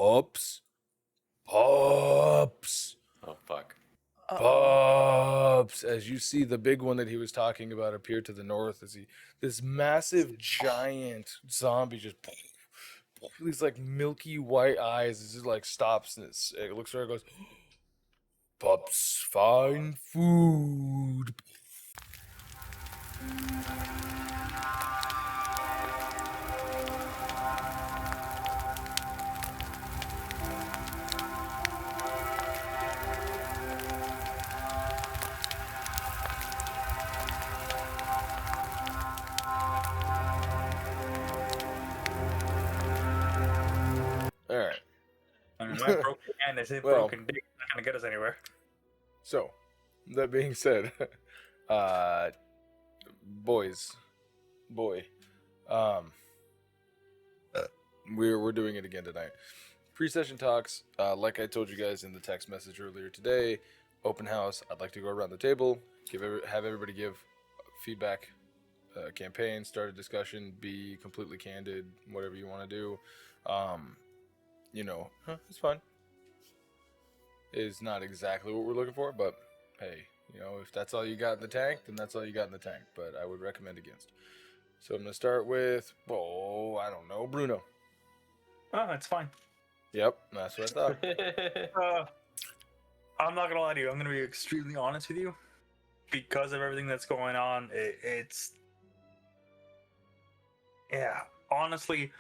Pups. Pups. Oh, fuck. Pups. As you see the big one that he was talking about appear to the north, as this massive giant zombie just these like milky white eyes. It just like stops and it looks around and goes, pups find food. All right. I mean, my broken hand is a broken dick. It's not gonna get us anywhere. So, that being said, we're doing it again tonight. Pre-session talks, like I told you guys in the text message earlier today. Open house. I'd like to go around the table, have everybody give feedback, campaign, start a discussion, be completely candid, whatever you want to do. It's fine. Is not exactly what we're looking for, but hey, if that's all you got in the tank, then that's all you got in the tank. But I would recommend against. So I'm gonna start with, I don't know, Bruno. Oh, it's fine. Yep, that's what I thought. I'm not gonna lie to you. I'm gonna be extremely honest with you. Because of everything that's going on, it's honestly,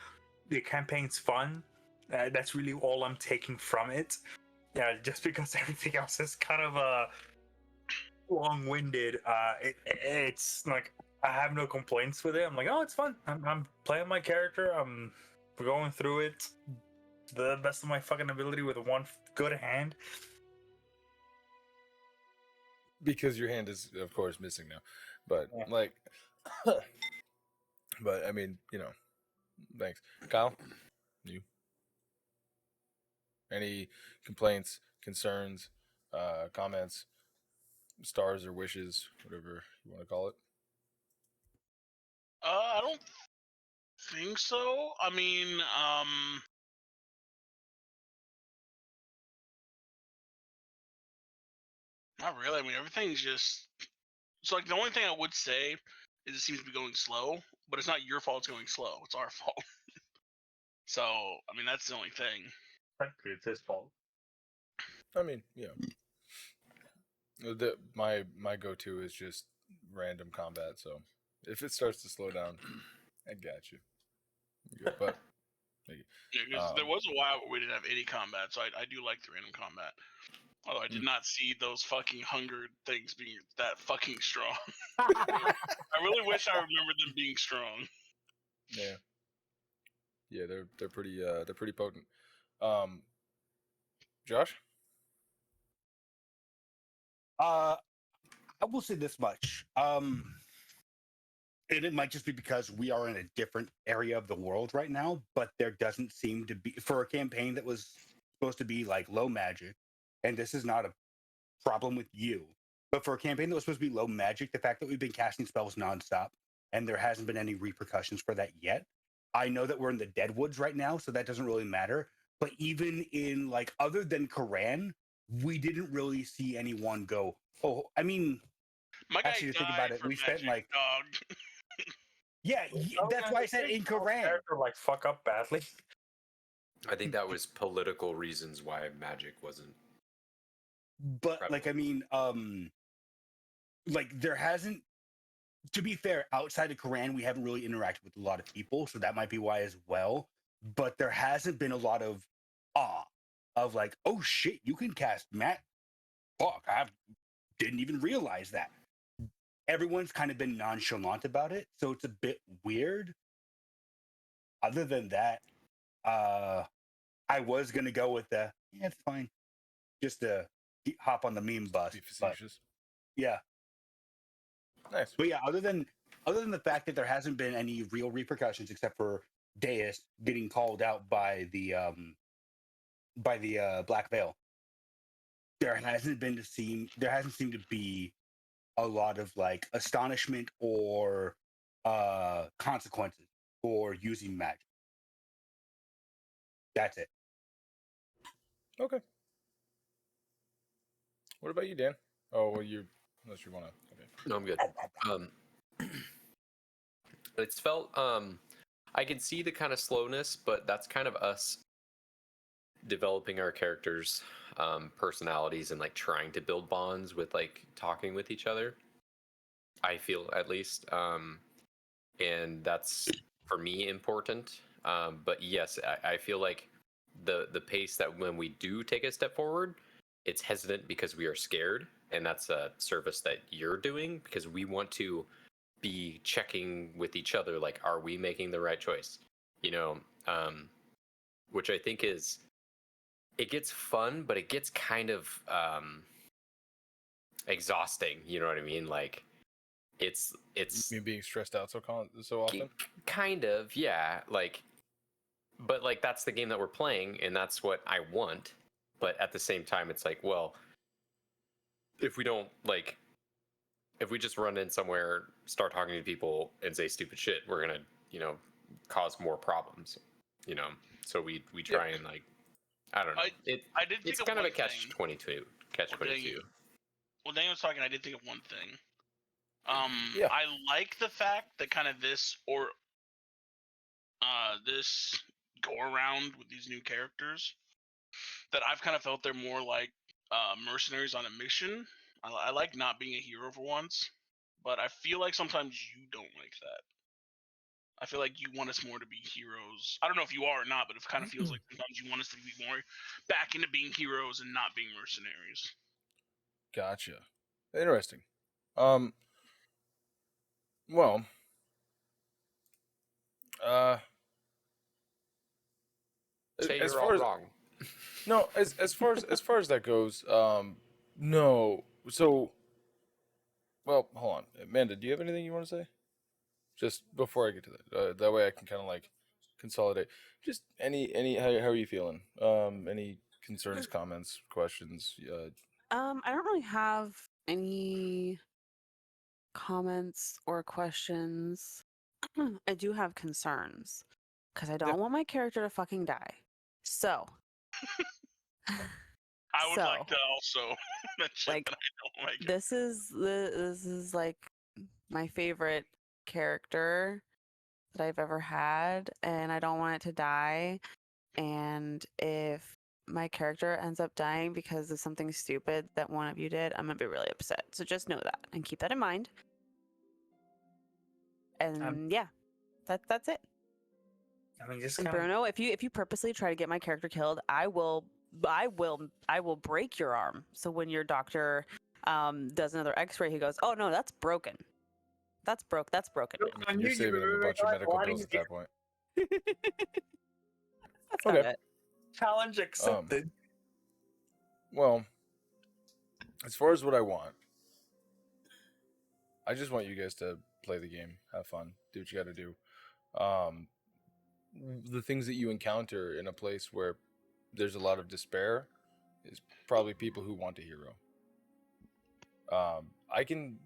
the campaign's fun. That's really all I'm taking from it. Yeah, just because everything else is kind of long-winded. It's like I have no complaints with it. I'm like, oh, it's fun. I'm playing my character. I'm going through it to the best of my fucking ability with one good hand. Because your hand is, of course, missing now. But but I mean, thanks, Kyle. You. Any complaints, concerns, comments, stars or wishes, whatever you want to call it? I don't think so. I mean, not really. I mean, everything's just. So, like, the only thing I would say is it seems to be going slow, but it's not your fault it's going slow. It's our fault. So, I mean, that's the only thing. Frankly, it's his fault. I mean, my go-to is just random combat. So, if it starts to slow down, I got you. But because there was a while where we didn't have any combat, so I do like the random combat. Although I did not see those fucking hunger things being that fucking strong. I really wish I remembered them being strong. Yeah, they're pretty potent. Josh? I will say this much. And it might just be because we are in a different area of the world right now, but there doesn't seem to be, for a campaign that was supposed to be like low magic, and this is not a problem with you, but for a campaign that was supposed to be low magic, the fact that we've been casting spells nonstop and there hasn't been any repercussions for that yet. I know that we're in the Deadwoods right now, so that doesn't really matter. But even in, like, other than Koran, we didn't really see anyone go, oh, I mean, actually, to think about it, we spent like... Dog. Yeah, that's why I said in Koran. Like, fuck up badly. I think that was political reasons why magic wasn't. But, like, I mean, like, there hasn't... To be fair, outside of Koran, we haven't really interacted with a lot of people, so that might be why as well. But there hasn't been a lot of awe of like, oh shit, you can cast Matt. Fuck, I didn't even realize that. Everyone's kind of been nonchalant about it, so it's a bit weird. Other than that, I was gonna go with the it's fine, just to hop on the meme bus. But, yeah. Nice. But yeah, other than the fact that there hasn't been any real repercussions except for Deus getting called out by the Black Veil, there hasn't seemed to be a lot of like astonishment or consequences for using magic. That's it. Okay. What about you, Dan? Oh, well, you unless you want to. Okay. No, I'm good. It's felt I can see the kind of slowness, but that's kind of us developing our characters' personalities and like trying to build bonds with like talking with each other. I feel at least, and that's for me important. But yes, I feel like the pace that when we do take a step forward, it's hesitant because we are scared, and that's a service that you're doing because we want to be checking with each other, like, are we making the right choice? You know, which I think is, it gets fun, but it gets kind of exhausting. You know what I mean? Like, it's Me being stressed out so often. kind of, yeah. Like, but like that's the game that we're playing, and that's what I want. But at the same time, it's like, well, if we don't like, if we just run in somewhere, start talking to people, and say stupid shit, we're gonna, cause more problems. So we try and like, I don't know. I did think It's of kind of a one catch thing. 22. Catch 22. Well, Daniel was talking. I did think of one thing. Yeah. I like the fact that kind of this go around with these new characters, that I've kind of felt they're more like mercenaries on a mission. I like not being a hero for once, but I feel like sometimes you don't like that. I feel like you want us more to be heroes. I don't know if you are or not, but it kind of feels like sometimes you want us to be more back into being heroes and not being mercenaries. Gotcha. Interesting. Well, Say as you're far all as wrong. no, as far as that goes, no. So, well, hold on, Amanda. Do you have anything you want to say? Just before I get to that, that way I can kind of like consolidate. Just any how are you feeling? Any concerns, comments, questions? I don't really have any comments or questions. I do have concerns because I don't want my character to fucking die. So, I would like to also mention like, that I don't like it. this is like my favorite character that I've ever had, and I don't want it to die. And if my character ends up dying because of something stupid that one of you did, I'm gonna be really upset. So just know that and keep that in mind. And yeah, that's it. I mean, just And kind of. Bruno, if you purposely try to get my character killed, I will break your arm. So when your doctor does another X-ray, he goes, "Oh no, that's broken. That's broken now." You're saving him a bunch of medical bills at that point. That's Okay. about it. Challenge accepted. Well, as far as what I want, I just want you guys to play the game, have fun, do what you got to do. The things that you encounter in a place where there's a lot of despair is probably people who want a hero. I can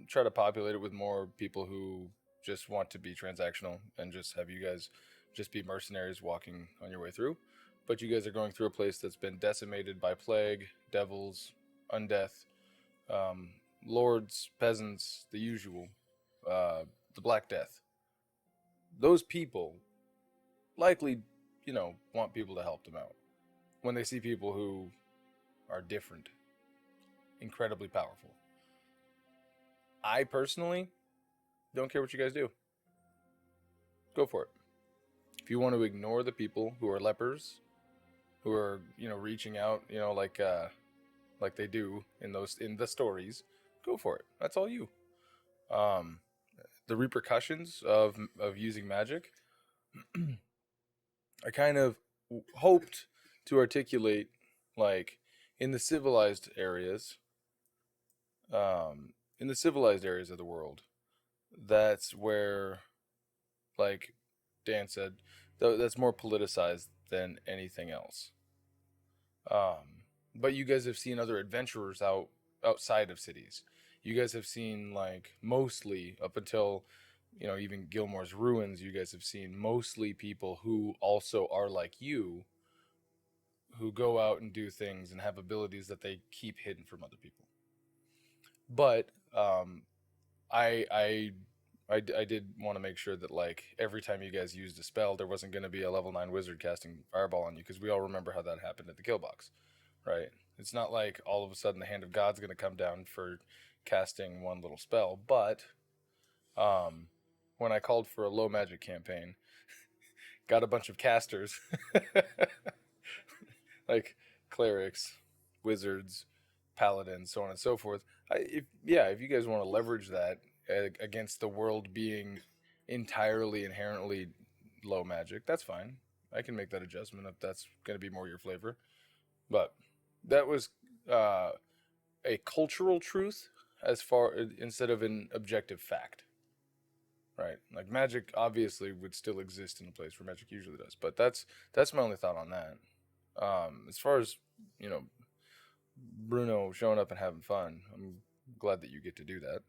try to populate it with more people who just want to be transactional and just have you guys just be mercenaries walking on your way through. But you guys are going through a place that's been decimated by plague, devils, undeath, lords, peasants, the usual, the Black Death. Those people likely, want people to help them out when they see people who are different, incredibly powerful. I personally don't care what you guys do. Go for it. If you want to ignore the people who are lepers, who are, reaching out, like they do in the stories, go for it. That's all you. The repercussions of using magic, I kind of hoped to articulate, like, in the civilized areas, in the civilized areas of the world, that's where, like Dan said, that's more politicized than anything else. But you guys have seen other adventurers outside of cities. You guys have seen, like, mostly up until, even Gilmore's ruins. You guys have seen mostly people who also are like you, who go out and do things and have abilities that they keep hidden from other people. But I did want to make sure that like every time you guys used a spell, there wasn't going to be a level 9 wizard casting fireball on you, because we all remember how that happened at the kill box, right? It's not like all of a sudden the hand of God's going to come down for casting one little spell. But when I called for a low magic campaign, got a bunch of casters, like clerics, wizards, paladins, so on and so forth. If you guys want to leverage that against the world being entirely inherently low magic, that's fine. I can make that adjustment if that's going to be more your flavor. But that was a cultural truth as far instead of an objective fact. Right, like magic obviously would still exist in a place where magic usually does, but that's my only thought on that. As far as Bruno showing up and having fun, I'm glad that you get to do that.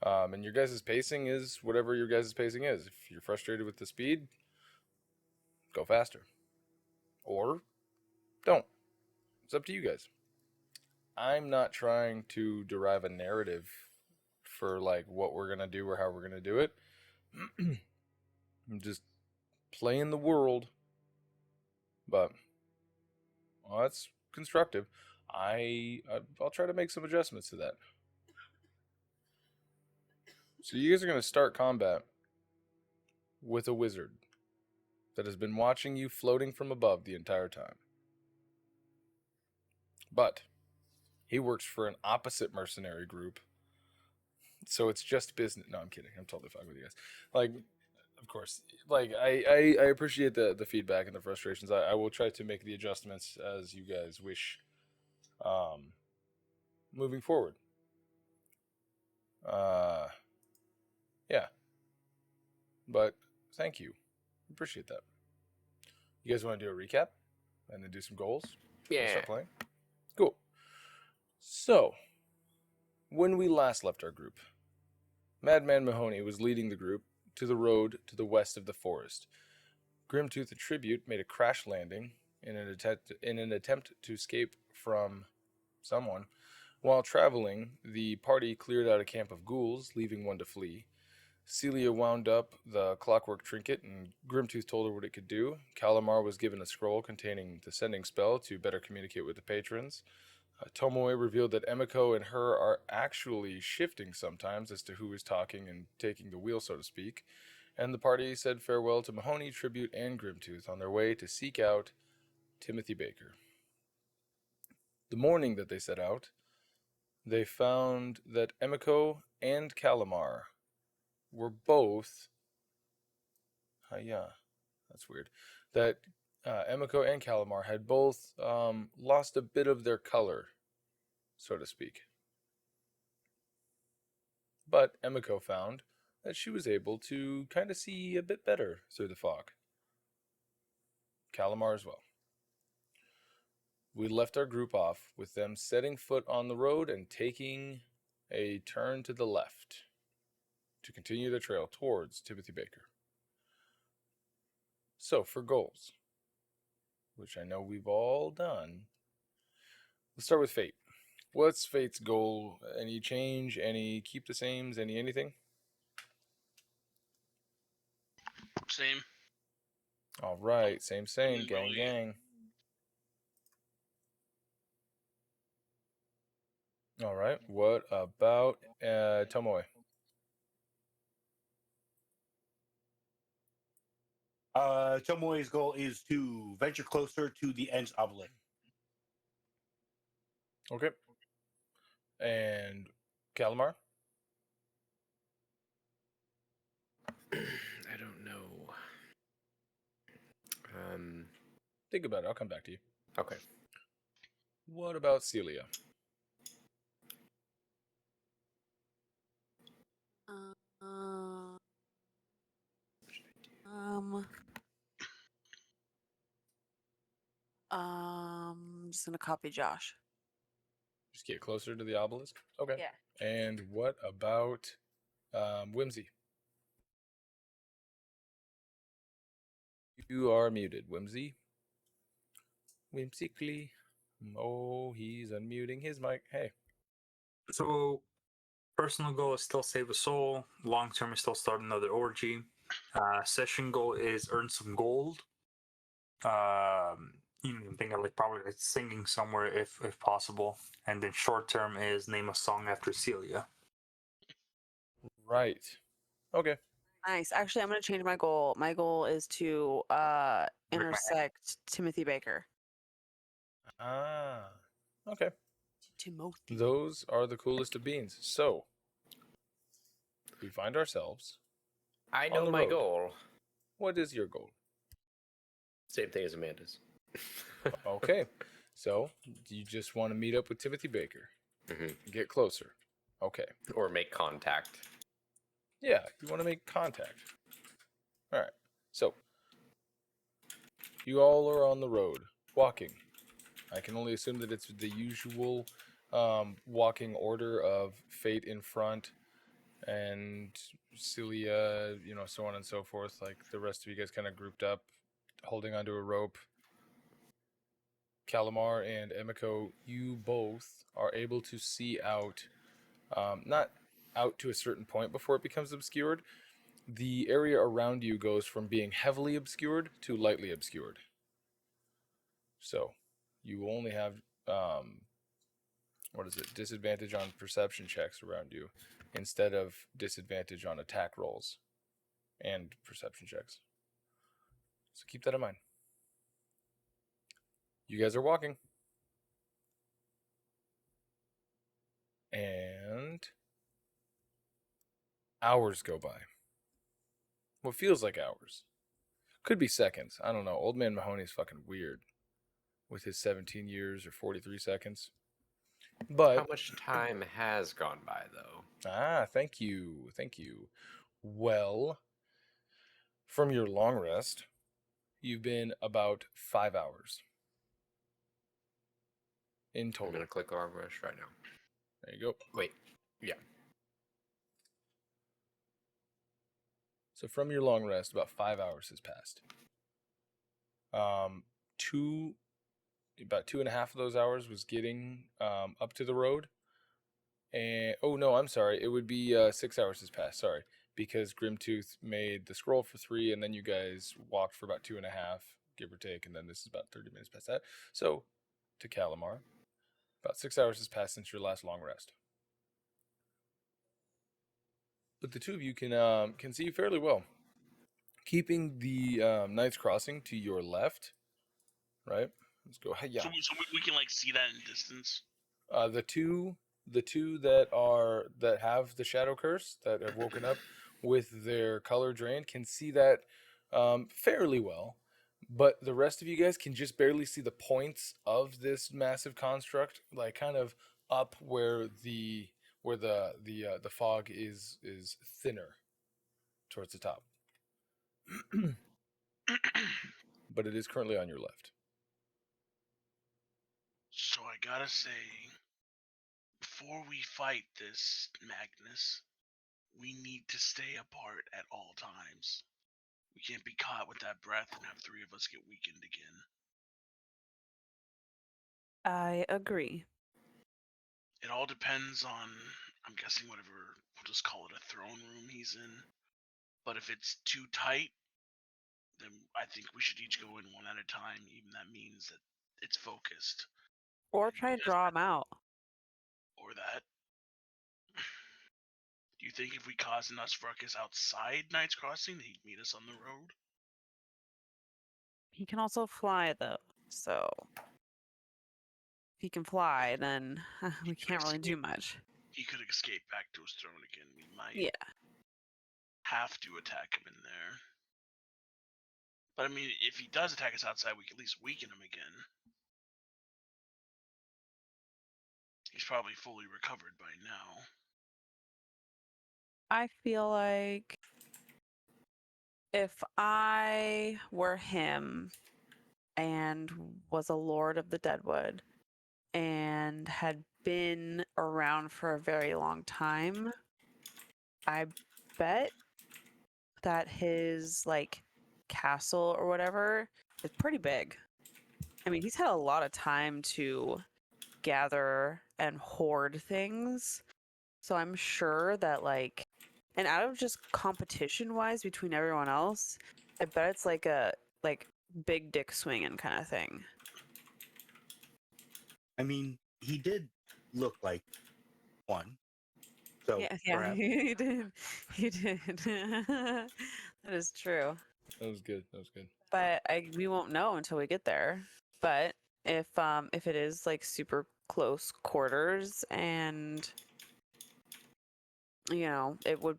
And your guys' pacing is whatever your guys' pacing is. If you're frustrated with the speed, go faster, or don't. It's up to you guys. I'm not trying to derive a narrative for like what we're gonna do or how we're gonna do it. I'm just playing the world, but that's constructive. I'll try to make some adjustments to that. So you guys are gonna start combat with a wizard that has been watching you floating from above the entire time, but he works for an opposite mercenary group. So it's just business. No, I'm kidding. I'm totally fine with you guys. Like, of course, like I appreciate the feedback and the frustrations. I will try to make the adjustments as you guys wish. Moving forward. Yeah. But thank you. Appreciate that. You guys want to do a recap and then do some goals? Yeah. Start playing. Cool. So, when we last left our group, Madman Mahoney was leading the group to the road to the west of the forest. Grimtooth the Tribute made a crash landing in an attempt to escape from someone. While traveling, the party cleared out a camp of ghouls, leaving one to flee. Cilia wound up the clockwork trinket, and Grimtooth told her what it could do. Calamar was given a scroll containing the sending spell to better communicate with the patrons. Tomoe revealed that Emiko and her are actually shifting sometimes as to who is talking and taking the wheel, so to speak. And the party said farewell to Mahoney, Tribute, and Grimtooth on their way to seek out Timothy Baker. The morning that they set out, they found that Emiko and Calamar were both... that's weird. That Emiko and Calamar had both lost a bit of their color, so to speak. But Emiko found that she was able to kind of see a bit better through the fog. Calamar as well. We left our group off with them setting foot on the road and taking a turn to the left to continue the trail towards Timothy Baker. So for goals, which I know we've all done, let's start with Fayte. What's Fayte's goal? Any change? Any keep the sames? Anything? Same. All right, same, gang, really- gang. All right, what about Tomoe? Tomoe's goal is to venture closer to the Ents obelisk. Okay. And Calamar? I don't know. Think about it. I'll come back to you. Okay. What about Cilia? I'm just gonna copy Josh. Just get closer to the obelisk? Okay. Yeah. And what about Wimsy? You are muted, Wimsy. Whimsically. Oh, he's unmuting his mic. Hey. So, personal goal is still save a soul. Long term is still start another orgy. Session goal is earn some gold. You can think of like probably like singing somewhere if possible. And then short term is name a song after Cilia. Right. Okay. Nice. Actually, I'm going to change my goal. My goal is to intersect Timothy Baker. Ah. Okay. Timothy. Those are the coolest of beans. So, we find ourselves. I On know the my road. goal. What is your goal? Same thing as Amanda's. Okay. So, you just want to meet up with Timothy Baker. Get closer. Okay. Or make contact. Yeah, you want to make contact. All right. So, you all are on the road, walking. I can only assume that it's the usual walking order of Fayte in front and Cilia, so on and so forth. Like the rest of you guys kind of grouped up, holding onto a rope. Calamar and Emiko, you both are able to see out, not out to a certain point before it becomes obscured. The area around you goes from being heavily obscured to lightly obscured. So, you only have, disadvantage on perception checks around you instead of disadvantage on attack rolls and perception checks. So keep that in mind. You guys are walking. And hours go by. What feels like hours. Could be seconds. I don't know. Old Man Mahoney's fucking weird with his 17 years or 43 seconds. But how much time has gone by, though? Thank you. Thank you. Well, from your long rest, you've been about 5 hours in I'm total. going to click long rest right now. There you go. Wait. Yeah. So from your long rest, about 5 hours has passed. About 2.5 of those hours was getting up to the road. And I'm sorry. It would be 6 hours has passed. Sorry, because Grimtooth made the scroll for 3, and then you guys walked for about 2.5, give or take, and then this is about 30 minutes past that. So, to Calamar, about 6 hours has passed since your last long rest. But the two of you can see fairly well. Keeping the Knight's Crossing to your left, right? Let's go. Yeah. So we can like see that in distance. The two that have the shadow curse that have woken up with their color drained can see that fairly well, but the rest of you guys can just barely see the points of this massive construct, like kind of up where the fog is thinner towards the top. But it is currently on your left. So I gotta say, before we fight this Magnus, we need to stay apart at all times. We can't be caught with that breath and have 3 of us get weakened again. I agree. It all depends on, I'm guessing, whatever, we'll just call it a throne room he's in. But if it's too tight, then I think we should each go in one at a time. Even that means that it's focused. Or try to draw him out. Or that. Do you think if we caused enough ruckus outside Knight's Crossing, that he'd meet us on the road? He can also fly, though. So, if he can fly, then we can't really do much. He could escape back to his throne again. We might have to attack him in there. But I mean, if he does attack us outside, we can at least weaken him again. He's probably fully recovered by now. I feel like if I were him and was a lord of the Deadwood and had been around for a very long time, I bet that his castle or whatever is pretty big. I mean, he's had a lot of time to gather and hoard things. So I'm sure that, like, and out of just competition wise between everyone else, I bet it's like a big dick swinging kind of thing. I mean, he did look like one. So Yeah, perhaps. he did. He did. That is true. That was good. That was good. But we won't know until we get there. But if it is like super close quarters and it would,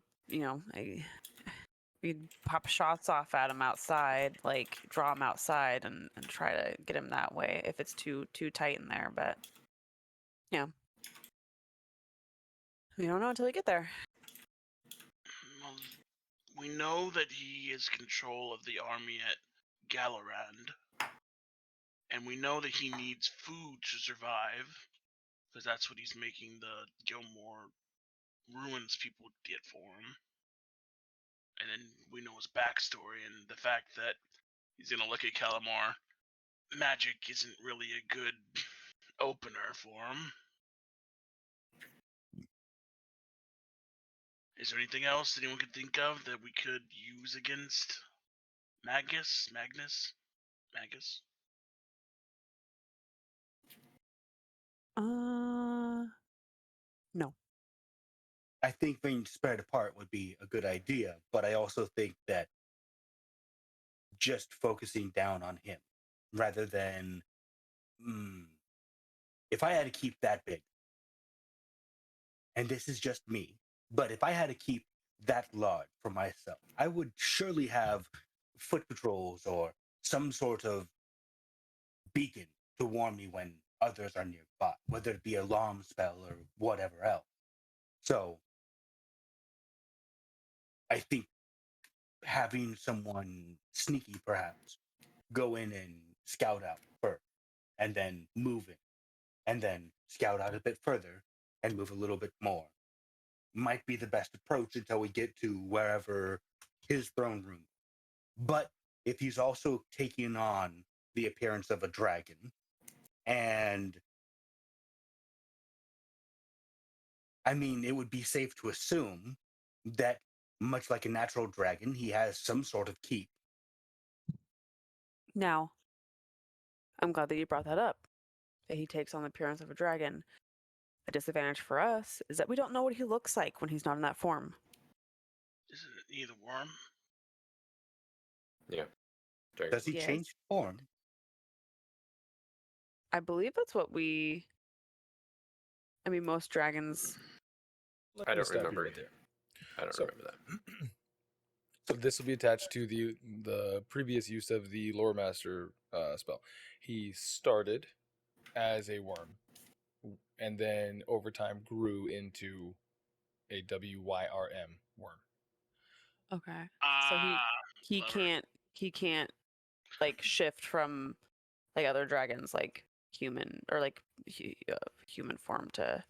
we'd pop shots off at him outside, like draw him outside and try to get him that way if it's too tight in there. But yeah, we don't know until we get there. Well, we know that he is control of the army at Gaal Hra, and we know that he needs food to survive, because that's what he's making the Gilmore ruins people get for him. And then we know his backstory and the fact that he's gonna look at Calamar. Magic isn't really a good opener for him. Is there anything else anyone could think of that we could use against Magus? No. I think being spread apart would be a good idea, but I also think that just focusing down on him rather than if I had to keep that big, and this is just me, but if I had to keep that large for myself, I would surely have foot patrols or some sort of beacon to warn me when others are nearby, whether it be alarm spell or whatever else. So I think having someone sneaky perhaps go in and scout out first and then move in and then scout out a bit further and move a little bit more might be the best approach until we get to wherever his throne room. But if he's also taking on the appearance of a dragon, and I mean, it would be safe to assume that much like a natural dragon, he has some sort of keep. Now, I'm glad that you brought that up, that he takes on the appearance of a dragon. A disadvantage for us is that we don't know what he looks like when he's not in that form. Isn't it either worm? Yeah. Does he Yes. change form? I believe that's what most dragons. Let I me don't stop you remember right either. there. I don't So- remember that. So this will be attached to the previous use of the Lore Master spell. He started as a worm, and then over time grew into a WYRM worm. Okay. So he Clever. can't like shift from like other dragons, like human or like human form to.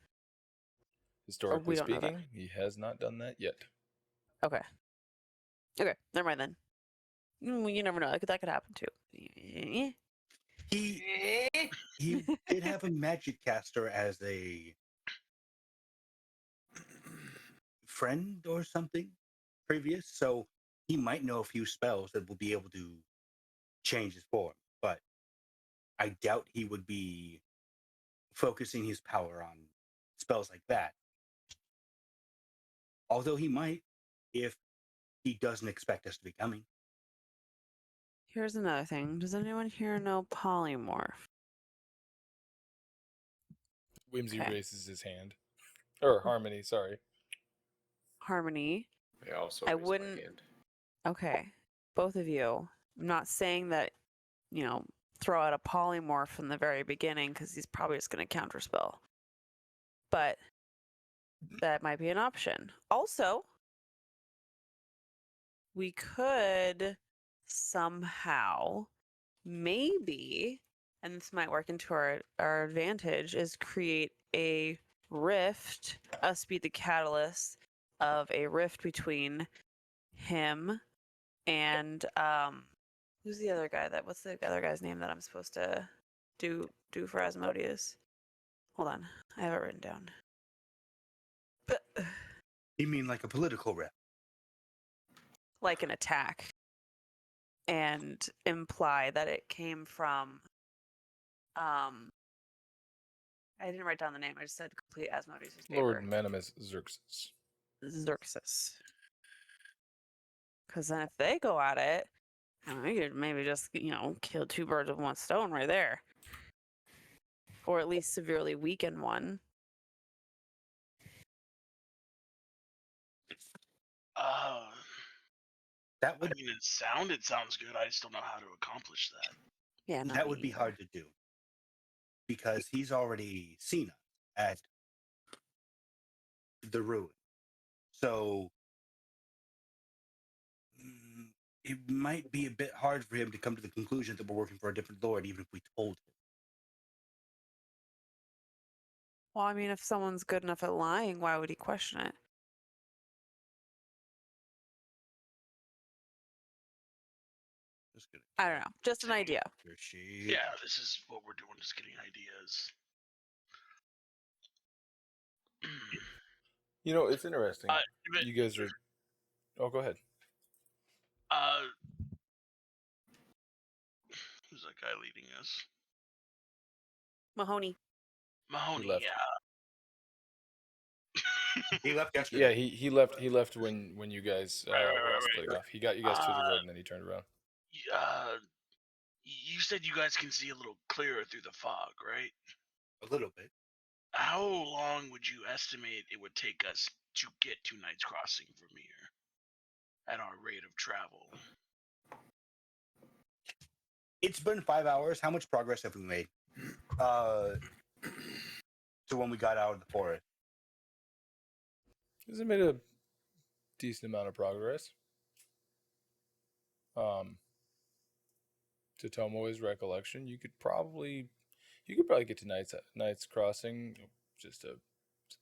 Historically don't know that. speaking, he has not done that yet. Okay. Okay. Never mind then. Well, you never know. That could happen too. He did have a magic caster as a friend or something previous, so he might know a few spells that will be able to change his form, but I doubt he would be focusing his power on spells like that. Although he might, if he doesn't expect us to be coming. Here's another thing. Does anyone here know polymorph? Wimsy Okay. raises his hand. Or Harmony, sorry. Harmony. I also I raised my wouldn't- hand. Okay. Both of you. I'm not saying that, throw out a polymorph from the very beginning because he's probably just going to counterspell. But that might be an option. Also, we could somehow, maybe, and this might work into our advantage, is create a rift, us be the catalyst of a rift between him and who's the other guy what's the other guy's name that I'm supposed to do for Asmodeus? Hold on, I have it written down. You mean like a political rep? Like an attack, and imply that it came from. I didn't write down the name. I just said complete Asmodeus' Lord neighbor. Manimus Xixis. Xixis. Because then if they go at it, we could maybe just, kill two birds with one stone right there. Or at least severely weaken one. That would I mean, it sounds good. I just don't know how to accomplish that. Yeah, no, that me would be either. hard to do because he's already seen us at the ruin. So it might be a bit hard for him to come to the conclusion that we're working for a different lord, even if we told him. Well, I mean, if someone's good enough at lying, why would he question it? Just gonna I don't know. Just an idea. your sheet. Yeah, this is what we're doing, just getting ideas. You know, it's interesting. But- You guys are. Oh, go ahead. Who's that guy leading us? Mahoney. Mahoney, left. yeah. He left yesterday. Yeah, he left. He left when you guys Right, were splitting right. off. He got you guys to the road and then he turned around. You said you guys can see a little clearer through the fog, right? A little bit. How long would you estimate it would take us to get to Knight's Crossing from here at our rate of travel? It's been 5 hours. How much progress have we made? To when we got out of the forest. He's made a decent amount of progress. To Tomoe's recollection, you could probably get to Knight's Crossing, just a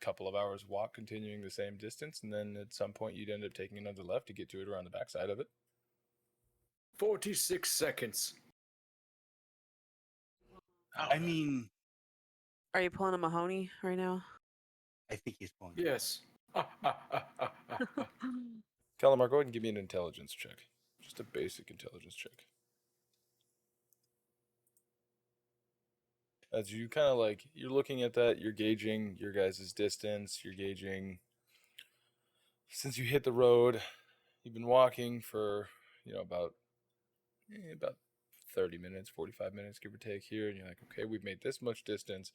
couple of hours walk, continuing the same distance, and then at some point you'd end up taking another left to get to it around the backside of it. 46 seconds. I mean, Are you pulling a Mahoney right now? I think he's pulling. Yes. Calamar, go ahead and give me an intelligence check. Just a basic intelligence check. As you kind of you're looking at that, you're gauging your guys' distance, you're gauging, since you hit the road, you've been walking for, about 30 minutes, 45 minutes, give or take here, and you're like, okay, we've made this much distance.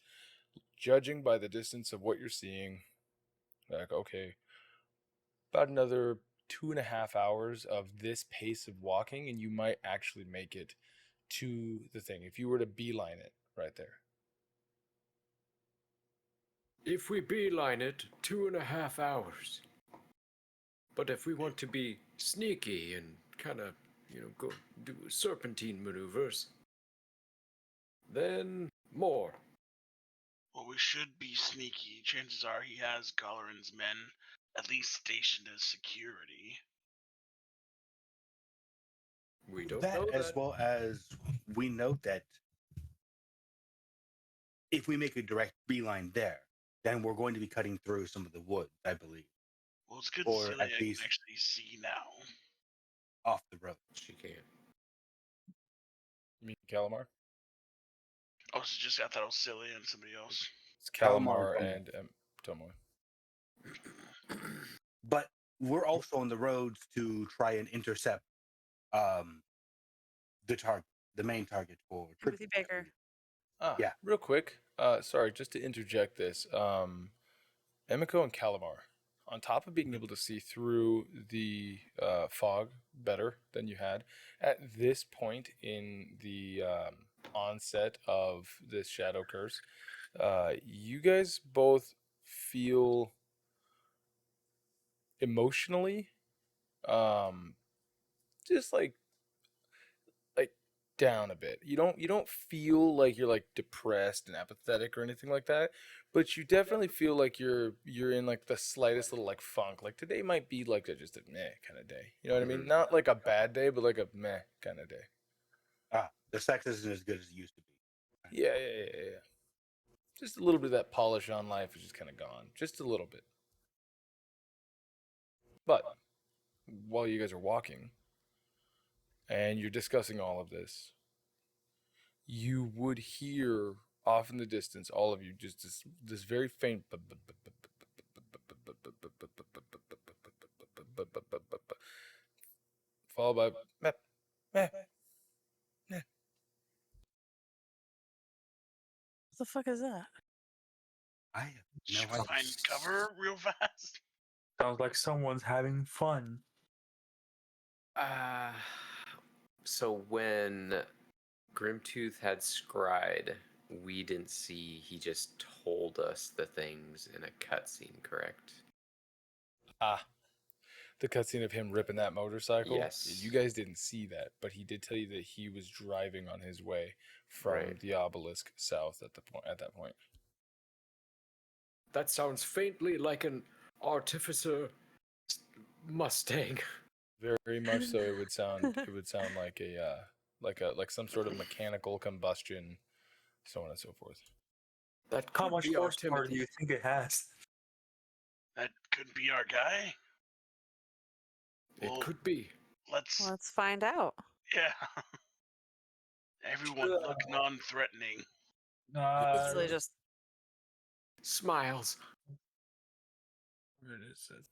Judging by the distance of what you're seeing, like, okay, about another 2.5 hours of this pace of walking, and you might actually make it to the thing if you were to beeline it right there. If we beeline it, 2.5 hours. But if we want to be sneaky and kind of, go do serpentine maneuvers, then more. Well, we should be sneaky. Chances are he has Golleran's men at least stationed as security. We don't that, know as that. well as we note that if we make a direct beeline there, then we're going to be cutting through some of the woods, I believe. Well, it's good Or Cilia at least- can actually see now. Off the road. She can't. You mean Calamar? Oh, so just I thought it was Cilia and somebody else. It's Calamar Calamar and Tomoe. But we're also on the roads to try and intercept the main target for Timothy Baker. Yeah. Real quick, sorry, just to interject this. Emiko and Calamar, on top of being able to see through the fog better than you had, at this point in the onset of this shadow curse, you guys both feel emotionally just like down a bit. You don't feel like you're depressed and apathetic or anything like that, but you definitely feel like you're in the slightest little funk. Like today might be just a meh kind of day. You know what I mean? Not like a bad day, but like a meh kind of day. The sex isn't as good as it used to be. Yeah. Just a little bit of that polish on life is just kind of gone. Just a little bit. But while you guys are walking and you're discussing all of this, you would hear off in the distance, all of you, just this very faint followed by meh, meh. What the fuck is that? I have no Should idea. find cover real fast. Sounds like someone's having fun. So when Grimtooth had scryed, we didn't see. He just told us the things in a cutscene, correct? The cutscene of him ripping that motorcycle. Yes. You guys didn't see that, but he did tell you that he was driving on his way from Right. the obelisk south at that point. That sounds faintly like an artificer Mustang. Very much so. It would sound like like some sort of mechanical combustion, so on and so forth. That How could much be our horsepower do Timothy. you think it has? That could be our guy. It Well, could be. Let's find out. Yeah. Everyone look non-threatening. Easily just Smiles. Where is it?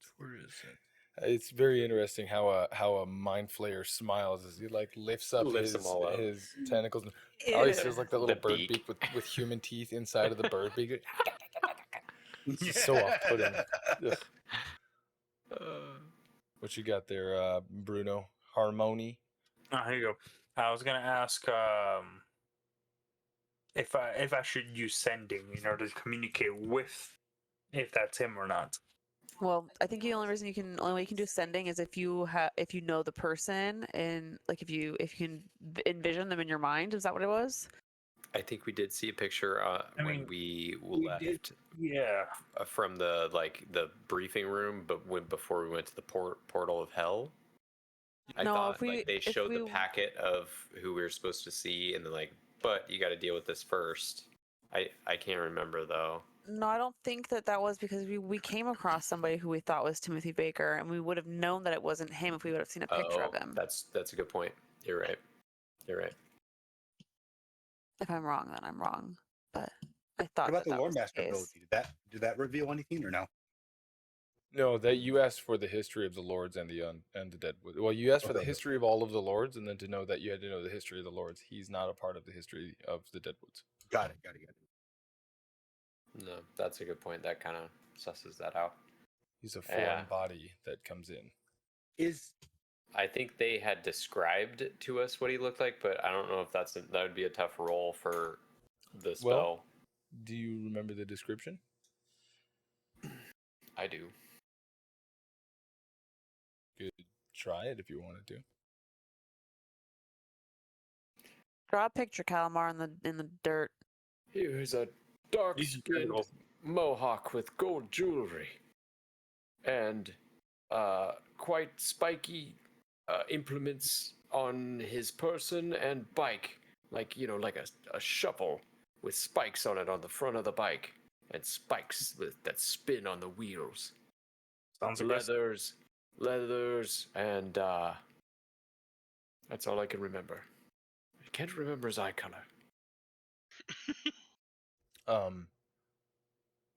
It's very interesting how a mind flayer smiles as he like lifts up Lifts them all up. his tentacles. Oh, he feels like the little The bird beak. beak with human teeth inside of the bird beak. It's so off-putting. Ugh. What you got there, Bruno? Harmony? Here you go. I was gonna ask if I should use sending in order to communicate with if that's him or not. well, I think the only way you can do sending is if you know the person and like if you can envision them in your mind. Is that what it was? I think we did see a picture when mean, we we left did. Yeah. from the briefing room, but before we went to the portal of hell. I No, thought if we- like they if showed the we- packet of who we were supposed to see, and then like, but you got to deal with this first. I can't remember though. No, I don't think that was because we came across somebody who we thought was Timothy Baker, and we would have known that it wasn't him if we would have seen a picture of him. That's a good point. You're right. If I'm wrong, then I'm wrong. But I thought What about the that Lore was Master case. ability? Did that reveal anything or no? No, that you asked for the history of the lords and the Deadwood. Well, you asked for the Okay. history of all of the lords, and then to know that you had to know the history of the lords. He's not a part of the history of the Deadwoods. Got it. No, that's a good point. That kind of susses that out. He's a foreign Yeah. body that comes in. I think they had described to us what he looked like, but I don't know if that would be a tough role for the spell. Well, do you remember the description? I do. Good. Try it if you wanted to. Draw a picture, Calamar, in the dirt. Here is a dark-skinned mohawk with gold jewelry and quite spiky implements on his person and bike, like a shovel with spikes on it on the front of the bike and spikes that spin on the wheels. Sounds aggressive. Leathers, and that's all I can remember. I can't remember his eye color.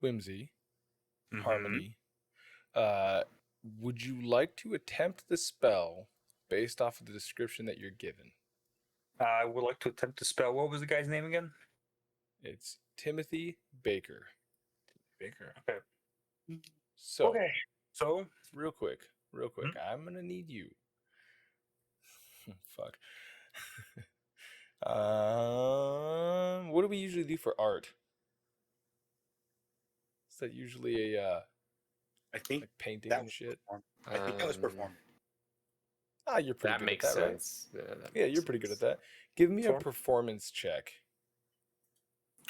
Wimsy, Mhm. Harmony. Would you like to attempt the spell based off of the description that you're given? I would like to attempt to spell. What was the guy's name again? It's Timothy Baker. Baker. Okay. So, Okay. So real quick, I'm gonna need you. Fuck. What do we usually do for art? Is that usually a I think like painting that and was shit? performed. I think that was performed. You're pretty That good makes at that, sense. right? Yeah, that Yeah, makes you're pretty good at sense. that. Give me a Sure. performance check.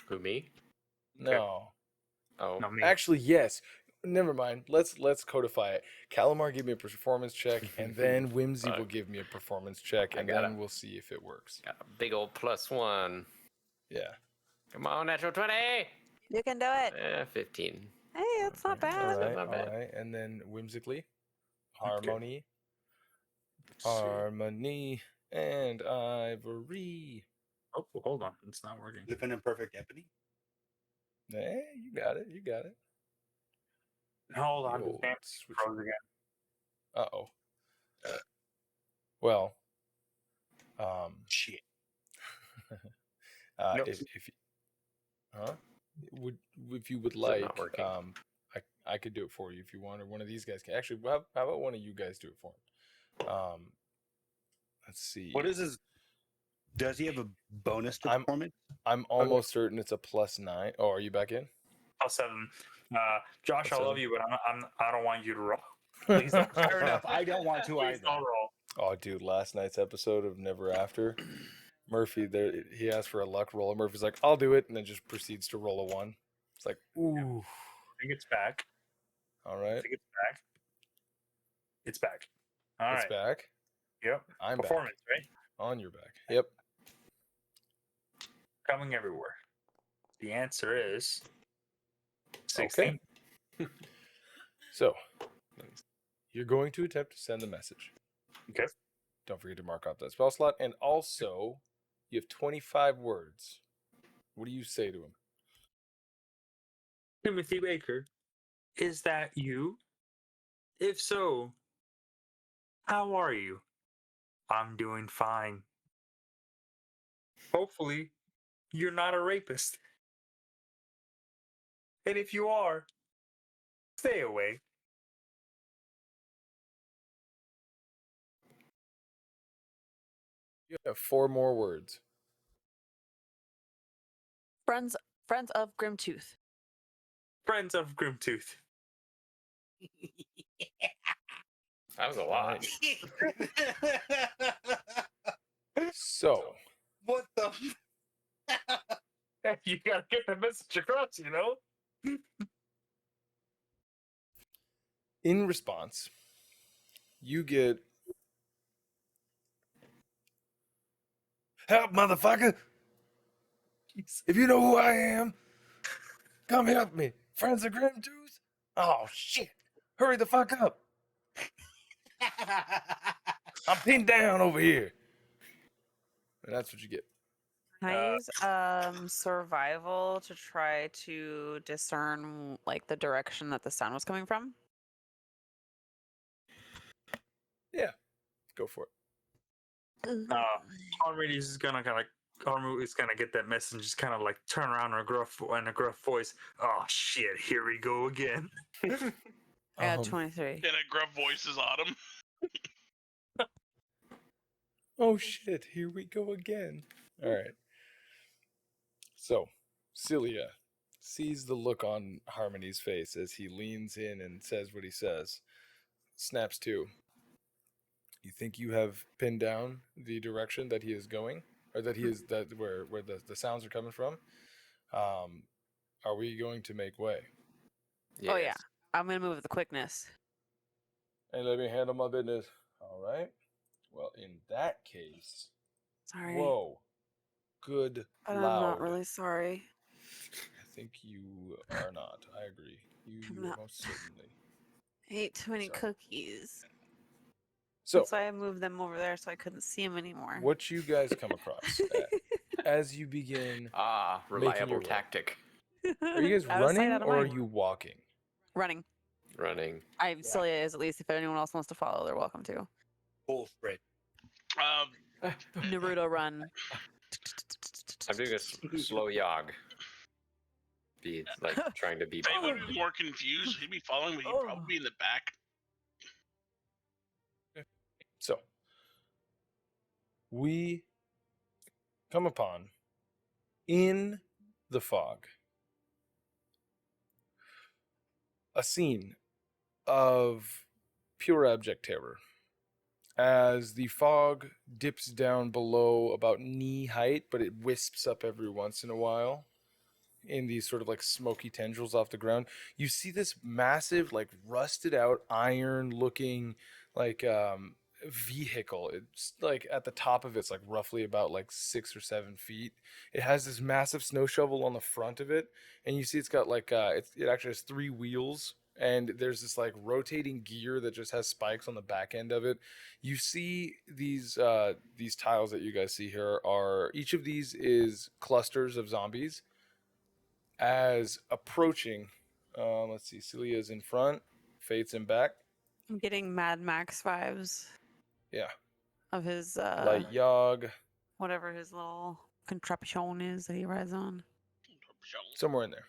Who, me? No. Oh, no, me. Actually, yes. Never mind. Let's codify it. Calamar, give me a performance check, and then Wimsy will Fuck. give me a performance check, I and got then it. we'll see if it works. got a big old +1. Yeah. Come on, natural 20. You can do it. 15. Hey, that's not All bad. right, not bad. all right. And then whimsically, Okay. harmony, Let's see. harmony, and ivory. Oh, hold on. It's not working. Living in perfect ebony. Hey, you got it. You got it. Hold on. The The old damn switch. froze again. Uh-oh. Well, Shit. Nope. if you, huh? If you would Is it like, not working? I could do it for you if you want, or one of these guys can. Actually, how about one of you guys do it for him? Let's see. What is his? Does he have a bonus to I'm- performance? I'm almost certain it's a +9. Oh, are you back in? +7. Josh, Plus I love 7. you, but I don't want you to roll. Please don't. Fair enough. I don't want to Please either. don't roll. Oh, dude, last night's episode of Never After, Murphy there he asked for a luck roll. Murphy's like, "I'll do it," and then just proceeds to roll a 1. It's like, ooh, I think it's back. all I right, think it's back. It's back. All it's right. back. Yep. I'm Performance, right? back on your back. Yep. Coming everywhere. The answer is 16. Okay. So, you're going to attempt to send the message. Okay. Don't forget to mark off that spell slot, and also you have 25 words. What do you say to him? Timothy Baker, is that you? If so, how are you? I'm doing fine. Hopefully, you're not a rapist. And if you are, stay away. You have 4 more words. Friends of Grimtooth. Friends of Grimtooth. That was a lot. So, What the? You gotta get the message across, you know? in response, you get help, motherfucker. If you know who I am, come help me. Friends of Grim Juice? Oh, shit. Hurry the fuck up. I'm pinned down over here. And that's what you get. Can I use survival to try to discern like the direction that the sound was coming from? Yeah. Go for it. Harmony is gonna Harmony is gonna get that message and just kind of like turn around in a gruff voice. Oh shit, here we go again. I got 23. And a gruff voice is Autumn. Oh, shit. Here we go again. All right. So, Cilia sees the look on Harmony's face as he leans in and says what he says. Snaps to. You think you have pinned down the direction that he is going, or that he is where the sounds are coming from? Are we going to make way? Oh yeah, I'm gonna move with the quickness. And let me handle my business. All right. Well, in that case, Sorry. whoa, good But loud. I'm not really sorry. I think you are not. I agree. You I'm not. most certainly. I ate too many Sorry. cookies. So, That's why I moved them over there so I couldn't see them anymore. what you guys come across as you begin? making your Reliable way. tactic. Are you guys Out of sight, running out of or are mind. you walking? Running? Running. Cilia is, at least. If anyone else wants to follow, they're welcome to. Full sprint. Naruto run. I'm doing a slow jog. Be like trying to be. Fayte would be more confused. He'd be following, but he'd probably be in the back. So, we come upon in the fog a scene of pure abject terror as the fog dips down below about knee height, but it wisps up every once in a while in these sort of like smoky tendrils off the ground. You see this massive, like rusted out iron looking, like vehicle. It's like at the top of it's like roughly about like 6 or 7 feet. It has this massive snow shovel on the front of it, and you see it's got like it actually has 3 wheels, and there's this like rotating gear that just has spikes on the back end of it. You see these tiles that you guys see here are each of these is clusters of zombies. As approaching, let's see, Cilia's in front, Fayte's in back. I'm getting Mad Max vibes Yeah. of his Light Yogg, whatever his little contraption is that he rides on. somewhere in there.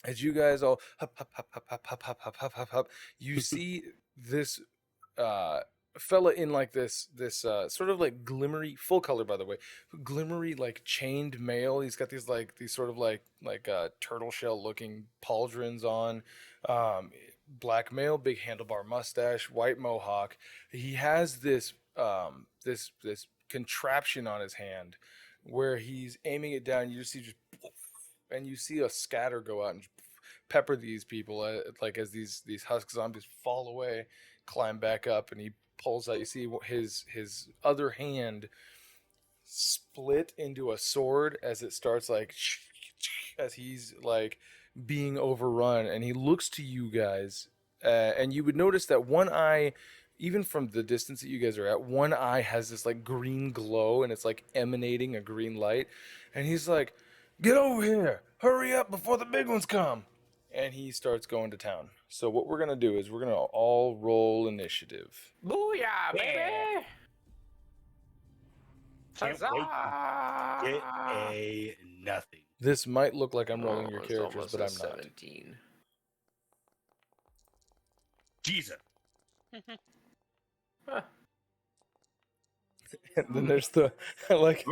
As you guys all hop, hop, hop, hop, hop, hop, hop, hop, hop, hop, hop, you see this fella in like this sort of like glimmery, full color by the way, glimmery like chained mail. He's got these sort of like turtle shell looking pauldrons on. Black male, big handlebar mustache, white mohawk. He has this this contraption on his hand where he's aiming it down. You just see and you see a scatter go out and pepper these people like as these husk zombies fall away, climb back up, and he pulls out. You see his other hand split into a sword as it starts like as he's like being overrun, and he looks to you guys, and you would notice that one eye, even from the distance that you guys are at, one eye has this like green glow, and it's like emanating a green light, and he's like, "Get over here! Hurry up before the big ones come!" And he starts going to town. So what we're gonna do is we're gonna all roll initiative. Booyah, baby! Can't wait to get a nothing. This might look like I'm rolling your it's characters, almost but a I'm not. 17. Jesus. Huh. And then there's the I like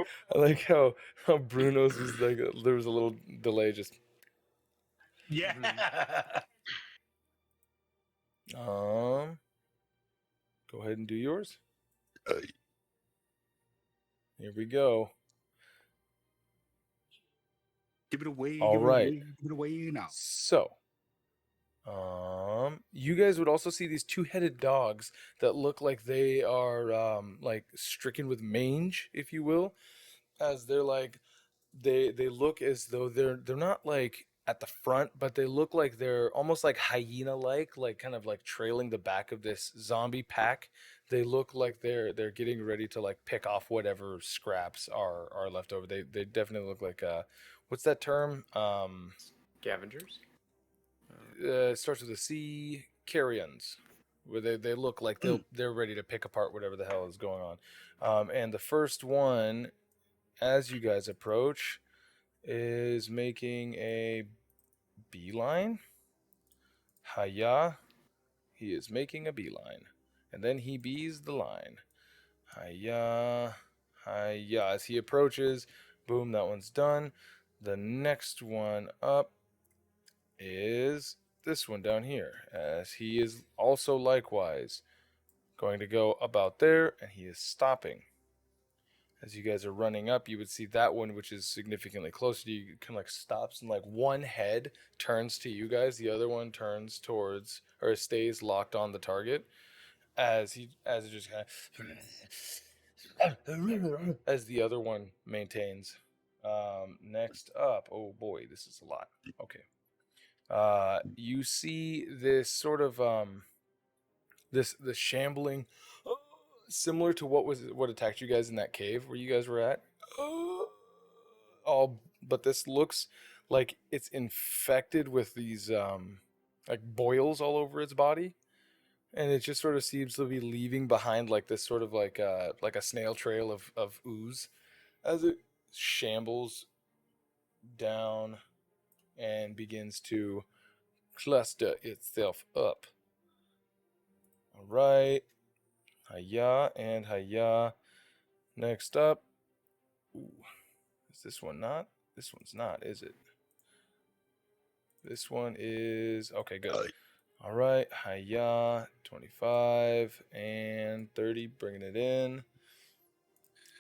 how Bruno's was like there was a little delay. Just Yeah. go ahead and do yours. Here we go. Give it away. All give right. It away, give it away now. So, you guys would also see these two-headed dogs that look like they are like stricken with mange, if you will, as they're like they look as though they're not like at the front, but they look like they're almost like hyena-like kind of like trailing the back of this zombie pack. They look like they're getting ready to like pick off whatever scraps are left over. They definitely look like what's that term? Scavengers? It starts with a C. Carrions, where they look like they're ready to pick apart whatever the hell is going on. And the first one, as you guys approach, is making a beeline. Hiya. He is making a beeline. And then he bees the line. Hiya. Hiya. As he approaches, boom, that one's done. The next one up is this one down here, as he is also likewise going to go about there, and he is stopping. As you guys are running up, you would see that one, which is significantly closer to you, kind of like stops, and like one head turns to you guys, the other one turns towards or stays locked on the target, as it just kind of as the other one maintains. Next up, oh boy, this is a lot. Okay. You see this sort of this shambling, similar to what attacked you guys in that cave where you guys were at. But this looks like it's infected with these like boils all over its body, and it just sort of seems to be leaving behind like this sort of like a snail trail of ooze as it shambles down and begins to cluster itself up. All right. Hiya and hiya. Next up. Ooh. Is this one not? This one's not, is it? This one is... Okay, good. All right. Hiya. 25 and 30. Bringing it in.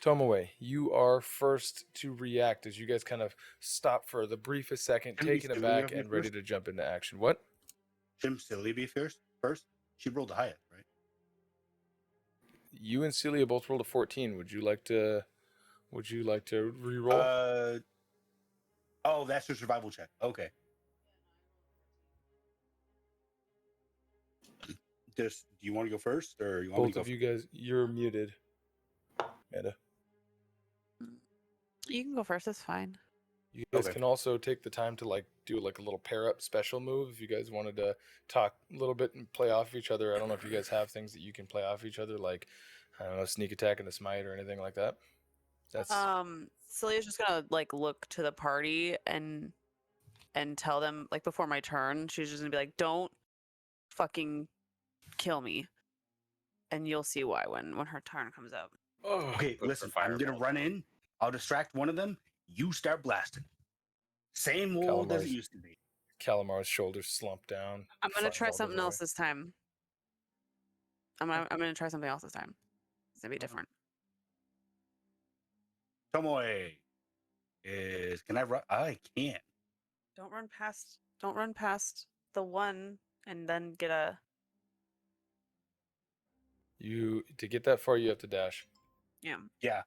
Tomoe, you are first to react as you guys kind of stop for the briefest second, taking it back and ready to jump into action. What? Shouldn't Cilia be first? She rolled the highest, right? you and Cilia both rolled a 14. Would you like to re-roll? Oh, that's your survival check. Okay. Do you want to go first, or you want me Both to go of you guys, you're muted. Amanda. You can go first. It's fine. You guys Okay. can also take the time to like do like a little pair up special move if you guys wanted to talk a little bit and play off each other. I don't know if you guys have things that you can play off each other, like I don't know, sneak attack and a smite or anything like that. That's Celia's just gonna like look to the party and tell them like before my turn. She's just gonna be like, "Don't fucking kill me," and you'll see why when her turn comes up. Okay, Look for listen. I'm gonna fireballs. run in. I'll distract one of them. You start blasting. Same world as it Calamar's- used to be. Calamar's shoulders slump down. I'm gonna try fireball goes something else away. this time. I'm gonna try something else this time. It's gonna be different. Tomoe is. Can I run? I can't. Don't run past the one and then get a. You to get that far, you have to dash. Yeah. Yeah.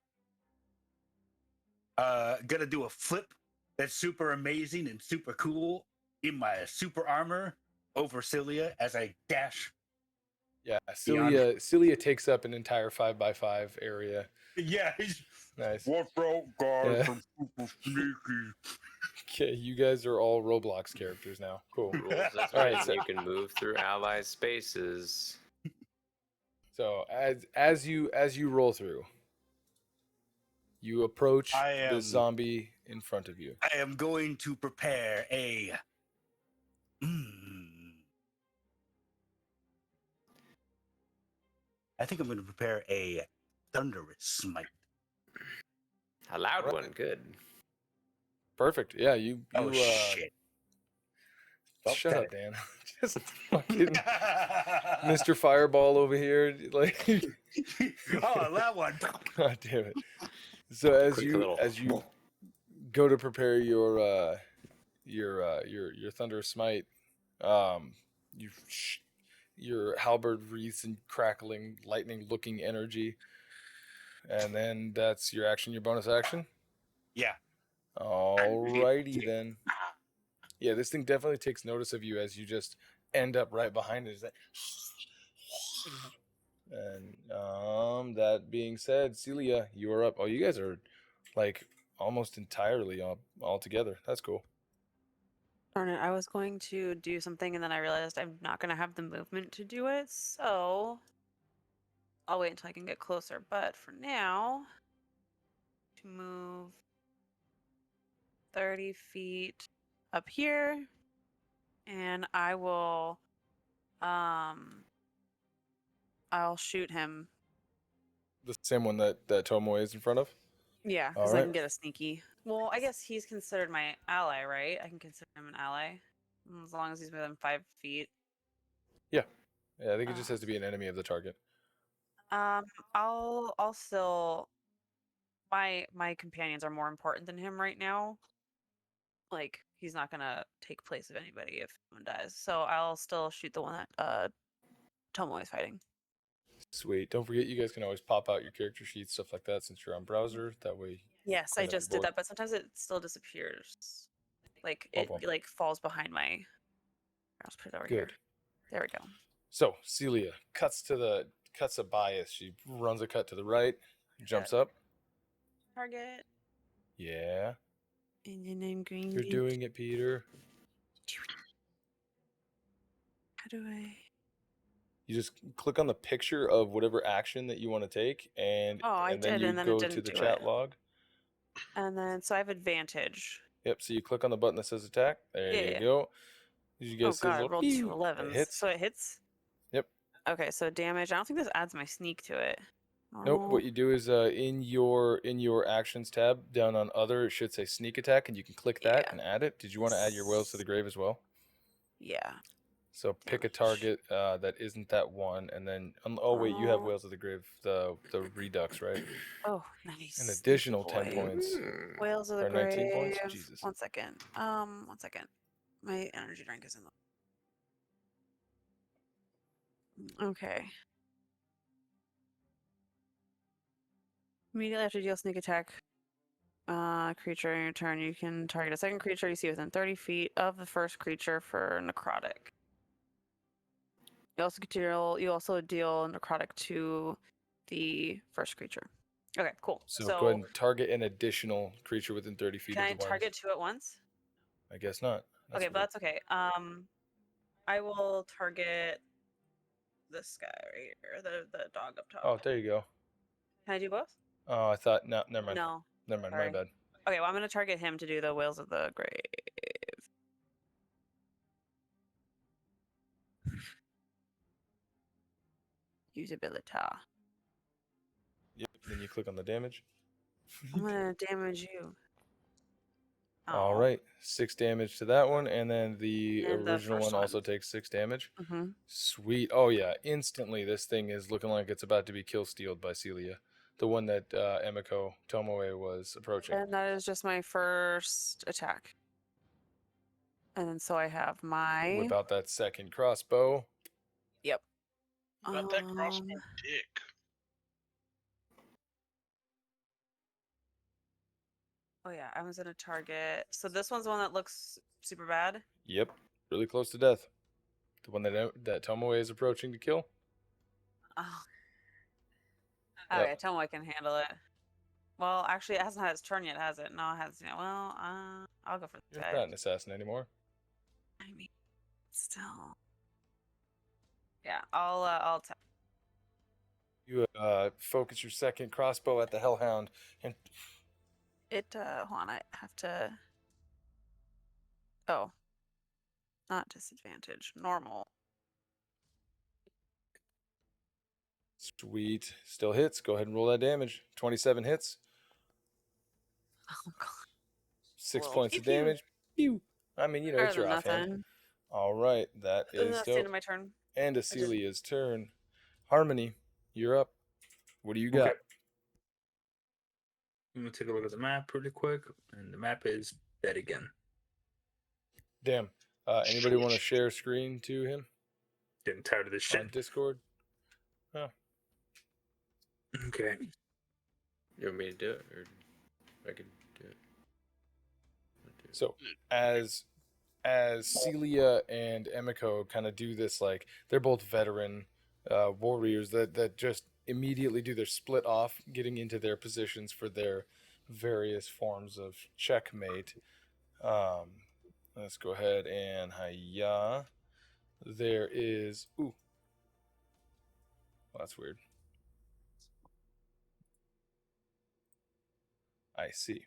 Gonna do a flip that's super amazing and super cool in my super armor over Cilia as I dash. Yeah, Beyond- Cilia takes up an entire 5x5 area. Yeah. He's, Nice. what out, guys? Yeah. I'm super sneaky. Okay, you guys are all Roblox characters now. Cool. Rules is All right, right, so- you can move through allies' spaces. So as you roll through, you approach I the am- zombie in front of you. I am going to prepare a. I think I'm going to prepare a thunderous smite. A loud Right. one, good. Perfect. Yeah, you Oh shit! Well, shut that- up, Dan. Just fucking Mr. Fireball over here. Like, Oh, that one. God damn it. So as Quick you little- go to prepare your thunderous smite, your halberd wreaths in crackling, lightning-looking energy, and then that's your action, your bonus action. Yeah. Alrighty then. Yeah, this thing definitely takes notice of you as you just end up right behind it. It's like- And that being said, Cilia, you are up. Oh, you guys are like almost entirely all together. That's cool. Darn it! I was going to do something and then I realized I'm not gonna have the movement to do it, so I'll wait until I can get closer. But for now, to move 30 feet up here, and I will, I'll shoot him. The same one that Tomoe is in front of. Yeah, because I Alright. can get a sneaky. Well, I guess he's considered my ally, right? I can consider him an ally as long as he's within 5 feet. Yeah, I think it just has to be an enemy of the target. I'll still. My companions are more important than him right now. Like he's not gonna take place of anybody if someone dies. So I'll still shoot the one that Tomo is fighting. Sweet. Don't forget, you guys can always pop out your character sheets, stuff like that, since you're on browser. That way, Yes, Clean I up the just did board. that, but sometimes it still disappears. Like Oh, it well. like falls behind my. I'll just put it over here. Good. There we go. So Cilia cuts a bias. She runs a cut to the right, jumps up. Target. Yeah, And then I'm going. you're doing it, Peter. How do I? You just click on the picture of whatever action that you want to take, and Oh, I and then did, you and then it go to didn't the do chat it. log. And then so I have advantage. Yep. So you click on the button that says attack. There Yeah. you go. You guys Oh see the god, I little rolled pew. 2 It 11s. hits. So it hits? Yep. Okay, so damage. I don't think this adds my sneak to it. Nope. What you do is in your actions tab down on other, it should say sneak attack, and you can click that Yeah. and add it. Did you want to add your Wails to the Grave as well? Yeah. So pick a Damage. target that isn't that one, and then oh wait, you have Oh. Wails of the Grave, the redux, right? Oh, nice. An Thank you, additional 10 boy. points. Hmm. Whales of the Or 19 Grave. points? Jesus. 1 second. 1 second. My energy drink is in the. Okay. Immediately after you deal sneak attack creature in your turn, you can target a second creature you see within 30 feet of the first creature for necrotic. You also deal necrotic to the first creature. Okay, cool. So go ahead and target an additional creature within 30 feet can of I the ones. target 2 at once? I guess not. Okay, but that's okay. I will target this guy right here, the dog up top. Oh, there you go. Can I do both? Oh, I thought no. Never mind. No. Never mind. Sorry. My bad. Okay, well I'm gonna target him to do the Whales of the Grave. Usability. Yep. Then you click on the damage. I'm gonna damage you. All right, 6 damage to that one, and then the And the original first one also one. takes 6 damage. Mm-hmm. Sweet. Oh yeah, instantly this thing is looking like it's about to be kill stealed by Cilia, the one that Emiko Tomoe was approaching. And that is just my first attack. And then so I have my. Whip out that second crossbow. Yep. Got that crossbow dick. Oh yeah, I was gonna target. So this one's the one that looks super bad. Yep, really close to death. The one that Tomoe is approaching to kill. Oh. Yep. Okay, Tomoe can handle it. Well, actually, it hasn't had its turn yet, has it? No, it hasn't yet. Well, I'll go for the You're guy. not an assassin anymore. I mean, still. Yeah, I'll attack. You focus your second crossbow at the Hellhound, and Hold on, I have to. Oh. Not disadvantage. Normal. sweet, still hits. Go ahead and roll that damage. 27 hits. Oh god. 6 Well, points of pew, pew. damage. Pew. I mean, you know, it's Better your than offhand. nothing. All right, that is That's the end dope. of my turn. And a Celia's turn. Harmony, you're up. What do you got? Okay. I'm gonna take a look at the map really quick, and the map is dead again. Damn. Anybody want to share screen to him Getting tired of this on shit. Discord? Okay. You want me to do it, or I can do it? So as Cilia and Emiko kind of do this, like they're both veteran warriors that just immediately do their split off, getting into their positions for their various forms of checkmate. Let's go ahead and hiya. There is ooh. Well, that's weird. I see. 1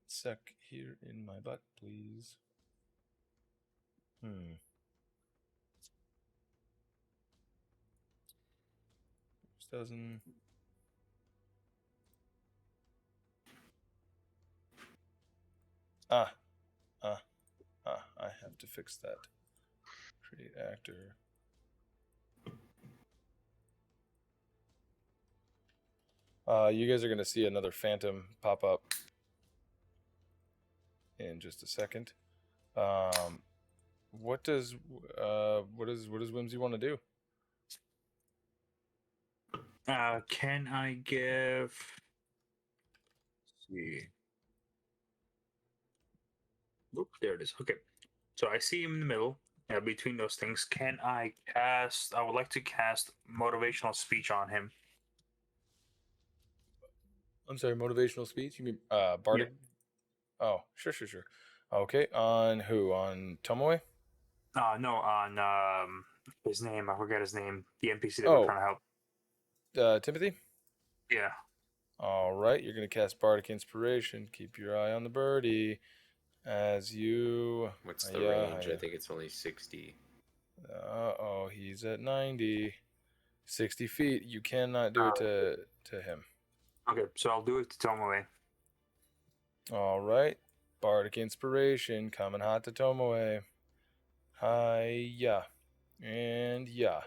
sec here in my butt, please. This doesn't. I have to fix that. Create actor. You guys are gonna see another phantom pop up in just a second. What does Wimsy want to do? Can I give? Let's see. Oop, there it is. Okay. So I see him in the middle. Between those things, can I cast? I would like to cast motivational speech on him. I'm sorry, motivational speech? You mean bardic? Yeah. Oh, sure. Okay, on who? On Tomoe? No, on his name. I forget his name. The NPC that we're trying to help. Timothy? Yeah. All right, you're going to cast Bardic Inspiration. Keep your eye on the birdie as you... What's the range? I think it's only 60. Uh-oh, he's at 90. 60 feet. You cannot do it to him. Okay, so I'll do it to Tomoe. All right. Bardic Inspiration coming hot to Tomoe. Hiya. And yeah.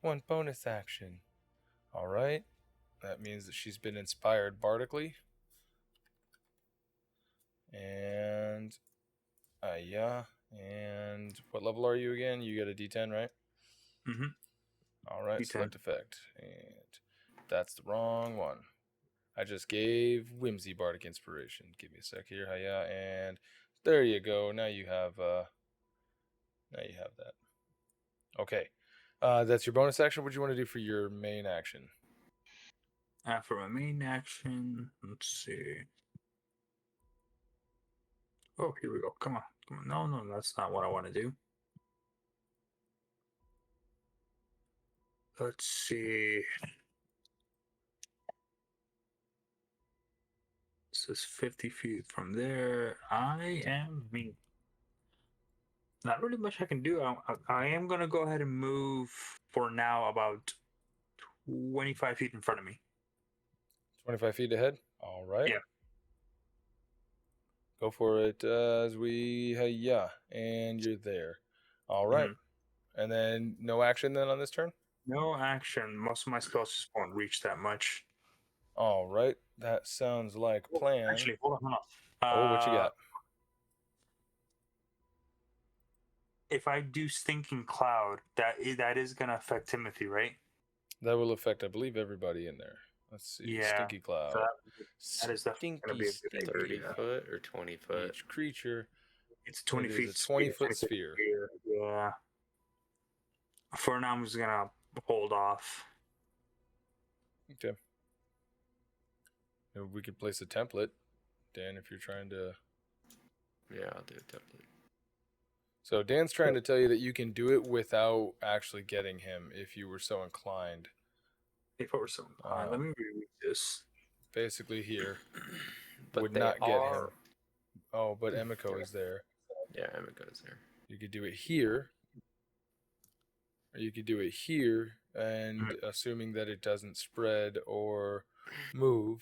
1 bonus action. All right. That means that she's been inspired bardically. And yeah. And what level are you again? You get a D10, right? Mm-hmm. All right. D10. Select effect. And That's the wrong one. I just gave Wimsy Bardic Inspiration. Give me a sec here. Hiya, and there you go. Now you have that. Okay. That's your bonus action. What do you want to do for your main action? For my main action, let's see. Oh, here we go. Come on. No, that's not what I want to do. Let's see. This is 50 feet from there. Not really much I can do. I am going to go ahead and move for now about 25 feet in front of me. 25 feet ahead? All right. Yeah. Go for it as we... yeah, and you're there. All right. And then no action then on this turn? No action. Most of my spells just won't reach that much. All right. That sounds like a plan. Actually, hold on. Oh, what you got? If I do Stinking Cloud, that is going to affect Timothy, right? That will affect, I believe, everybody in there. Let's see. Yeah, Stinky Cloud. That is definitely going to be a good 30 idea. foot or 20 foot? Each creature. It's 20 It feet. is a 20-foot sphere. Yeah. For now, I'm just going to hold off. Okay. Maybe we could place a template, Dan, if you're trying to... Yeah, I'll do a template. So Dan's trying to tell you that you can do it without actually getting him if you were so inclined. If I were so inclined, let me reread this. Basically here But would they not get him. are- Oh, but Emiko is there. Yeah, Emiko is there. You could do it here. Or you could do it here, and assuming that it doesn't spread or move.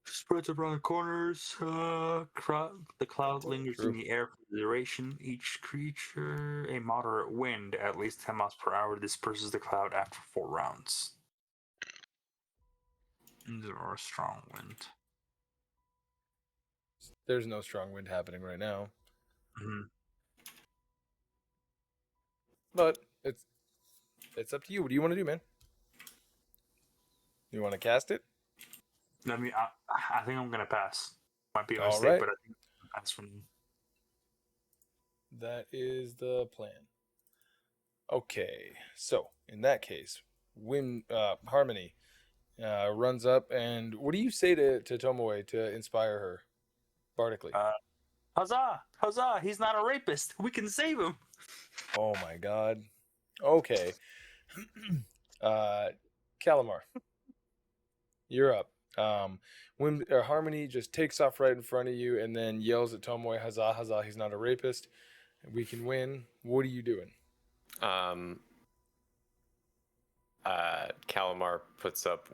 Spreads around corners. The cloud lingers in the air for the duration. Each creature, a moderate wind, at least 10 miles per hour, disperses the cloud after 4 rounds. There are a strong wind. There's no strong wind happening right now. But it's up to you. What do you want to do, man? You want to cast it? I mean, I think I'm gonna pass. Might be a All mistake, right. but I think I'm gonna pass from. That is the plan. Okay, so in that case, Harmony runs up, and what do you say to Tomoe to inspire her bardically? Huzzah! Huzzah! He's not a rapist. We can save him. Oh my god. Okay. Calamar, you're up. Harmony just takes off right in front of you and then yells at Tomoe, huzzah, huzzah, he's not a rapist. We can win. What are you doing? Calamar puts up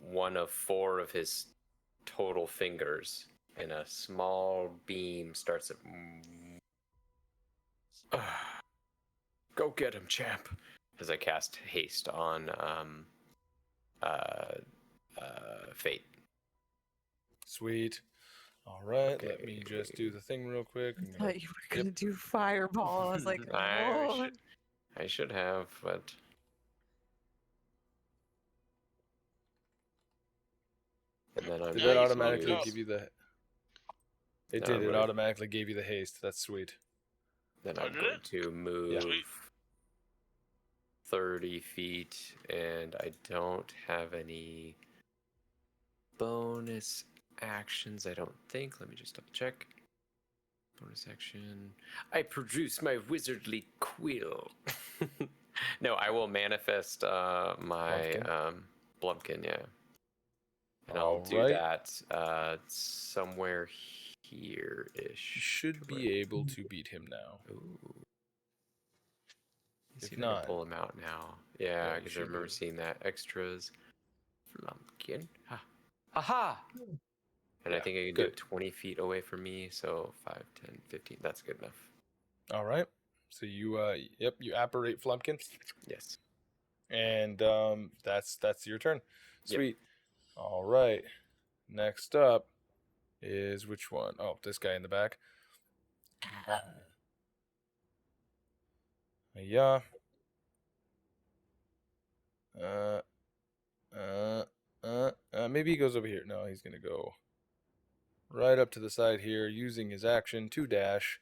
one of 4 of his total fingers, and a small beam starts at... Go get him, champ! As I cast haste on Fayte. Sweet. All right, Okay. let me just do the thing real quick. I thought you were gonna do fireball. I was like, I oh. should have, but and then I'm Did Yeah, that you automatically fucked up. give you the... It No, did. It but- automatically gave you the haste. That's sweet. then Oh, I'm did going it? to move Sweet. 30 feet, and I don't have any bonus actions, I don't think. Let me just double check. Bonus action. I produce my wizardly quill. No, I will manifest my Blumpkin, yeah. And I'll do Alright. that somewhere here-ish. You should be able to beat him now. Ooh. Let's If see if I can not- pull him out now. Yeah, Yeah, you because I should remember be. seeing that. Extras. Flumpkin. Ha. Aha! And I Yeah, think I can do it 20 feet away from me, so 5, 10, 15. That's good enough. All right. So you, you apparate Flumpkin, Yes. and that's your turn. Yep. Sweet. All right. Next up is which one? Oh, this guy in the back. Yeah. Maybe he goes over here. No, he's gonna go right up to the side here, using his action to dash.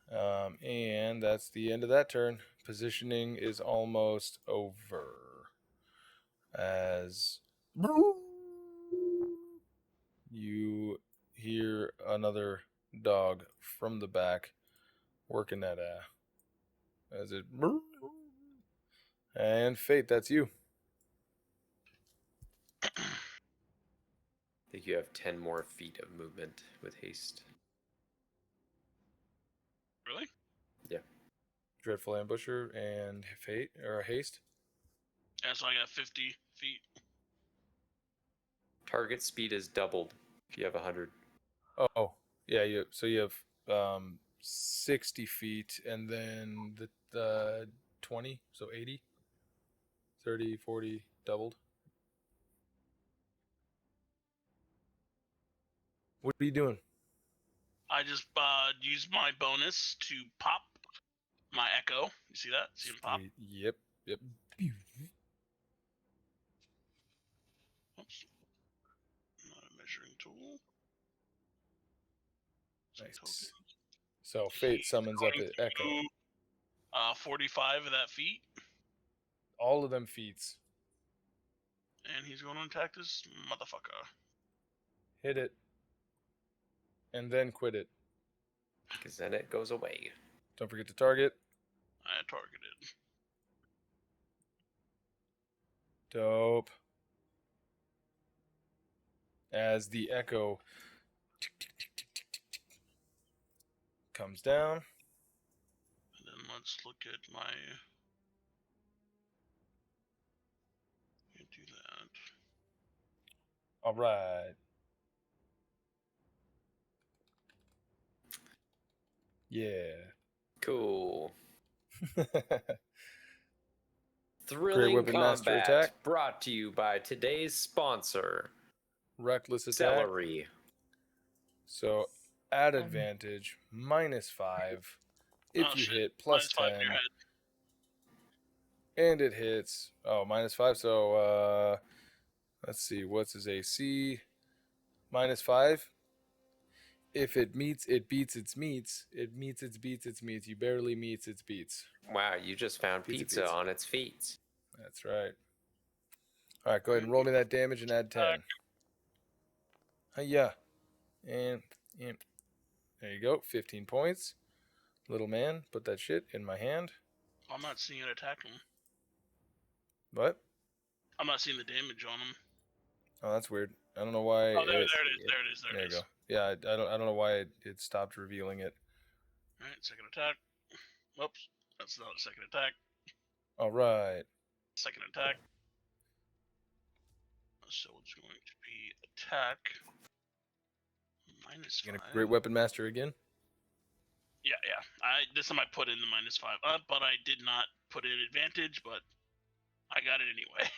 And that's the end of that turn. Positioning is almost over. As you hear another dog from the back working that as it and Fate, that's you. I think you have 10 more feet of movement with haste. Really? Yeah. Dreadful Ambusher and Fate or Haste. Yeah, so I got 50 feet. Target speed is doubled if you have 100. Oh, yeah. You have 60 feet, and then the 20, so 80, 30, 40 doubled. What are you doing? I just used my bonus to pop my echo. You see that? See him pop? Sweet. Yep. Oops. Not a measuring tool. Some Nice. tokens. So Fate summons up Going an Echo. to, 45 of that feet, All of them feats. and he's going to attack this motherfucker. Hit it. And then quit it. Because then it goes away. Don't forget to target. I targeted. Dope. As the Echo comes down. And then let's look at my. Can't do that. All right. Yeah. Cool. Great Thrilling Weapon Master combat attack. brought to you by today's sponsor, Reckless attack. Celery. So at advantage, -5. If you shit. hit, plus -5 in 10. your head. And it hits. Oh, -5. So let's see. What's his AC? -5. If it meets, it beats its meets. It meets, its beats, its meets. You barely meets, its beats. Wow, you just found Pizza. pizza on its feet. That's right. All right, go ahead and roll me that damage and add 10. Yeah. And there you go. 15 points. Little man, put that shit in my hand. I'm not seeing it attack him. What? I'm not seeing the damage on him. Oh, that's weird. I don't know why. Oh, there it is. There it is. There you go. Yeah, I don't know why it stopped revealing it. All right, second attack. Whoops, that's not a second attack. All right. Second attack. So it's going to be attack -5. You gonna Great Weapon Master again? Yeah. This time I put in the -5, but I did not put in advantage, but I got it anyway.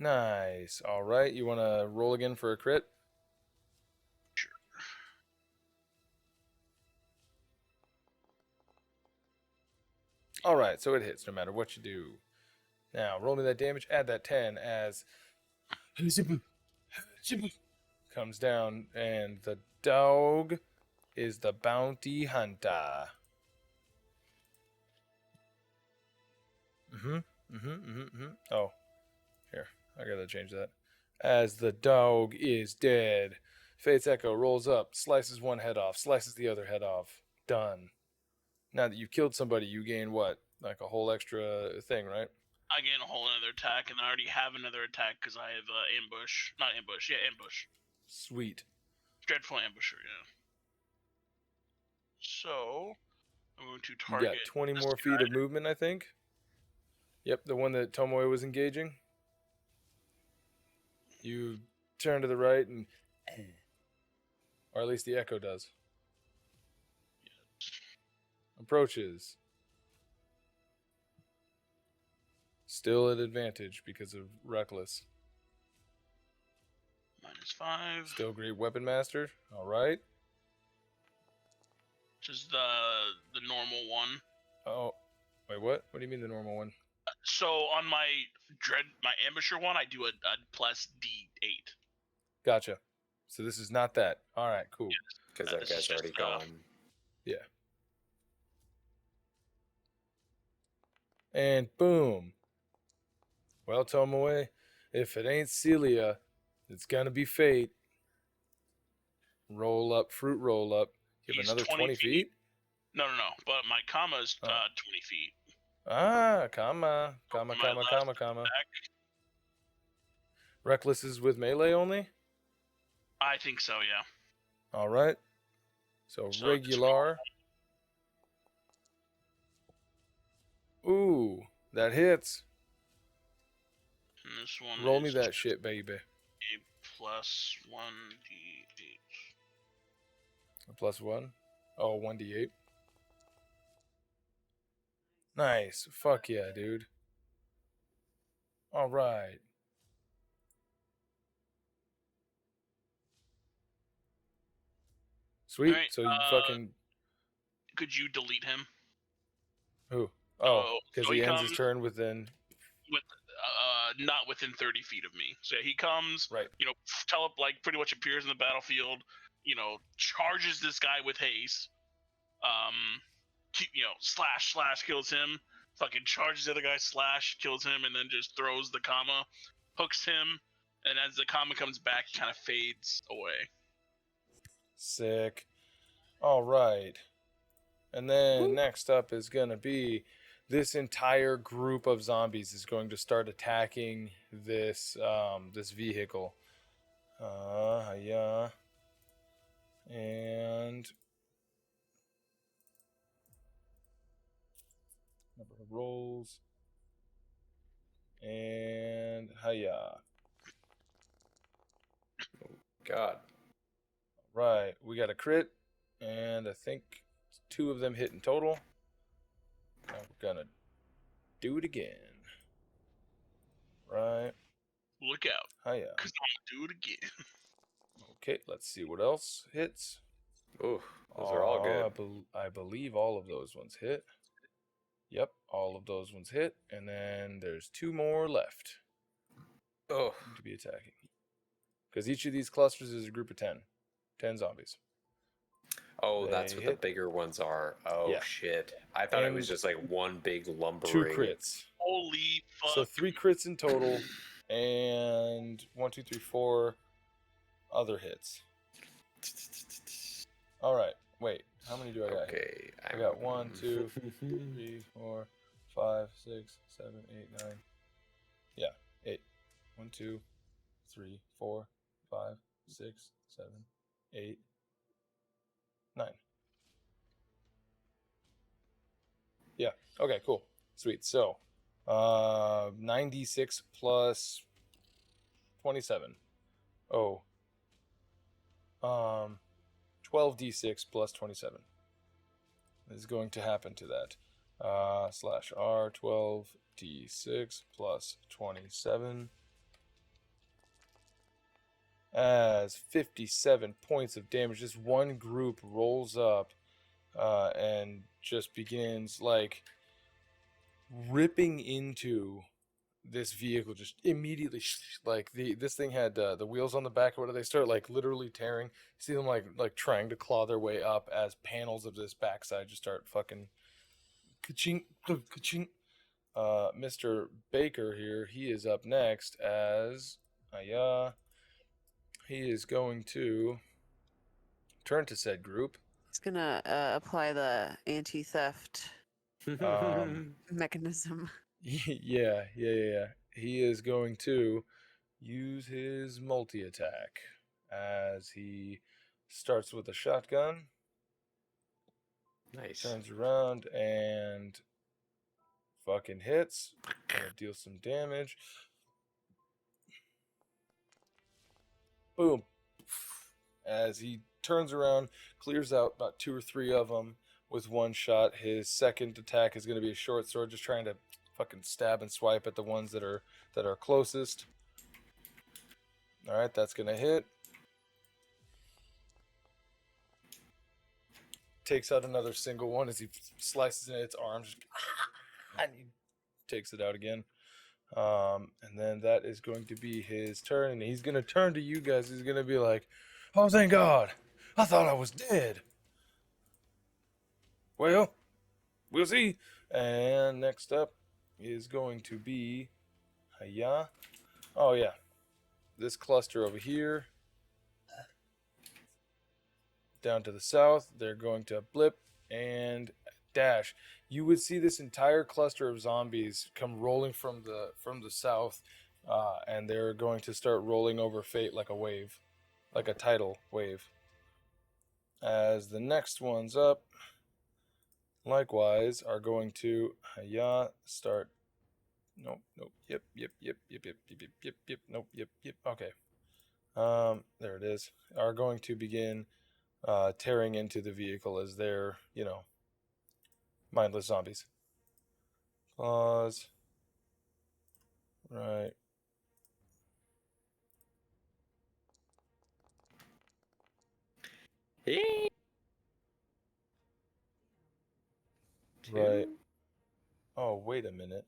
Nice. All right. You want to roll again for a crit? Sure. All right. So it hits no matter what you do. Now roll me that damage. Add that 10 as comes down, and the dog is the bounty hunter. Oh, here, I gotta change that. As the dog is dead, Fate's Echo rolls up, slices one head off, slices the other head off. Done. Now that you've killed somebody, you gain what? Like a whole extra thing, right? I gain a whole another attack, and I already have another attack because I have ambush. Not ambush, yeah, ambush. Sweet. Dreadful ambusher, yeah. So, I'm going to You target. got 20 this more guy. feet of movement, I think. Yep, the one that Tomoe was engaging. You turn to the right, and or at least the Echo does. Approaches. Still at advantage because of Reckless. -5. Still Great Weapon Master. All right. Which is the normal one. Oh, wait, what? What do you mean the normal one? So on my ambusher one, I do a plus D8. Gotcha. So this is not that. All right, cool. Because that This is guy's already just, gone. Yeah. And boom. Well, Tomoe, if it ain't Cilia, it's gonna be Fayte. Roll up, fruit roll up. Give He's another 20 20 feet. No. But my comma is Oh. 20 feet. Comma. My last attack, Reckless is with melee only? I think so, yeah. All right. So So regular. Ooh, that hits. And this one Roll me is that shit, baby. a plus 1d8. A plus one? Oh, 1d8. Nice. Fuck yeah, dude. All right. Sweet. Alright, So you fucking... Could you delete him? Who? Oh, so because he he ends his comes- turn within... With not within 30 feet of me. So he comes, Right. pretty much appears in the battlefield, charges this guy with haste. Slash kills him. Fucking charges the other guy, slash kills him, and then just throws the comma, hooks him, and as the comma comes back, it kind of fades away. Sick. All right. And then next up is going to be this entire group of zombies is going to start attacking this this vehicle. Yeah. And number of rolls. And hiya. God. Right. We got a crit, and I think 2 of them hit in total. Now we're gonna do it again. Right. Look out, Hiya. because I'm gonna do it again. Okay, let's see what else hits. Ooh, those are all good. I believe all of those ones hit. Yep, all of those ones hit. And then there's 2 more left Oh, to be attacking. Because each of these clusters is a group of 10. 10 zombies. That's They what hit. the bigger ones are. Oh, Yeah. shit. I thought it was And just like one big 2 lumbering. crits. Holy fuck. So 3 crits in total. And 1, 2, 3, 4 other hits. All right. Wait. How many do I got? Okay. I got 1, 2, 3, 4, 5, 6, 7, 8, 9. Yeah, 8. 1, 2, 3, 4, 5, 6, 7, 8, 9. Yeah. Okay. Cool. Sweet. So, 96 plus 27. Oh. 12d6 plus 27 is going to happen to that. Slash R 12d6 plus 27 as 57 points of damage. This one group rolls up and just begins like ripping into this vehicle, just immediately like this thing had the wheels on the back or whatever. They start like literally tearing. You see them like trying to claw their way up as panels of this backside just start fucking ka-ching, ka-ching. Mr. Baker here, he is up next as he is going to turn to said group. He's gonna apply the anti-theft mechanism. Yeah. He is going to use his multi-attack as he starts with a shotgun. Nice. Turns around and fucking hits. Gonna deal some damage. Boom. As he turns around, clears out about 2 or 3 of them with one shot. His second attack is going to be a short sword, just trying to fucking stab and swipe at the ones that are closest. All right, that's going to hit. Takes out another single one as he slices into its arms, and he takes it out again. And then that is going to be his turn, and he's going to turn to you guys. He's going to be like, "Oh, thank God. I thought I was dead." Well, we'll see. And next up is going to be Hiya. Oh, yeah. This cluster over here. Down to the south, they're going to blip and dash. You would see this entire cluster of zombies come rolling from the south, and they're going to start rolling over Fayte like a wave, like a tidal wave. As the next ones up, likewise, are going to start. Nope. Yep. Nope. Yep. Okay. There it is. Are going to begin tearing into the vehicle as they're, mindless zombies. Pause. Right. Hey. Right. Oh, wait a minute.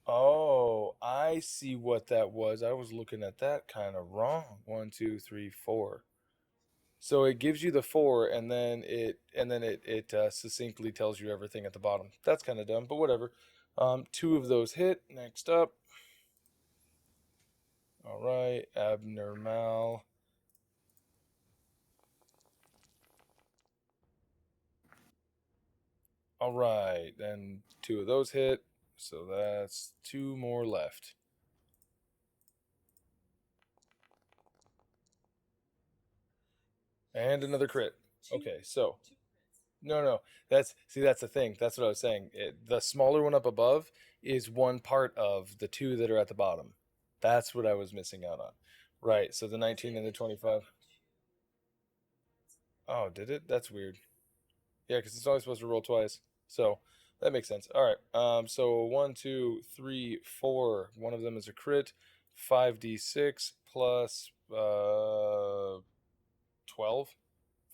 Oh, I see what that was. I was looking at that kind of wrong. 1, 2, 3, 4. So it gives you the 4, and then it succinctly tells you everything at the bottom. That's kind of dumb, but whatever. 2 of those hit. Next up. All right, abnormal. All right, then 2 of those hit. So that's 2 more left. And another crit. Okay, so no. That's the thing. That's what I was saying. The smaller one up above is one part of the 2 that are at the bottom. That's what I was missing out on. Right. So the 19 and the 25. Oh, did it? That's weird. Yeah, because it's only supposed to roll twice. So that makes sense. All right. So 1, 2, 3, 4. One of them is a crit. 5d6 plus 12.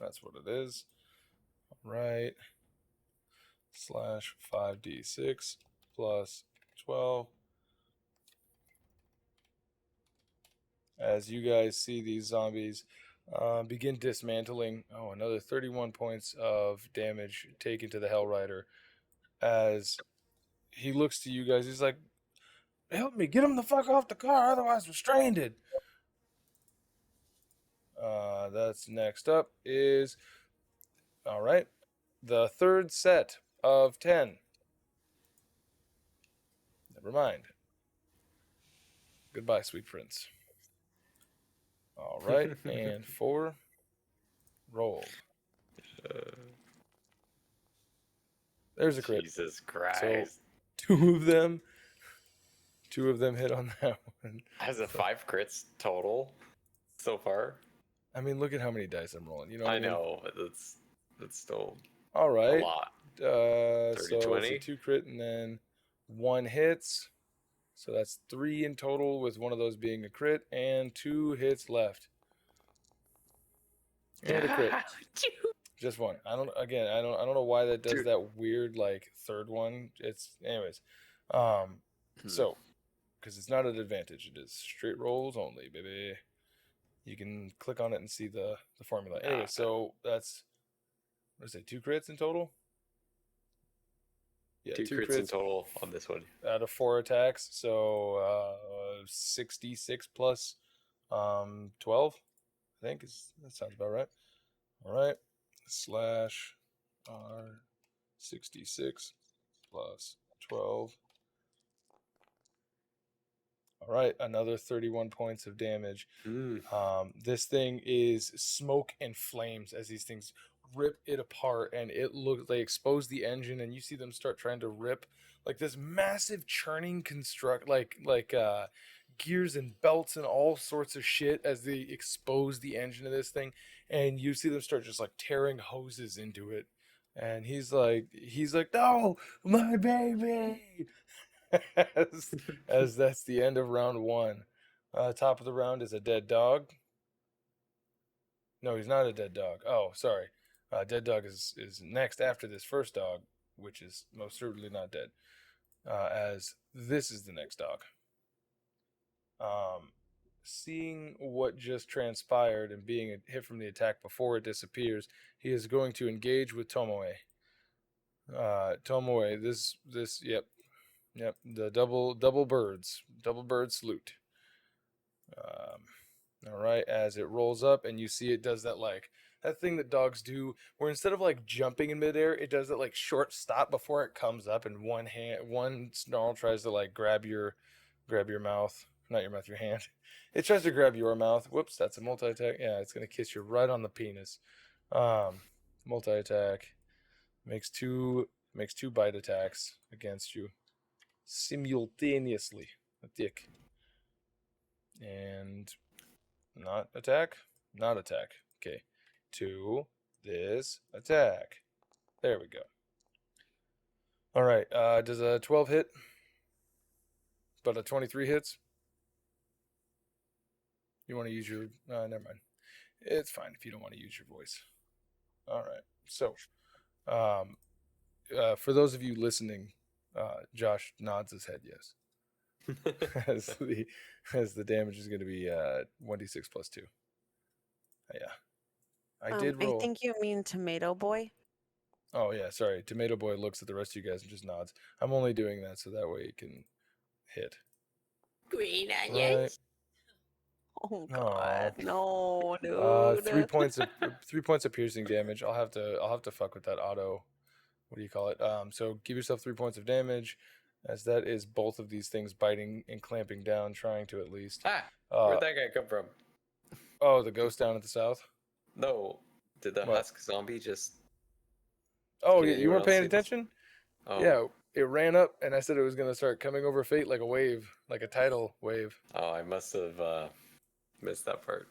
That's what it is. All right. Slash 5d6 plus 12. As you guys see these zombies begin dismantling. Oh, another 31 points of damage taken to the Hell Rider. As he looks to you guys, he's like, "Help me, get him the fuck off the car, otherwise we're stranded." That's next up is, all right, the third set of 10. Never mind. Goodbye, sweet prince. All right, and 4. Roll. There's a crit. Jesus Christ. So 2 of them hit on that one. Has a 5 crits total so far? I mean, look at how many dice I'm rolling. You know what I mean? know, but that's still All right. a lot. 30, so 20? it's a 2 crit and then 1 hits. So that's 3 in total, with one of those being a crit, and 2 hits left. And a crit. Just 1. I don't know why that does that weird like third one. It's anyways. So because it's not an advantage, it is straight rolls only, baby. You can click on it and see the formula. Anyway, so that's, what is it, 2 crits in total? Yeah, 2 crits in total on this one. Out of 4 attacks, so 66 plus 12, I think that sounds about right. All right, slash R 66 plus 12. All right, another 31 points of damage. This thing is smoke and flames as these things rip it apart, and they expose the engine, and you see them start trying to rip like this massive churning construct, like gears and belts and all sorts of shit as they expose the engine of this thing, and you see them start just like tearing hoses into it. And he's like, "No, my baby!" as that's the end of round 1. Top of the round is a dead dog. No, he's not a dead dog. Oh, sorry. Dead dog is next after this first dog, which is most certainly not dead. as this is the next dog. Seeing what just transpired and being hit from the attack before it disappears, he is going to engage with Tomoe. Tomoe, yep, the double bird salute. All right, as it rolls up and you see it does that that thing that dogs do, where instead of jumping in midair, it does that short stop before it comes up, and one snarl tries to grab your mouth, not your mouth, your hand. It tries to grab your mouth. Whoops, that's a multi-attack. Yeah, it's gonna kiss you right on the penis. Multi-attack makes two bite attacks against you simultaneously. A dick. And not attack. Okay. 2 this attack. There we go. All right. Does a 12 hit? But a 23 hits? You want to use your... never mind. It's fine if you don't want to use your voice. All right. So, for those of you listening, Josh nods his head yes. as the damage is going to be 1d6 plus 2. Yeah. I did roll. I think you mean Tomato Boy. Oh, yeah. Sorry. Tomato Boy looks at the rest of you guys and just nods. I'm only doing that so that way he can hit. Green onions. Right. Oh God, no, dude. 3 points of piercing damage. I'll have to fuck with that auto. What do you call it? So give yourself 3 points of damage, as that is both of these things biting and clamping down, trying to at least. Where'd that guy come from? Oh, the ghost down at the south. No, did the husk zombie just? Oh, Did you weren't anyone paying else see this? attention? Oh. Yeah, it ran up, and I said it was gonna start coming over Fayte like a wave, like a tidal wave. Oh, I must have missed that part.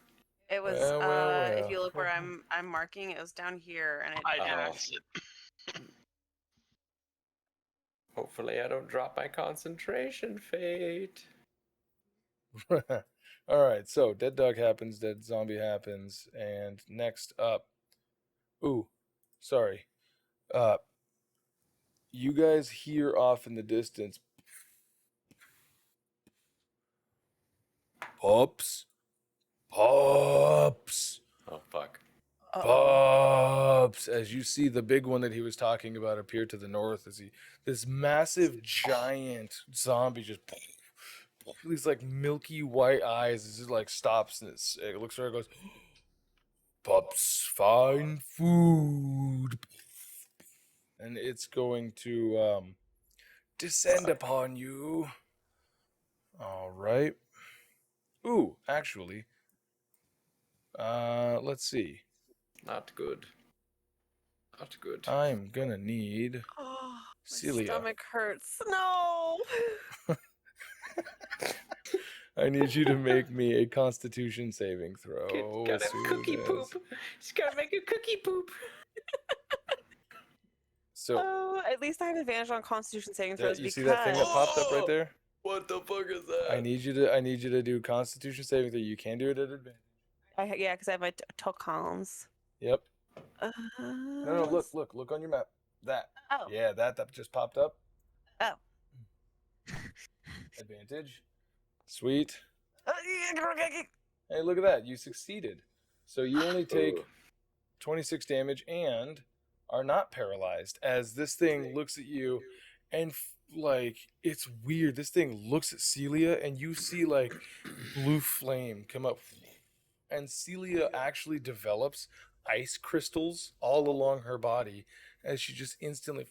It was Well. if you look where I'm marking, it was down here, and it I dashed. it. Hopefully, I don't drop my concentration, Fate. All right, so dead dog happens, dead zombie happens, and next up, sorry, you guys hear off in the distance, pups. Oh fuck. Pups, as you see the big one that he was talking about appear to the north, as this massive giant zombie just these milky white eyes, it just stops, and it looks where it goes, pups find food, and it's going to descend upon you. All right. Actually, let's see. Not good. I'm gonna need Oh, Cilia. my stomach hurts. No. I need you to make me a Constitution saving throw. Got a cookie poop. She's gotta make a cookie poop. So, At least I have advantage on Constitution saving throws you because see that thing that popped up right there? What the fuck is that? I need you to do Constitution saving throw. You can do it at advantage. yeah, because I have my tokens. Yep. No, look on your map. That. Oh. Yeah, that just popped up. Oh. Advantage. Sweet. Hey, look at that. You succeeded. So you only take 26 damage and are not paralyzed, as this thing looks at you and it's weird. This thing looks at Cilia and you see blue flame come up, and Cilia actually develops ice crystals all along her body as she just instantly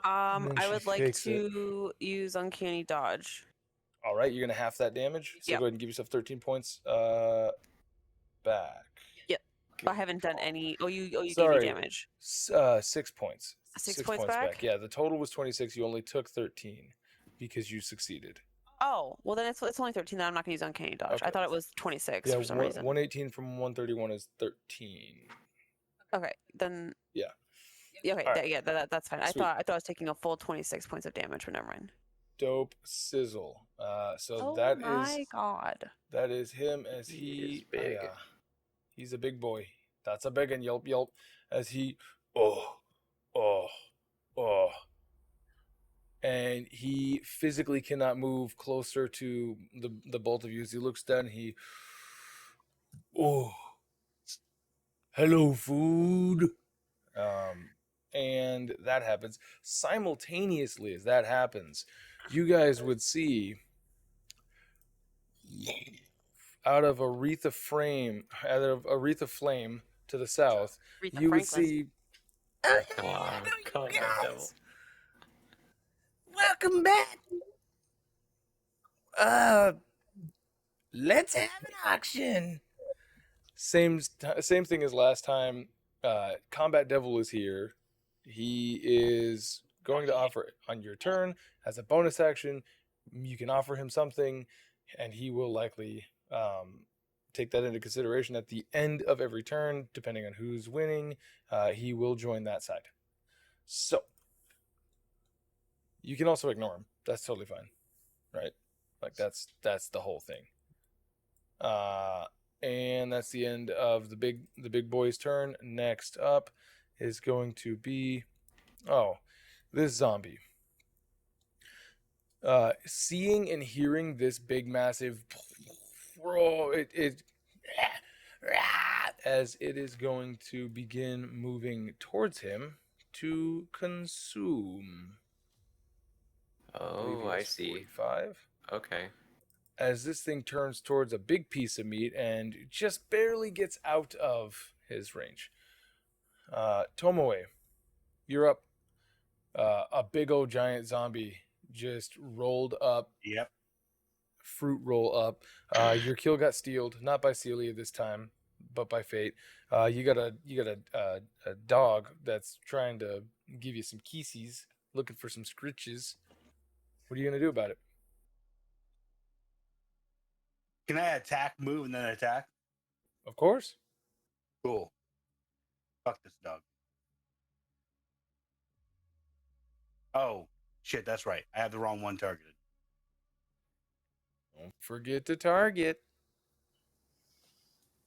I would like to use Uncanny Dodge. All right, you're gonna half that damage. So Yep. go ahead and give yourself 13 points back. Yep. I haven't done any. You gave Sorry. me damage. 6 points. 6 points back? Yeah, the total was 26. You only took 13 because you succeeded. Oh, well then it's only 13. Then I'm not gonna use Uncanny Dodge. Okay. I thought it was 26 Yeah, for some reason. 118 from 131 is 13. Okay, then. Yeah. Okay, All right. that's fine. Sweet. I thought I was taking a full 26 points of damage, but never mind. Dope sizzle. So Oh that my god. that is him as He is big. He's a big boy. That's a big one. Yelp. As he and he physically cannot move closer to the both of you. As he looks down, oh, hello, food. And that happens. Simultaneously as that happens, you guys would see out of a wreath of flame to the south, Aretha you would Franklin. see Wow, God, devil. Welcome back. Let's have an auction. same thing as last time. Combat Devil is here. He is going to offer on your turn as a bonus action. You can offer him something, and he will likely take that into consideration at the end of every turn, depending on who's winning. He will join that side. So you can also ignore him. That's totally fine, right? Like that's the whole thing. And that's the end of the big boy's turn. Next up is going to be this zombie. Seeing and hearing this big massive as it is going to begin moving towards him to consume. Oh, I see. 45. Okay. As this thing turns towards a big piece of meat and just barely gets out of his range. Tomoe, you're up. A big old giant zombie just rolled up. Yep. Fruit roll up. Your kill got stealed, not by Cilia this time, but by Fayte. You got a dog that's trying to give you some kisses, looking for some scritches. What are you gonna do about it? Can I attack, move, and then attack? Of course. Cool. Fuck this dog. Oh, shit, that's right. I have the wrong one targeted. Don't forget to target.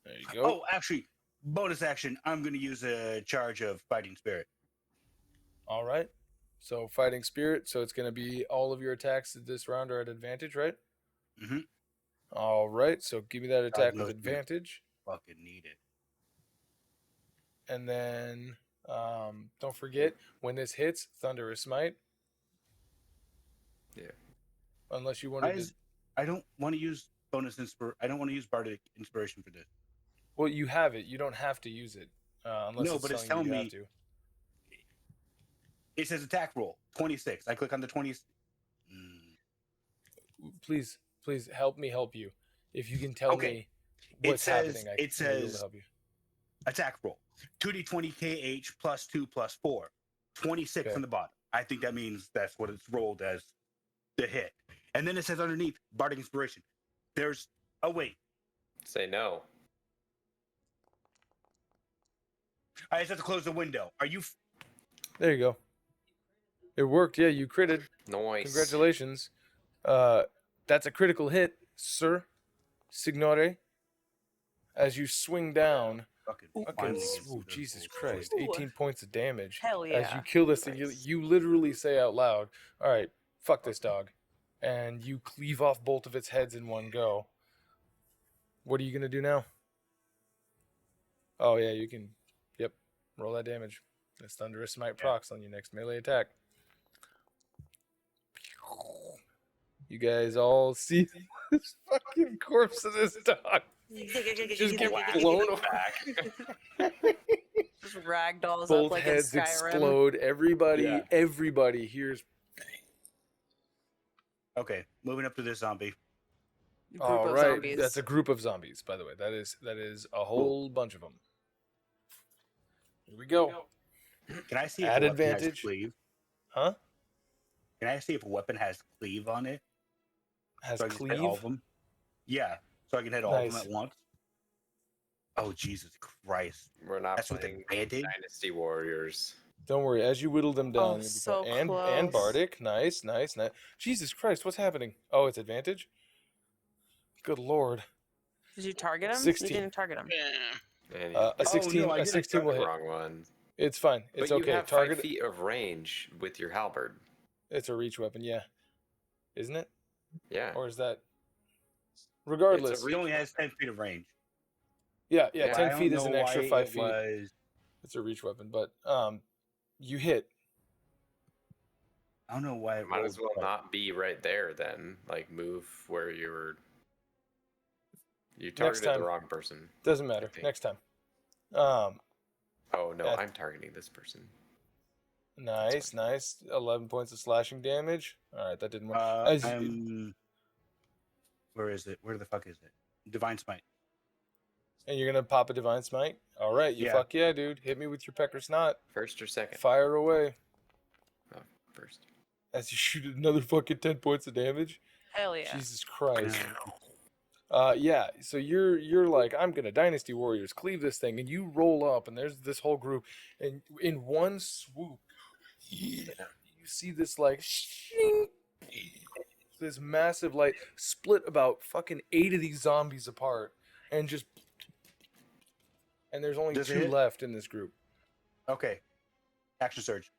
There you go. Oh, actually, bonus action. I'm going to use a charge of Fighting Spirit. All right. So Fighting Spirit. So it's going to be all of your attacks this round are at advantage, right? Mm-hmm. All right. So give me that attack with knows me. advantage. Fucking need it. And then don't forget, when this hits, Thunderous Smite. Yeah. Unless you wanted to... I don't want to use I don't want to use Bardic Inspiration for this. Well, you have it. You don't have to use it. Unless No, it's but it's telling you telling have to. It says attack roll, 26. I click on the 20. Please help me help you. If you can tell me what's happening, I can be able to help you. Attack roll, 2d20 KH plus 2 plus 4. 26 on the bottom. I think that means that's what it's rolled as the hit. And then it says underneath, Bardic Inspiration. There's... Oh, wait. Say no. I just have to close the window. Are you... There you go. It worked. Yeah, you critted. Nice. Congratulations. That's a critical hit, sir. Signore. As you swing down... Jesus Christ. 18 points of damage. Hell yeah. As you kill this thing, you literally say out loud, all right, fuck this dog. And you cleave off both of its heads in one go. What are you going to do now? Oh, yeah, you can... Yep. Roll that damage. That's Thunderous Smite procs on your next melee attack. You guys all see this fucking corpse of this dog. Just get blown back. Just ragdolls Both up like heads in Skyrim. explode. Everybody hears. Okay, moving up to this zombie. Group All of right, zombies. that's a group of zombies, by the way. That is a whole bunch of them. Here we go. Can I see if At a weapon has advantage. cleave? Huh? Can I see if a weapon has cleave on it? Has So I just hit all cleave? of them? Yeah, so I can hit all of them at once. Oh, Jesus Christ. We're not That's with playing advantage? Dynasty Warriors. Don't worry. As you whittle them down, so and close. Bardic, nice. Jesus Christ, what's happening? Oh, it's advantage. Good lord. Did you target him? 16. You didn't target him. Yeah. And A 16. no, I a didn't 16 will the hit. wrong one. It's fine. It's But okay. you have Target. 5 feet of range with your halberd. It's a reach weapon, yeah. Isn't it? Yeah. Or is that... Regardless. It only has 10 feet of range. Yeah, Yeah. 10 I feet don't is know an extra why 5 it feet. was. It's a reach weapon, but you hit. I don't know why it Might as rolled well twice. not be right there then. Like move where you were. You targeted time. the wrong person. Doesn't matter. think. Next time. Oh no, Yeah. I'm targeting this person. Nice. 11 points of slashing damage. All right, that didn't work. Where is it? Where the fuck is it? Divine Smite. And you're gonna pop a divine smite. All right, you Yeah. fuck yeah, dude. Hit me with your pecker snot. First or second? Fire away Oh, first. as you shoot another fucking 10 points of damage. Hell yeah. Jesus Christ. Yeah. Yeah. So you're like, I'm gonna Dynasty Warriors cleave this thing, and you roll up, and there's this whole group, and in one swoop, you see this like, this massive light split about fucking 8 of these zombies apart, and just, and there's only Does it 2 hit? left in this group. Okay. Action surge.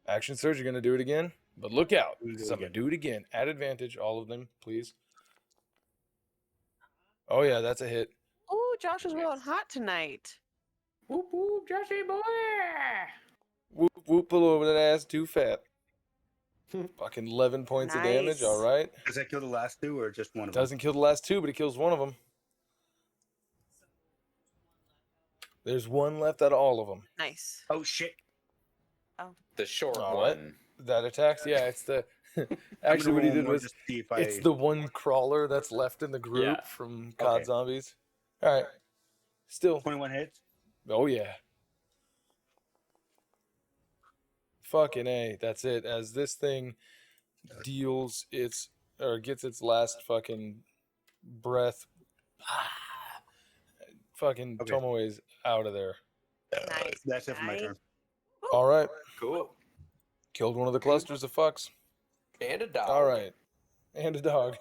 Action surge, you're gonna do it again, but look out, Do it because I'm gonna again. do it again. At advantage, all of them, please. Oh yeah, that's a hit. Ooh, Josh is rolling hot tonight. Whoop whoop, Joshy boy! Whoop whoop, pull over that ass, too fat. Fucking 11 points of damage. Nice. All right. Does that kill the last 2 or just one of them? Doesn't kill the last 2, but it kills one of them. There's 1 left out of all of them. Nice. Oh shit. The short All right. one. That attacks. Yeah, it's the. Actually, what he did was just see if it's the one crawler that's left in the group Yeah. from COD Okay. Zombies. All right. Still. 21 hits. Oh yeah. Fucking A. That's it. As this thing deals its or gets its last fucking breath. Fucking Okay. Tomoe's out of there. Nice. That's it for my Nice. turn. All right. Cool. Killed one of the clusters of fucks. And a dog. All right. And a dog.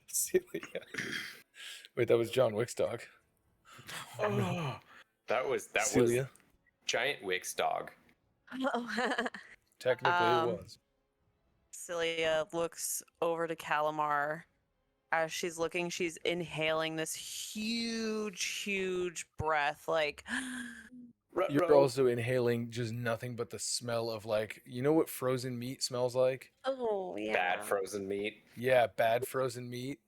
Cilia. Wait, that was John Wick's dog. Oh, that was Cilia. Giant Wick's dog. Technically, it was. Cilia looks over to Calamar. As she's looking, she's inhaling this huge breath. Like, You're also inhaling just nothing but the smell of, like, you know what frozen meat smells like? oh yeah, Bad frozen meat. Yeah, bad frozen meat.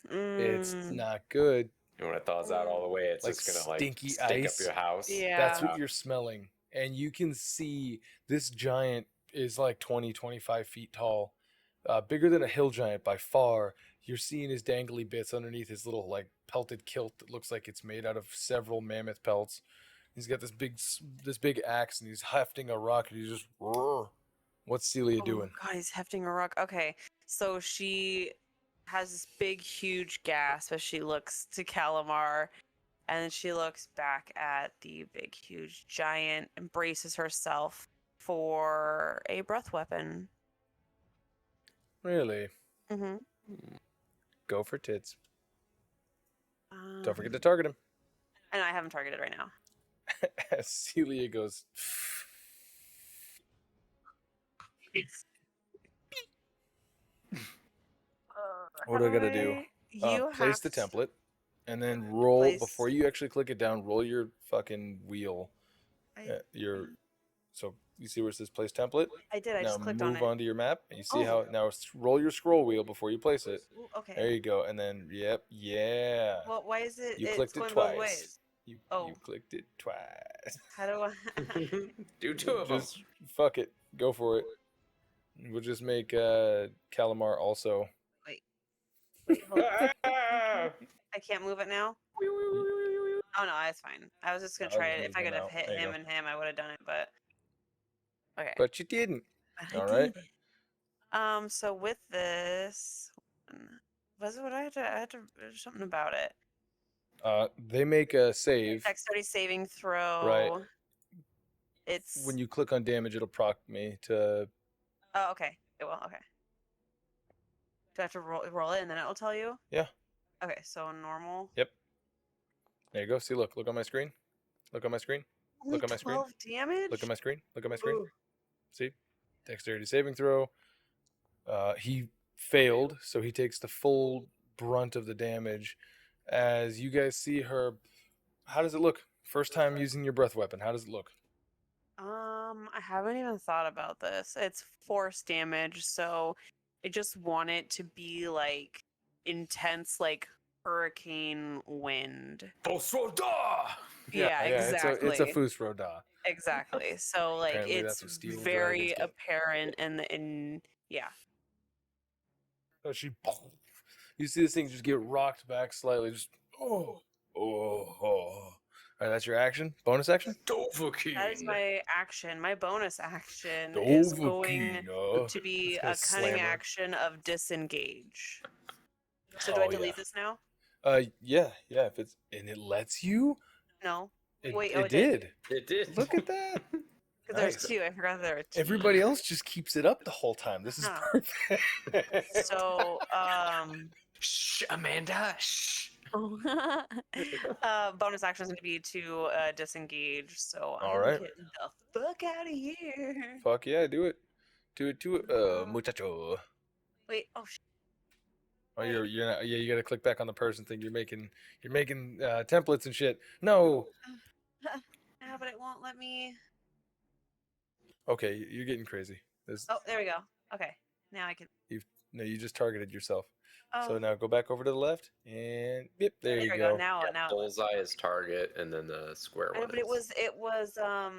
It's Mm, not good. And when it thaws out all the way, it's Like just gonna like stinky stink ice. up your house. Yeah. That's what you're smelling. And you can see this giant is like 20, 25 feet tall. Bigger than a hill giant by far. You're seeing his dangly bits underneath his little like pelted kilt that looks like it's made out of several mammoth pelts. He's got this big axe and he's hefting a rock and he's just roar. What's Cilia doing? God, he's hefting a rock. Okay, so she has this big, huge gasp as she looks to Calamar, and then she looks back at the big, huge giant and braces herself for a breath weapon. Really? Mm-hmm. Go for tits. Don't forget to target him. And I have him targeted right now. As Cilia goes, what do I gotta do? You Place the have to- template, and then roll Place- before you actually click it down. Roll your fucking wheel. I, So you see where it says place template. I did. I Now just clicked move on it. onto your map, and you see Oh. how now roll your scroll wheel before you place it. Ooh, There okay. you go, and then yeah. Well, why is it? You it's clicked it going twice. both ways. You Oh. clicked it twice. How do I? Do 2 of them. Just fuck it, go for it. We'll just make Calamar also. Wait, hold on. I can't move it now. Oh no, that's fine. I was just gonna I'll try just it. If I move could him have out. hit There you him go. and him, I would have done it. But okay. But you didn't. But I all right. did it. So with this, was it what I had to there's something about it. They make a save. Dexterity saving throw. Right. It's When you click on damage, it'll proc me to. Oh, okay. It will. Okay. Do I have to roll it and then it will tell you? Yeah. Okay, so normal. Yep. There you go. See, look on my screen. Look on my screen. Only Look at my screen. 12 damage? Look at my screen. Look at my screen. Ooh. See? dexterity saving throw. He failed, so he takes the full brunt of the damage. As you guys see her, how does it look? First time using your breath weapon. How does it look? I haven't even thought about this. It's force damage, so I just want it to be like intense, like hurricane wind. Yeah, exactly. It's a Fusro Da. Exactly. So like Apparently it's that's what steel very dragons get. apparent and yeah. So you see this thing just get rocked back slightly. Just oh. All right, that's your action. Bonus action. That is my action. My bonus action is going to be a cunning action of disengage. So do I delete this now? Yeah. If it's and it lets you. No. Wait, oh, it did. It did. Look at that. There's Nice. 2. I forgot there were 2. Everybody else just keeps it up the whole time. This is perfect. So, Shh, Amanda. Shh. bonus action is going to be to disengage. So All I'm right. getting the fuck out of here. Fuck yeah, do it. Do it, muchacho. Wait, Oh, you're not, yeah. You gotta click back on the person thing. You're making templates and shit. No. Yeah, but it won't let me. Okay, you're getting crazy. Oh, there we go. Okay, now I can. You just targeted yourself. Oh, So now go back over to the left, and yep, there you we go. Now, now. Bullseye is target, and then the square I know, one. but it was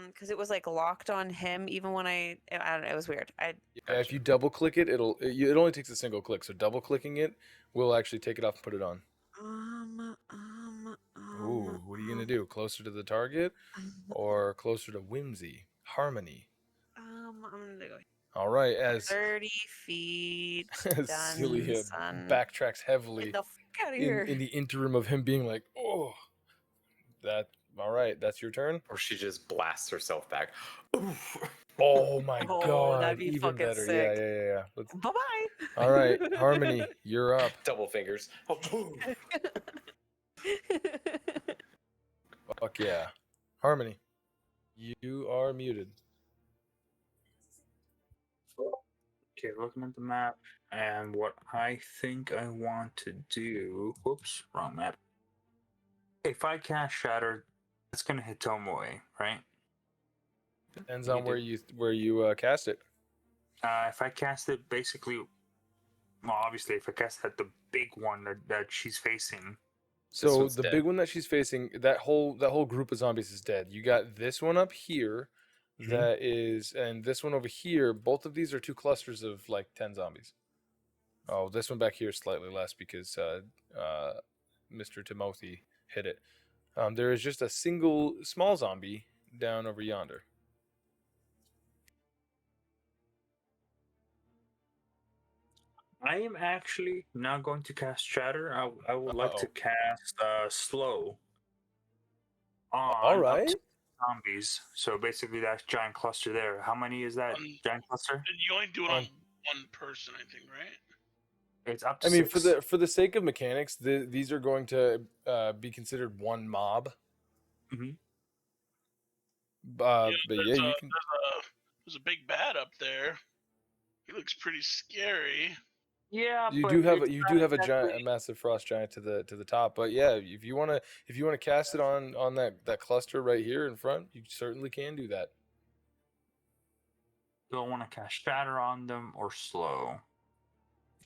because it was like locked on him even when I don't know, it was weird. Yeah, if you double click it, it only takes a single click. So double clicking it will actually take it off and put it on. Ooh, what are you gonna do? Closer to the target, or closer to Wimsy? Harmony. I'm gonna go. All right, as 30 feet. as Done, Cilia son. backtracks heavily Get the fuck out of here. in the interim of him being like, oh, that. All right, that's your turn. Or she just blasts herself back. Oh my Oh, god, that'd be even fucking better. sick. Yeah. Let's... Bye bye. All right, Harmony, you're up. Double fingers. Fuck yeah, Harmony, you are muted. Okay, looking at the map, and what I think I want to do. Whoops, wrong map. If I cast Shatter, that's gonna hit Tomoe, right? Depends on where you cast it. If I cast it, basically, well, obviously, if I cast it at the big one that she's facing. So one's the dead. big one that she's facing, that whole group of zombies is dead. You got this one up here, that is, and this one over here. Both of these are 2 clusters of like 10 zombies. Oh, this one back here is slightly less because Mr. Timothy hit it. There is just a single small zombie down over yonder. I am actually not going to cast Shatter. I would like to cast Slow on All right. zombies. So basically, that giant cluster there. How many is that giant cluster? And you only do it on one person, I think, right? It's up to I mean, 6. for the sake of mechanics, these are going to be considered one mob. Mm-hmm. But yeah, you can. There's a big bad up there. He looks pretty scary. Yeah, You but do have it's you not do have a exactly- massive frost giant to the top. But yeah, if you wanna cast it on that cluster right here in front, you certainly can do that. Do I want to cast Shatter on them or Slow?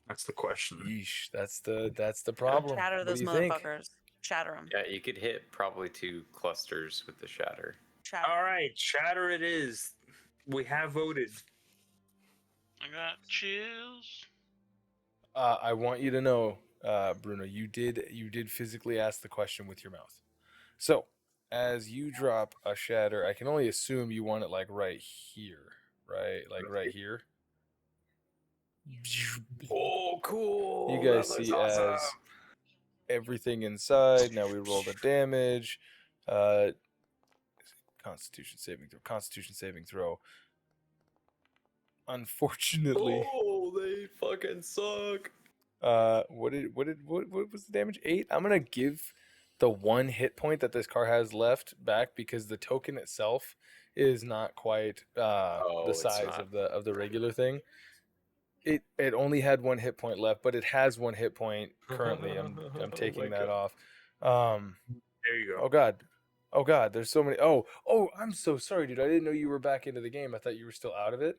That's the question. Yeesh, that's the problem. Shatter What those do you think? motherfuckers. Shatter them. Yeah, you could hit probably 2 clusters with the shatter. Shatter. All right, Shatter it is. We have voted. I got chills. I want you to know, Bruno, you did physically ask the question with your mouth. So, as you drop a shatter, I can only assume you want it like right here, right? Like right here. Oh, cool! You guys see as everything inside. Now we roll the damage. Constitution saving throw. Unfortunately, Oh, they fucking suck. what was the damage? 8. I'm gonna give the 1 hit point that this car has left back because the token itself is not quite the it's size not. of the regular thing. It only had 1 hit point left, but it has 1 hit point currently. I'm taking that off. There you go. Oh god, there's so many. Oh, I'm so sorry, dude. I didn't know you were back into the game. I thought you were still out of it.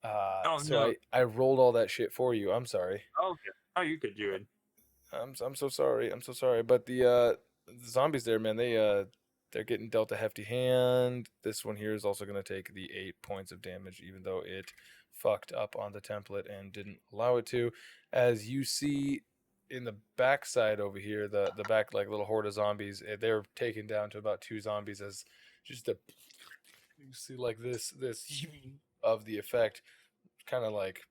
Oh, So no. I rolled all that shit for you. I'm sorry. Oh, okay. Oh, you could do it. I'm so sorry. I'm so sorry. But the zombies there, man, they're getting dealt a hefty hand. This one here is also going to take the 8 points of damage, even though it fucked up on the template and didn't allow it to. As you see in the backside over here, the back like little horde of zombies, they're taken down to about 2 zombies as just you see like this of the effect kind of like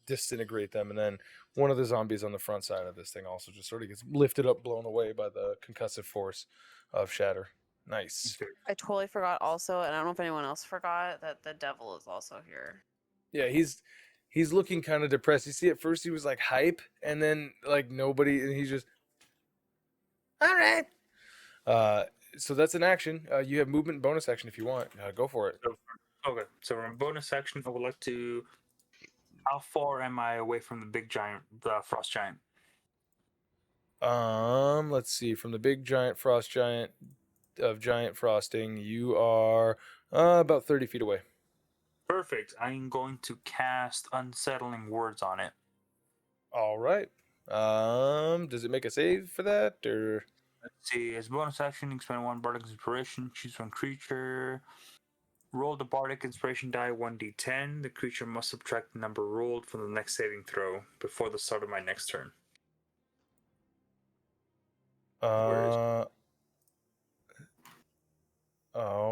disintegrate them, and then one of the zombies on the front side of this thing also just sort of gets lifted up, blown away by the concussive force of shatter. Nice. I totally forgot also, and I don't know if anyone else forgot that the devil is also here. Yeah, he's looking kind of depressed. You see, at first he was like hype, and then like nobody, and he's just all right. So that's an action. You have movement and bonus action if you want. Go for it. Okay, so from bonus action, I would like to. How far am I away from the big giant, the frost giant? Let's see. From the big giant frost giant of giant frosting, you are about 30 feet away. Perfect. I'm going to cast Unsettling Words on it. All right. Does it make a save for that, or? Let's see. As bonus action, expend 1 bardic inspiration. Choose 1 creature. Roll the bardic inspiration die 1d10. The creature must subtract the number rolled from the next saving throw before the start of my next turn. All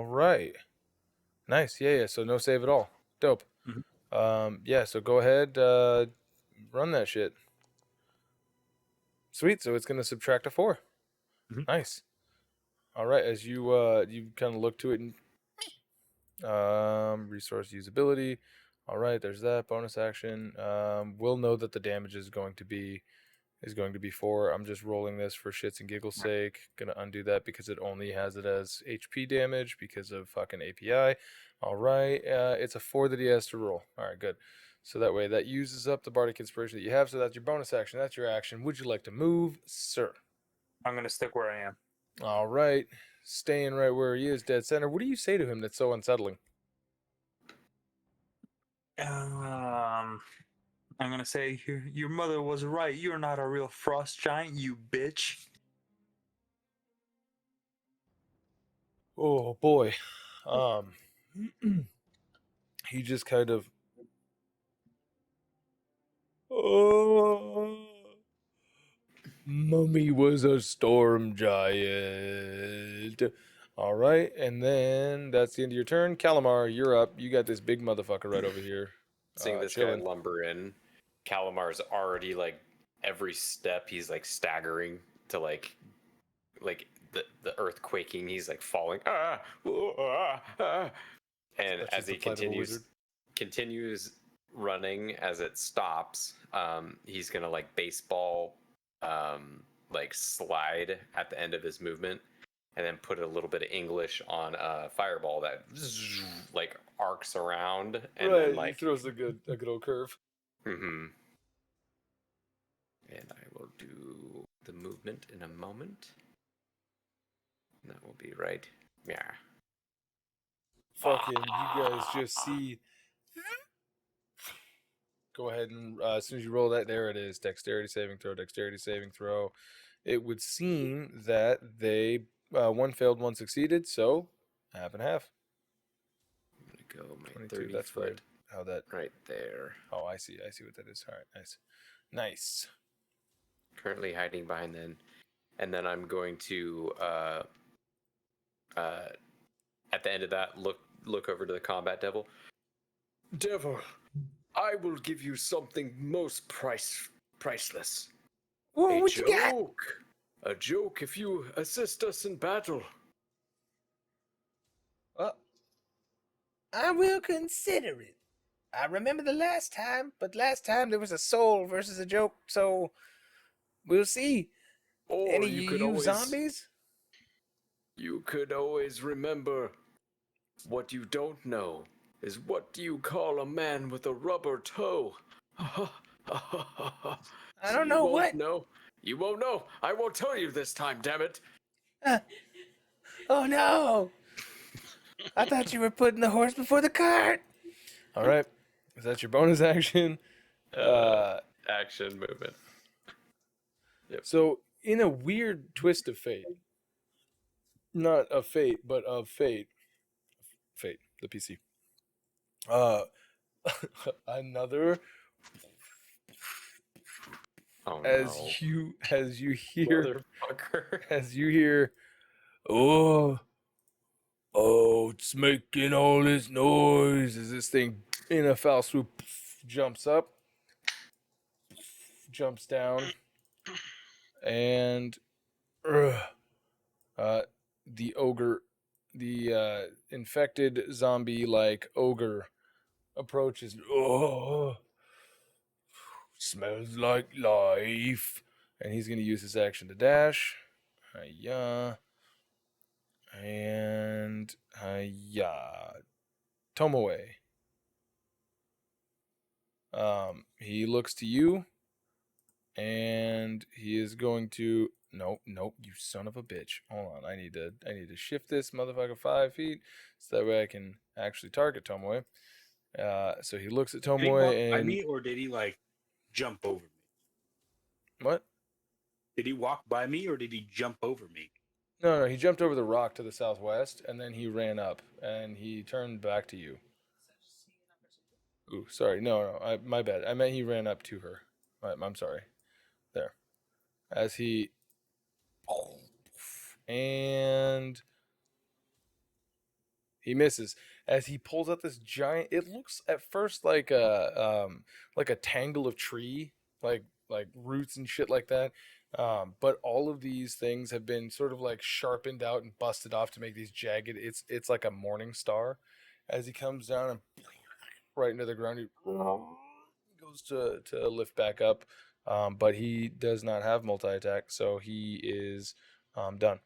right. Nice. Yeah. So no save at all. Dope. Yeah. So go ahead. Run that shit. Sweet. So it's gonna subtract a 4. Nice. All right. As you kind of look to it and resource usability. All right. There's that bonus action. We'll know that the damage is going to be 4. I'm just rolling this for shits and giggles sake. Gonna undo that because it only has it as HP damage because of fucking API. All right, it's a 4 that he has to roll. All right, good. So that way that uses up the bardic inspiration that you have. So that's your bonus action. That's your action. Would you like to move, sir? I'm gonna stick where I am. All right, staying right where he is, dead center. What do you say to him that's so unsettling? I'm gonna say your mother was right. You're not a real frost giant, you bitch. Oh boy. He just kind of Mummy was a storm giant. All right, and then that's the end of your turn. Calamar, you're up. You got this big motherfucker right over here. Seeing this chilling. guy lumber in, Calamar's already like every step he's like staggering to like the earth quaking. He's like falling. And That's as he continues running, as it stops, he's gonna like baseball like slide at the end of his movement, and then put a little bit of English on a fireball that like arcs around, and then like he throws a good old curve. And I will do the movement in a moment. That will be right. Yeah. Fucking, you guys just see. Go ahead and as soon as you roll that, there it is. Dexterity saving throw. Dexterity saving throw. It would seem that they one failed, one succeeded, so half and half. I'm gonna go my 22. 30 That's foot how that. right there. Oh, I see what that is. All right, nice. Currently hiding behind then, and then I'm going to at the end of that look over to the combat devil. Devil, I will give you something most priceless. Whoa, what you got? A joke if you assist us in battle. Well, I will consider it. I remember the last time, but last time there was a soul versus a joke, so we'll see. Or Any you of could you always zombies? You could always remember what you don't know is what do you call a man with a rubber toe? I So don't you know won't what. know. You won't know. I won't tell you this time, damn it. Oh no! I thought you were putting the horse before the cart. All right. Is that your bonus action? Action movement. Yep. So, in a weird twist of fate, not of fate, but of fate, the PC. Another Oh as no. you hear, oh, it's making all this noise as this thing in a foul swoop jumps up, jumps down, and the ogre, the infected zombie like ogre approaches. Oh, smells like life. And he's going to use his action to dash. Hiya. And hiya. Tomoe. He looks to you. And he is going to... Nope, you son of a bitch. Hold on, I need to shift this motherfucker 5 feet so that way I can actually target Tomoe. So he looks at Did he Tomoe walk by and... me, or did he like jump over me? What? Did he walk by me, or did he jump over me? No, he jumped over the rock to the southwest, and then he ran up, and he turned back to you. Ooh, sorry. No, my bad. I meant he ran up to her. I'm sorry. There. As he... And... He misses. As he pulls out this giant... It looks at first like a tangle of tree, like roots and shit like that. But all of these things have been sort of like sharpened out and busted off to make these jagged. It's like a morning star. As he comes down and right into the ground, he goes to lift back up. But he does not have multi-attack, so he is done.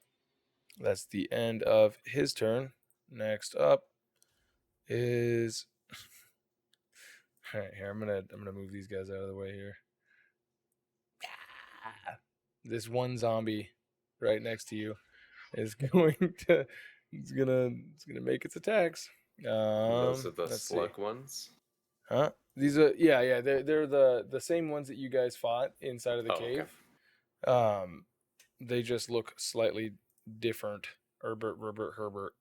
That's the end of his turn. Next up is all right. Here, I'm gonna move these guys out of the way here. This one zombie right next to you is going to it's gonna make its attacks. Those are the Let's see. slug ones. Huh? These are yeah. They're the same ones that you guys fought inside of the cave. Okay. They just look slightly different. Herbert.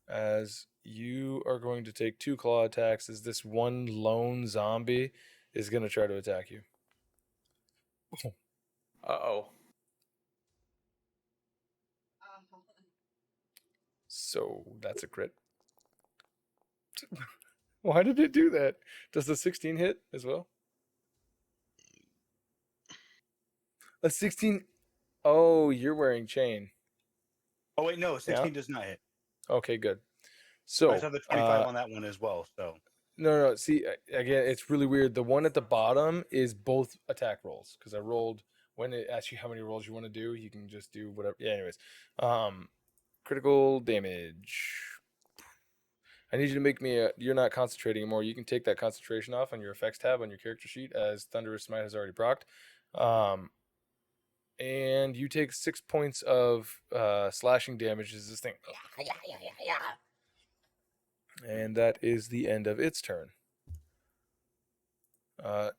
As you are going to take 2 claw attacks, as this one lone zombie is going to try to attack you. Uh-oh. So that's a crit. Why did it do that? Does the 16 hit as well? A 16. Oh, you're wearing chain. Oh wait, no, 16 does not hit. Okay, good. So I saw the 25 on that one as well. So no. See, again, it's really weird. The one at the bottom is both attack rolls because I rolled. When it asks you how many rolls you want to do, you can just do whatever. Yeah. Anyways, critical damage. I need you to make me you're not concentrating anymore. You can take that concentration off on your effects tab on your character sheet, as Thunderous Smite has already procced. And you take 6 points of slashing damage as this thing. And that is the end of its turn.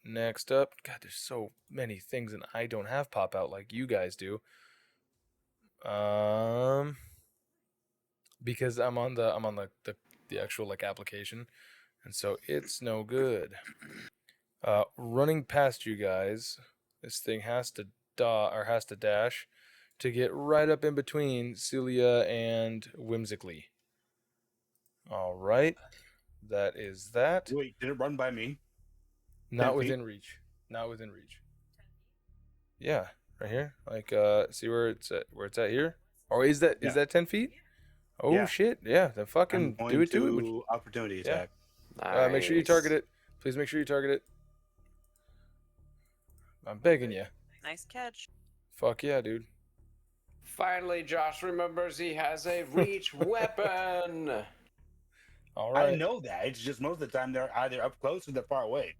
Next up, God, there's so many things, and I don't have pop out like you guys do. Because I'm on the actual like application, and so it's no good. Running past you guys, this thing has to dash to get right up in between Cilia and Whimsically. All right, that is that. wait, did it run by me? Not within reach. Not within reach. Yeah, right here. Like, see where it's at here? Or is that 10 feet? Oh Yeah. shit! Yeah, then fucking I'm do going it. Do it. to opportunity Yeah. attack. Make sure you target it. Please make sure you target it. I'm begging you. Nice catch. Fuck yeah, dude. Finally, Josh remembers he has a reach weapon. All I right. know that. It's just most of the time they're either up close or they're far away.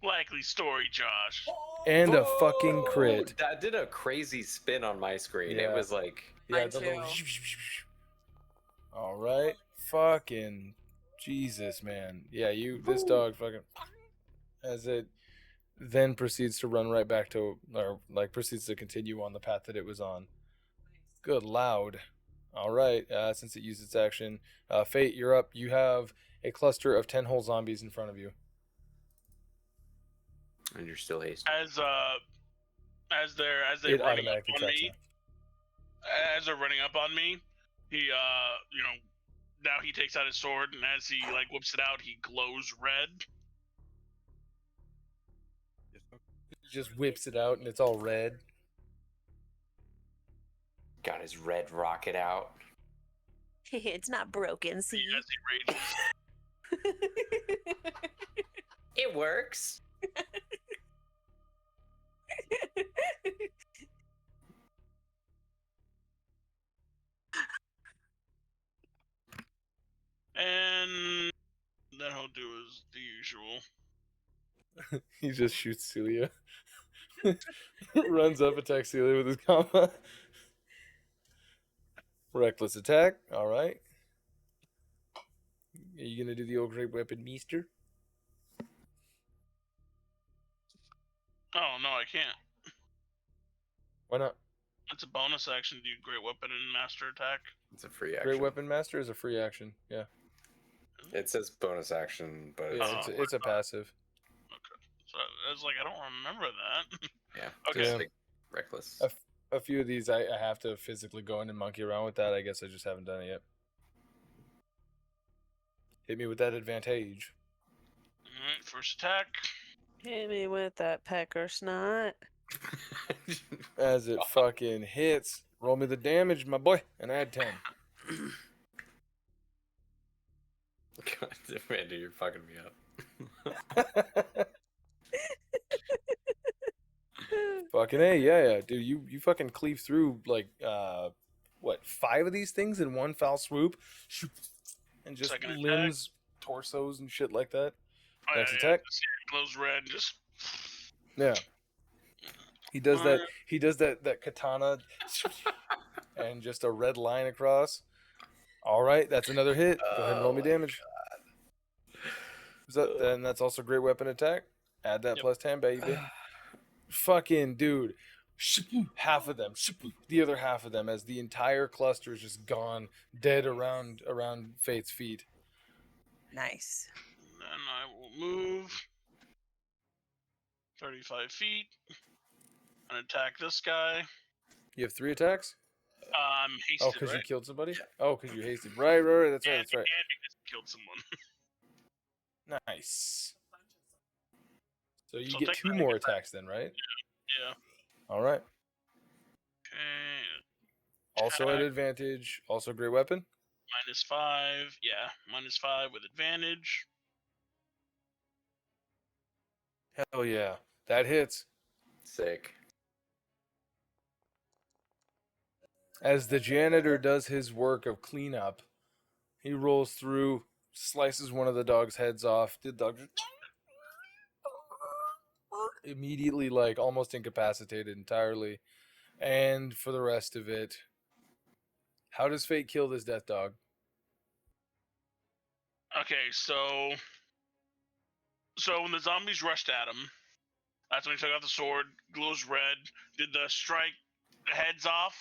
Likely story, Josh. And a fucking Whoa! crit. That did a crazy spin on my screen. It Yeah. was like, Yeah, Mine the little. too. All right. Fucking Jesus, man. Yeah, this dog fucking as it then proceeds to run right back to, or like proceeds to continue on the path that it was on. Good loud. All right. Since it used its action, Fate, you're up. You have a cluster of 10 whole zombies in front of you. and you're still hasty. As they It running up automatically on tracks me, as they're running up on me, he now he takes out his sword, and as he like whips it out, he glows red. Just whips it out and it's all red. Got his red rocket out. It's not broken, see? As he rages. It works. And then he'll do as the usual. He just shoots Cilia. Runs up, attacks Cilia with his comma. Reckless attack. All right. Are you gonna do the old great weapon, meester? Oh no, I can't. Why not? It's a bonus action to do great weapon and master attack. It's a free action. Great weapon master is a free action. Yeah. It says bonus action, but Yeah, it's a passive. So I was like, I don't remember that. yeah. Okay. Just Yeah. like reckless. A few of these I have to physically go in and monkey around with that. I guess I just haven't done it yet. Hit me with that advantage. Alright, first attack. Hit me with that pecker snot. As it fucking hits, roll me the damage, my boy, and add 10. God, Amanda, you're fucking me up. Fucking A, yeah. Dude, you fucking cleave through like what, 5 of these things in one foul swoop? And just Second attack. limbs, torsos and shit like that. Oh, Next yeah, attack. It glows red. Just Yeah. He does that katana and just a red line across. All right, that's another hit. Go ahead and roll me damage. And that's also great weapon attack. Add that Yep. plus 10, baby. Fucking dude. Half of them. The other half of them as the entire cluster is just gone, dead around Fate's feet. Nice. then I will move 35 feet and attack this guy. You have 3 attacks? I'm Oh, hasted, because right? you killed somebody? Oh, because you hasted. Right. That's right. And, That's right. and because I killed someone. Nice. So you So get take 2 that more attack. attacks then, right? Yeah. All right. Okay. Also at Attack. advantage. Also great weapon. -5. Yeah, -5 with advantage. Hell yeah. That hits. Sick. As the janitor does his work of cleanup, he rolls through, slices one of the dog's heads off. The dog just immediately, like, almost incapacitated entirely. And for the rest of it, how does Fate kill this death dog? Okay, so when the zombies rushed at him, that's when he took out the sword, glows red, did the strike heads off,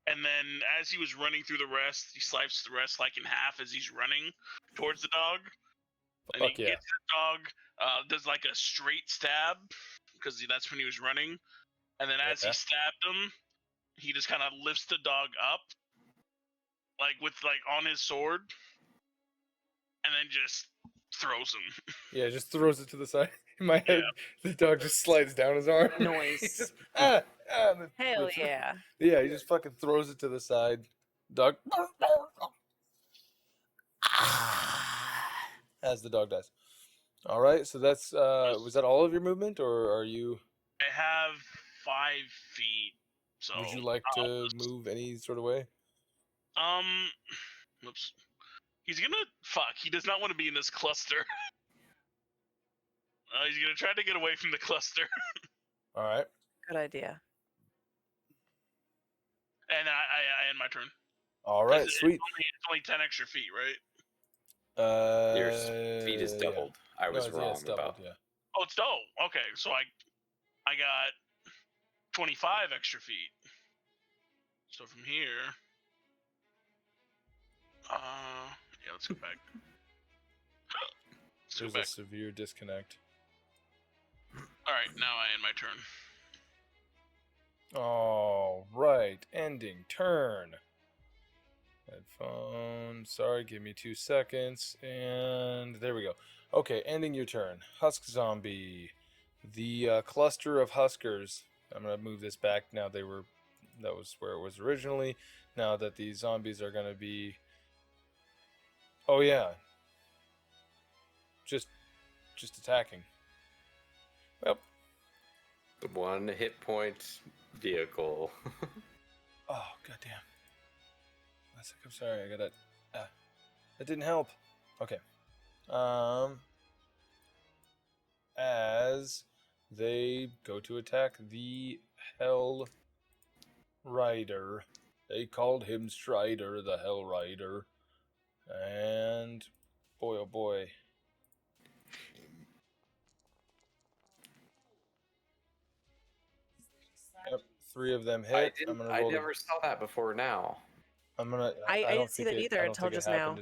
and then as he was running through the rest, he sliced the rest like in half as he's running towards the dog. And Fuck he yeah. gets the dog, does like a straight stab, because that's when he was running. And then as Yeah. he stabbed him, he just kind of lifts the dog up, like with like on his sword, and then just throws him. Yeah, just throws it to the side. In my head, the dog just slides down his arm. Noise. He's just, and then Hell flips it. yeah. Yeah, he just fucking throws it to the side. Dog. As the dog dies. All right, so that's was that all of your movement, or are you? I have 5 feet So Would you like to move any sort of way? Oops. He's gonna fuck. He does not want to be in this cluster. He's gonna try to get away from the cluster. All right. Good idea. And I end my turn. All right. Sweet. It's only 10 extra feet, right? Your speed is doubled. Yeah. I was No, wrong it's doubled, about. Yeah. Oh, it's okay. So I got 25 extra feet. So from here, yeah, let's go back. There's a severe disconnect. All right, now I end my turn. All right, ending turn. Headphone. Sorry, give me 2 seconds, and there we go. Okay, ending your turn. Husk zombie. The cluster of huskers. I'm gonna move this back now. That was where it was originally. Now that these zombies are gonna be. Oh yeah. Just attacking. Well. The 1 hit point vehicle. Oh goddamn. I'm sorry. I gotta. That didn't help. Okay. As they go to attack the Hell Rider, they called him Strider, the Hell Rider, and boy, oh boy. Yep, 3 of them hit. I never saw that before now. I didn't see that either until just now.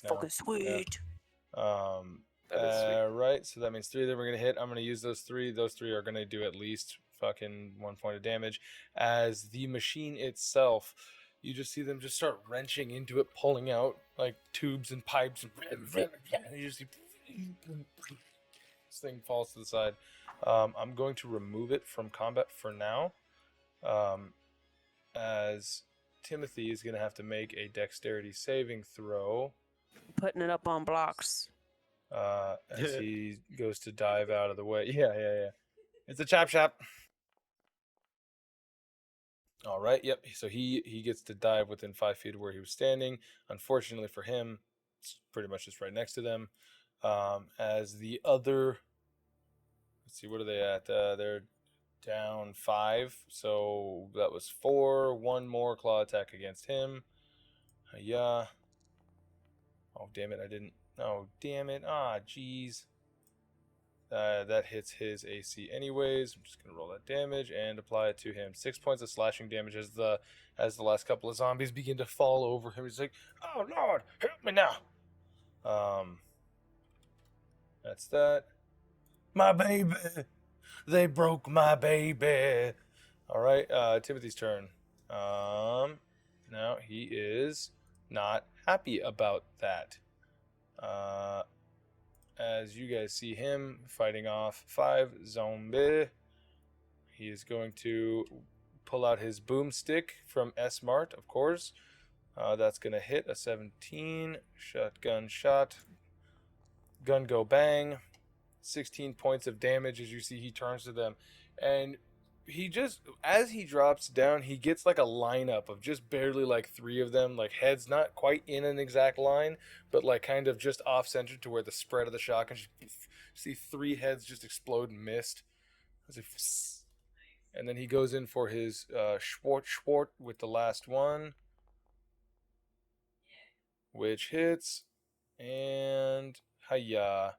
Fucking sweet. Yeah. That is sweet. Right, so that means 3 of them are going to hit. I'm going to use those 3. Those 3 are going to do at least fucking 1 point of damage. As the machine itself, you just see them just start wrenching into it, pulling out like tubes and pipes. And you just see this thing falls to the side. I'm going to remove it from combat for now. As Timothy is going to have to make a dexterity saving throw. Putting it up on blocks. As he goes to dive out of the way. Yeah. It's a chop shop. All right, yep. So he gets to dive within 5 feet of where he was standing. Unfortunately for him, it's pretty much just right next to them. As the other, let's see, what are they at? They're down 5. So that was 4. 1 more claw attack against him. Yeah. Oh, damn it, I didn't. Oh, damn it. Ah, jeez. That hits his AC anyways. I'm just going to roll that damage and apply it to him. 6 points of slashing damage as the last couple of zombies begin to fall over him. He's like, oh, Lord, help me now. That's that. My baby. They broke my baby. All right, Timothy's turn. Now he is not happy about that. As you guys see him fighting off 5 zombie, he is going to pull out his boomstick from S-Mart, of course. That's going to hit a 17. Shotgun shot. Gun go bang. 16 points of damage as you see he turns to them. And he just, as he drops down, he gets like a lineup of just barely like 3 of them, like heads not quite in an exact line, but like kind of just off center to where the spread of the shotgun, just see 3 heads just explode and mist. And then he goes in for his Schwart with the last one, which hits, and hiya.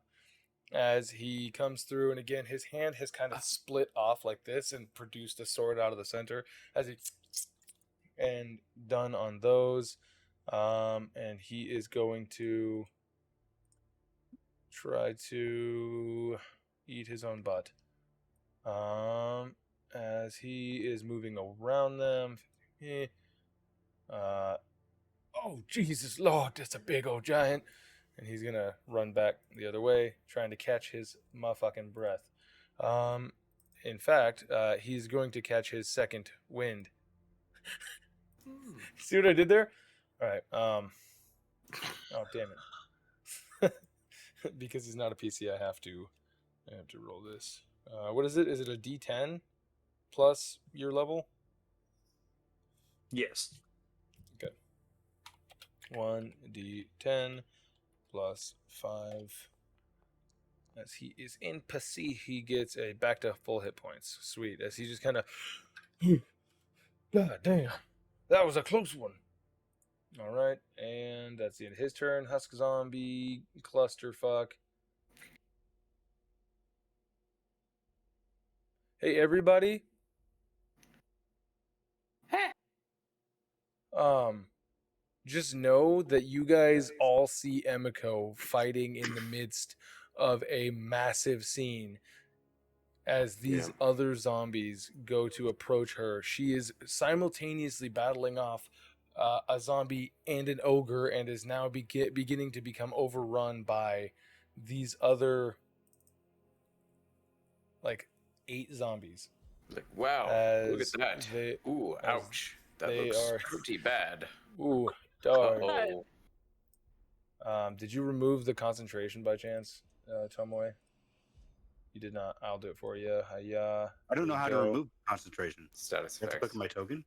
As he comes through, and again, his hand has kind of split off like this and produced a sword out of the center as he and done on those. And he is going to try to eat his own butt. As he is moving around them. Oh, Jesus Lord, that's a big old giant. And he's going to run back the other way, trying to catch his motherfucking breath. In fact, he's going to catch his second wind. See what I did there? All right. Oh, damn it. Because he's not a PC, I have to roll this. What is it? Is it a D10 plus your level? Yes. Okay. 1d10 plus 5. As he is in Passy, he gets a back to full hit points. Sweet. As he just kind of... God damn. That was a close one. All right. And that's the end of his turn. Husk Zombie, clusterfuck. Hey, everybody. Just know that you guys all see Emiko fighting in the midst of a massive scene as these other zombies go to approach her. She is simultaneously battling off a zombie and an ogre, and is now beginning to become overrun by these other, like, 8 zombies. Like, wow, look at that. Ooh, ouch. That looks pretty bad. Ooh, darn. Uh-oh. Did you remove the concentration by chance, Tomoe? You did not. I'll do it for you. Hiya. I don't know how to remove concentration. Status I have to effects. click on my token.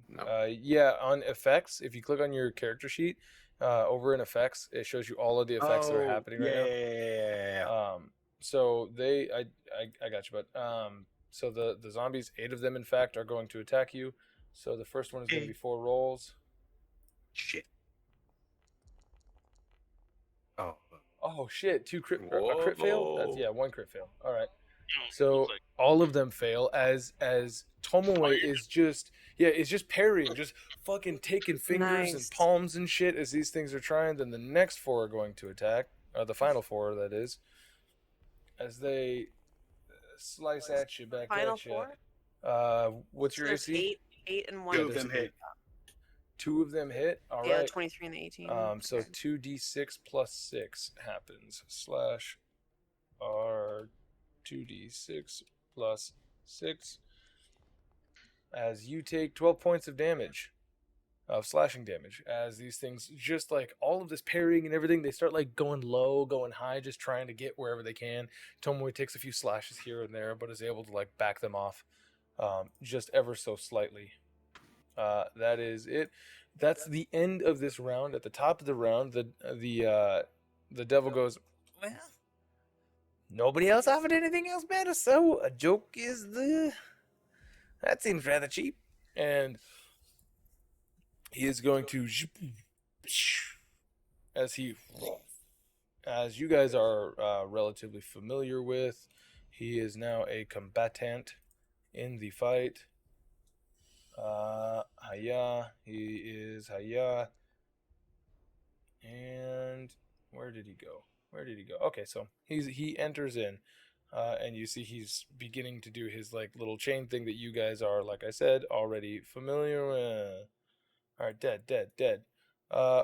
No. Yeah, on effects, if you click on your character sheet, over in effects, it shows you all of the effects that are happening right now. Yeah. So I got you, but so the zombies, 8 of them in fact, are going to attack you. So the first one is going to be 4 rolls. Shit. Oh shit! A crit fail. That's 1 crit fail. All right. Oh, So looks like- all of them fail as Tomoe is just parrying, just fucking taking fingers and palms and shit as these things are trying. Then the next 4 are going to attack, or the final 4 that is, as they slice at you back Final at you. 4? What's your There's AC? 8 and 1. 2 of them hit. 2 of them hit. All yeah, right. 23 and 18. So 2d6 plus 6 happens. Slash R 2d6 plus 6. As you take 12 points of damage, of slashing damage, as these things, just like all of this parrying and everything, they start like going low, going high, just trying to get wherever they can. Tomoe takes a few slashes here and there, but is able to like back them off, just ever so slightly. That is it. That's the end of this round. At the top of the round, the devil goes, well, nobody else offered anything else better, so a joke is that seems rather cheap. And he is going to, as you guys are relatively familiar with, he is now a combatant in the fight. He is Hiya. And where did he go? Okay, so he enters in, and you see he's beginning to do his like little chain thing that you guys are, like I said, already familiar with. All right, dead.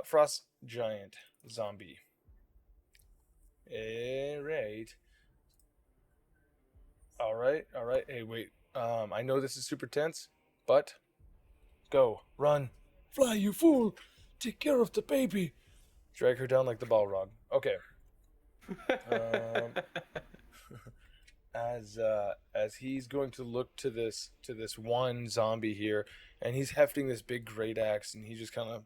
Frost giant zombie. All right. Hey, wait. I know this is super tense, but go, run, fly, you fool! Take care of the baby. Drag her down like the Balrog. Okay. As he's going to look to this one zombie here, and he's hefting this big great axe, and he just kind of,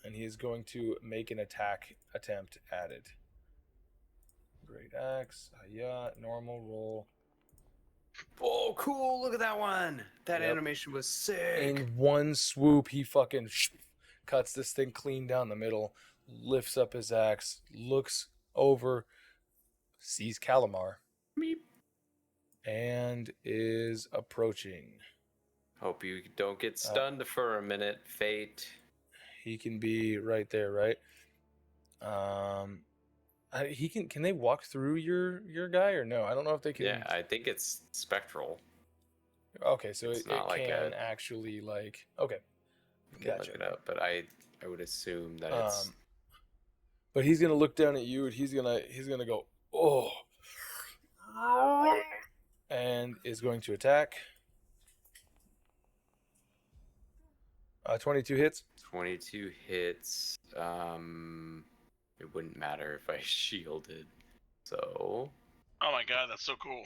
and he is going to make an attack attempt at it. Great axe, normal roll. Oh, cool! Look at that one. That animation was sick. In one swoop, he fucking cuts this thing clean down the middle, lifts up his axe, looks over, sees Calamar, and is approaching. Hope you don't get stunned for a minute, Fayte. He can be right there, right? He can. Can they walk through your guy or no? I don't know if they can. Yeah, I think it's spectral. Okay, so it's it not like can actually like. Okay, gotcha. Look it up, but I would assume that it's. But he's gonna look down at you, and he's gonna go, oh, and is going to attack. 22 hits. 22 hits. It wouldn't matter if I shielded. So. Oh my god, that's so cool.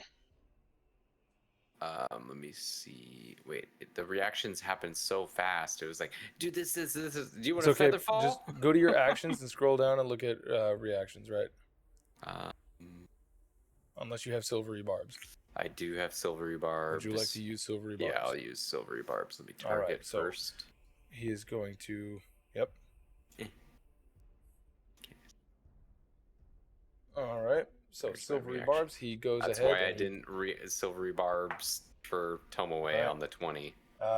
Let me see. Wait, the reactions happened so fast. It was like, do this. Do you want It's to okay. feather fall? Just go to your actions and scroll down and look at reactions, right? Unless you have silvery barbs. I do have silvery barbs. Would you like to use silvery barbs? Yeah, I'll use silvery barbs. Let me target so first. He is going to. Yep. All right. So There's my silvery reaction. barbs. He goes That's ahead. why I didn't silvery barbs for Tomoe on the 20.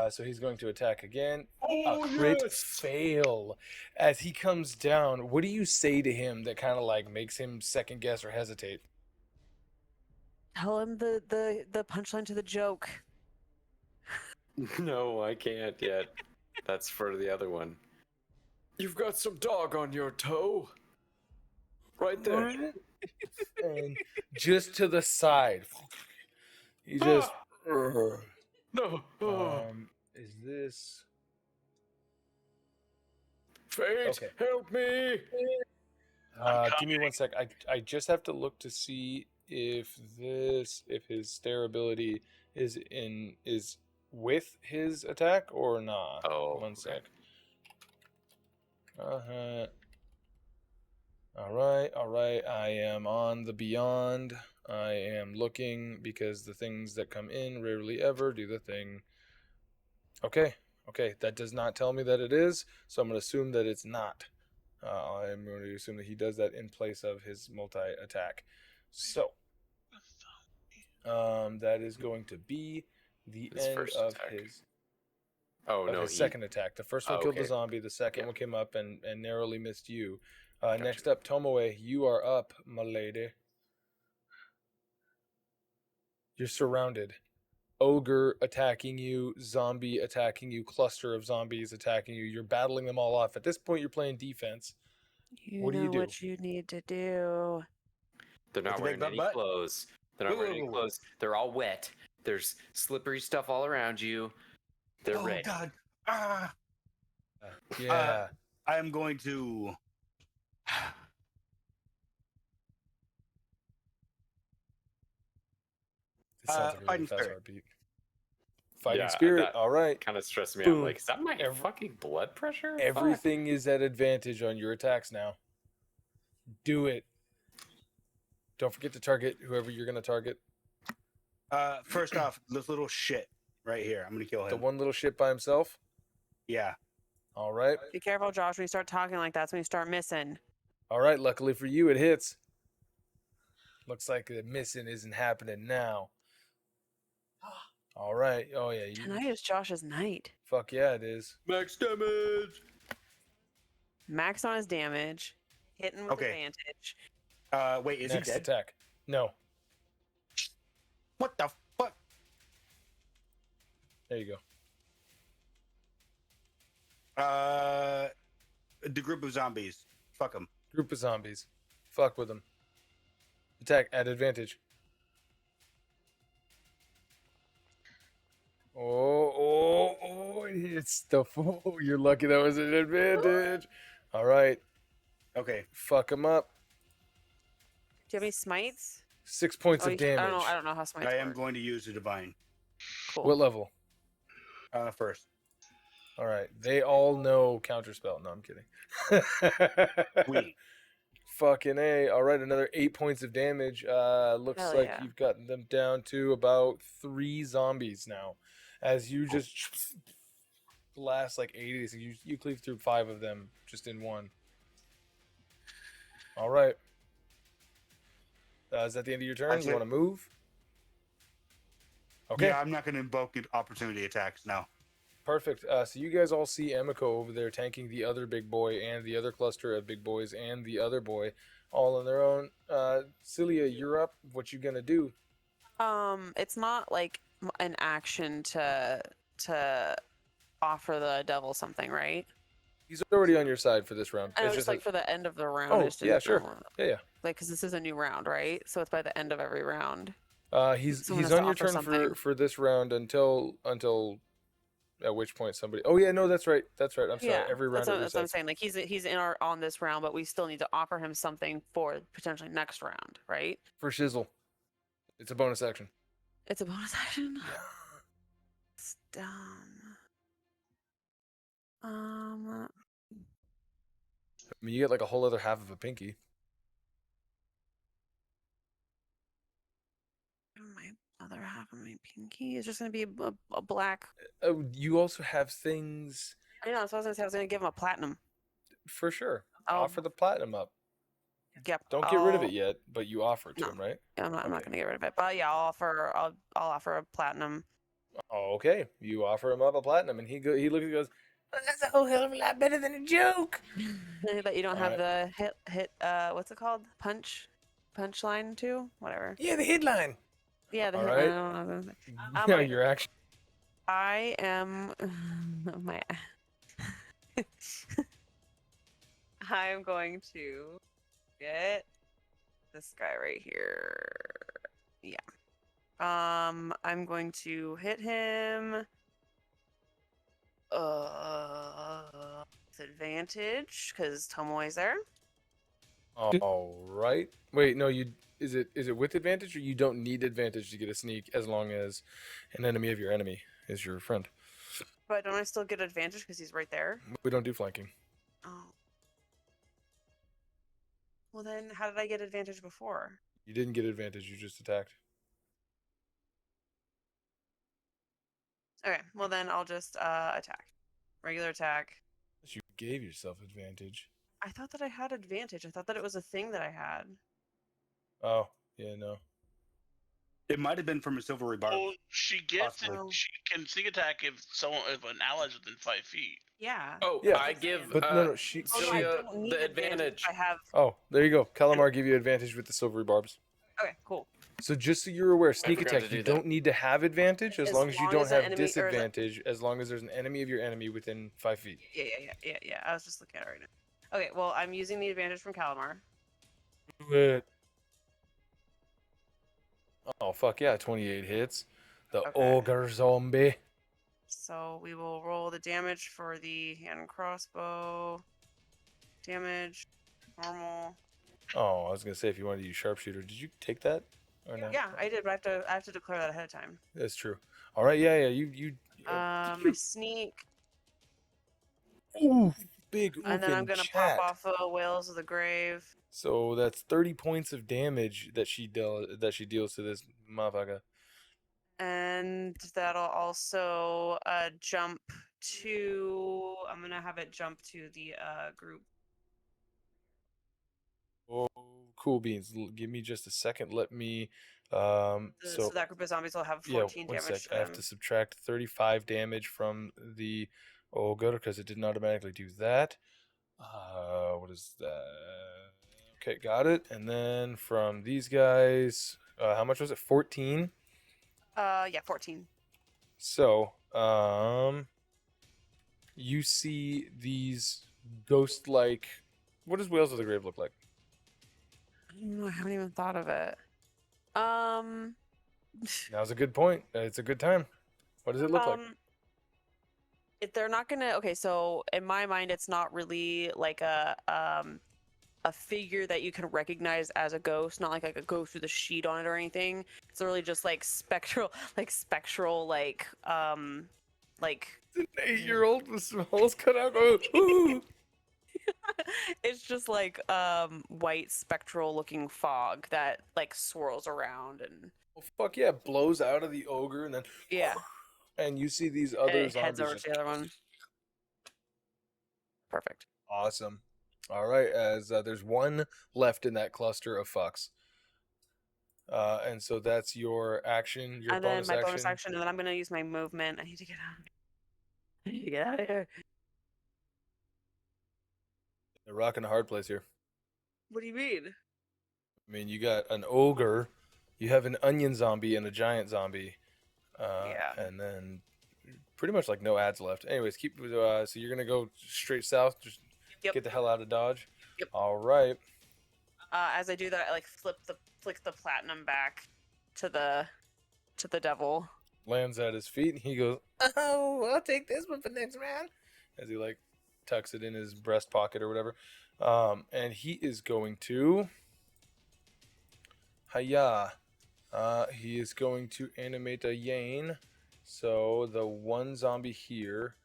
So he's going to attack again. A crit fail. As he comes down, what do you say to him that kind of like makes him second guess or hesitate? Tell him the punchline to the joke. No, I can't yet. That's for the other one. You've got some dog on your toe. Right there. And just to the side. He just. No. Is this. Fayte, Okay. help me. Give me 1 sec. I just have to look to see if his stare ability is with his attack or not. Oh, 1 sec. All right. I am on the beyond. I am looking because the things that come in rarely ever do the thing. Okay. That does not tell me that it is, so I'm going to assume that it's not. I'm going to assume that he does that in place of his multi-attack. So, that is going to be the His end first of attack. his. Oh, no. His second attack. The first one killed the zombie. The second one came up and narrowly missed you. Gotcha. Next up, Tomoe, you are up, my lady. You're surrounded. Ogre attacking you, zombie attacking you, cluster of zombies attacking you. You're battling them all off. At this point, you're playing defense. What do you do? What you need to do. They're not wearing any clothes. They're not wearing any clothes. They're all wet. There's slippery stuff all around you. They're ready. Oh, God. Yeah. I am going to... It sounds like a really Fighting fast spirit. heartbeat. Fighting Yeah, spirit. that All right. Kind of stressed me Boom. out. Like, is that my fucking blood pressure? Everything is at advantage on your attacks now. Do it. Don't forget to target whoever you're going to target. First off, this little shit right here. I'm going to kill him. The one little shit by himself? Yeah. All right. Be careful, Josh. When you start talking like that, that's when you start missing. All right. Luckily for you, it hits. Looks like the missing isn't happening now. All right. Oh, yeah. Tonight is Josh's night. Fuck yeah, it is. Max damage. Max on his damage. Hitting with advantage. Wait, is Next he dead? attack. No. What the fuck? There you go. The group of zombies. Fuck them. Group of zombies. Fuck with them. Attack at advantage. Oh, it hits the fool. You're lucky that was an advantage. All right. Okay. Fuck him up. Do you have any smites? 6 points of damage. I don't know how smites I am work. going to use the divine. Cool. What level? First. All right. They all know counterspell. No, I'm kidding. We. Fucking A. All right, another 8 points of damage. Looks Hell like yeah. you've gotten them down to about 3 zombies now. As you just blast like 80, so you cleave through 5 of them just in one. All right. Is that the end of your turn? You want to move? Okay. Yeah, I'm not going to invoke opportunity attacks now. Perfect. So you guys all see Emiko over there tanking the other big boy and the other cluster of big boys and the other boy all on their own. Cilia, you're up. What you gonna do? It's not like an action to offer the devil something, right? He's already on your side for this round. I know, It's just like for the end of the round. Oh, I just yeah, didn't sure. know. Yeah. Like, because this is a new round, right? So it's by the end of every round. He's Someone has on to your offer turn something. for this round until at which point somebody. Oh yeah, no, that's right. I'm sorry. Every round that's what I'm saying. Like he's on this round, but we still need to offer him something for potentially next round, right? for shizzle. It's a bonus action. It's a bonus action. Yeah. It's dumb. I mean, you get like a whole other half of a pinky. My other half of my pinky is just gonna be a black. Oh, you also have things I know. So I was gonna say I was gonna give him a platinum. for sure. I'll- Offer the platinum up. Yep. Don't get rid of I'll- it yet, but you offer it to No. him, right? I'm not Okay. gonna get rid of it. But yeah, I'll offer a platinum. Oh, okay. You offer him up a platinum, and he looks and goes, Well, that's a whole hell of a lot better than a joke. But you don't have Alright. the hit what's it called? Punchline too? Whatever. Yeah, the headline. Yeah, the hit Alright. line. I don't know what I was gonna say. "Yeah, okay. your action." I am my I'm going to get this guy right here. Yeah. I'm going to hit him with advantage because Tomoe's there. All right. Wait, no. Is it with advantage, or you don't need advantage to get a sneak as long as an enemy of your enemy is your friend? But don't I still get advantage because he's right there? We don't do flanking. Oh. Well then, how did I get advantage before? You didn't get advantage. You just attacked. Okay, well then I'll just attack. Regular attack. You gave yourself advantage. I thought that I had advantage. I thought that it was a thing that I had. Oh, yeah, no. It might have been from a silvery barb. Well, she gets it. Possibly. She can sneak attack if an ally is within 5 feet. Yeah. Oh, Yeah. I give But no, she. Oh, no, I Cilia don't need the advantage. I have. Oh, there you go. Calamar give you advantage with the silvery barbs. Okay, cool. So just so you're aware, sneak forgot attack, to do you that. don't need to have advantage as long as you don't an have enemy- or is it- disadvantage, as long as there's an enemy of your enemy within 5 feet. Yeah. I was just looking at it right now. Okay, well, I'm using the advantage from Calamar. Do it. Oh, fuck yeah, 28 hits. The Okay. ogre zombie. So we will roll the damage for the hand and crossbow. Damage, normal. Oh, I was going to say if you wanted to use sharpshooter, did you take that or not? Yeah, I did, but I have to declare that ahead of time. That's true. All right, yeah, you My sneak, ooh, big and then I'm oofing gonna chat. pop off Whales of the Grave. So that's 30 points of damage that she deals to this motherfucker. And that'll also jump to. I'm gonna have it jump to the group. Oh, cool beans. Give me just a second. Let me. So So that group of zombies will have yeah, 14 one damage. sec. I have to subtract 35 damage from the ogre because it didn't automatically do that. What is that? Okay, got it. And then from these guys, how much was it? 14. Yeah, 14. So, you see these ghost-like. What does Whales of the Grave look like? I don't know. I haven't even thought of it. Now's a good point. It's a good time. What does it look like? If they're not gonna. Okay, so in my mind, it's not really like a figure that you can recognize as a ghost. Not like a ghost with a sheet on it or anything. It's really just like spectral, like An 8-year-old with some holes cut out. Going, ooh. it's just like white spectral looking fog that like swirls around and Oh, fuck yeah! It blows out of the ogre and then yeah, and you see these and other it heads zombies. over Just to the other one. Perfect. awesome. All right, as there's one left in that cluster of fucks. And so that's your action. Your And then bonus my action. bonus action, and then I'm gonna use my movement. I need to get out. I need to get out of here. They're rocking a hard place here. What do you mean? I mean, you got an ogre, you have an onion zombie and a giant zombie, Yeah. and then pretty much like no ads left. Anyways, keep. So you're gonna go straight south, just Yep. get the hell out of Dodge. Yep. All right. As I do that, I like flick the platinum back to the devil. Lands at his feet. And he goes Oh, I'll take this one for next round. as he like tucks it in his breast pocket or whatever. And he is going to. Hiya. He is going to animate a Yane. So the one zombie here.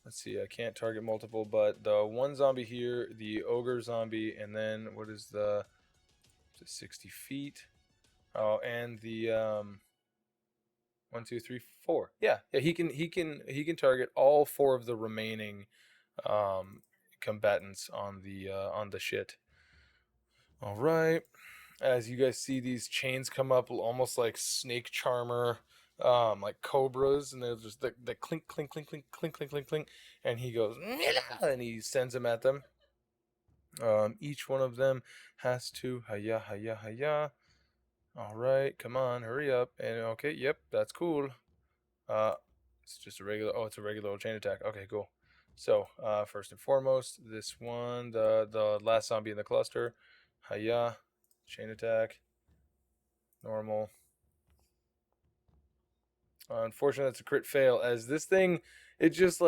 Let's see, I can't target multiple, but the one zombie here, the ogre zombie, and then what is the 60 feet? Oh, and the 1, 2, 3, 4. Yeah, he can target all 4 of the remaining combatants on the shit. All right. As you guys see these chains come up almost like snake charmer, like cobras, and they're just the clink, clink, clink, clink, clink, clink, clink, clink, and he goes, and he sends them at them. Each one of them has to, hiya, hiya, hiya. All right, come on, hurry up. And okay, yep, that's cool. It's just a regular, it's a regular old chain attack. Okay, cool. So, first and foremost, this one, the last zombie in the cluster, hiya, chain attack. Normal. Unfortunately, that's a crit fail. As this thing, it just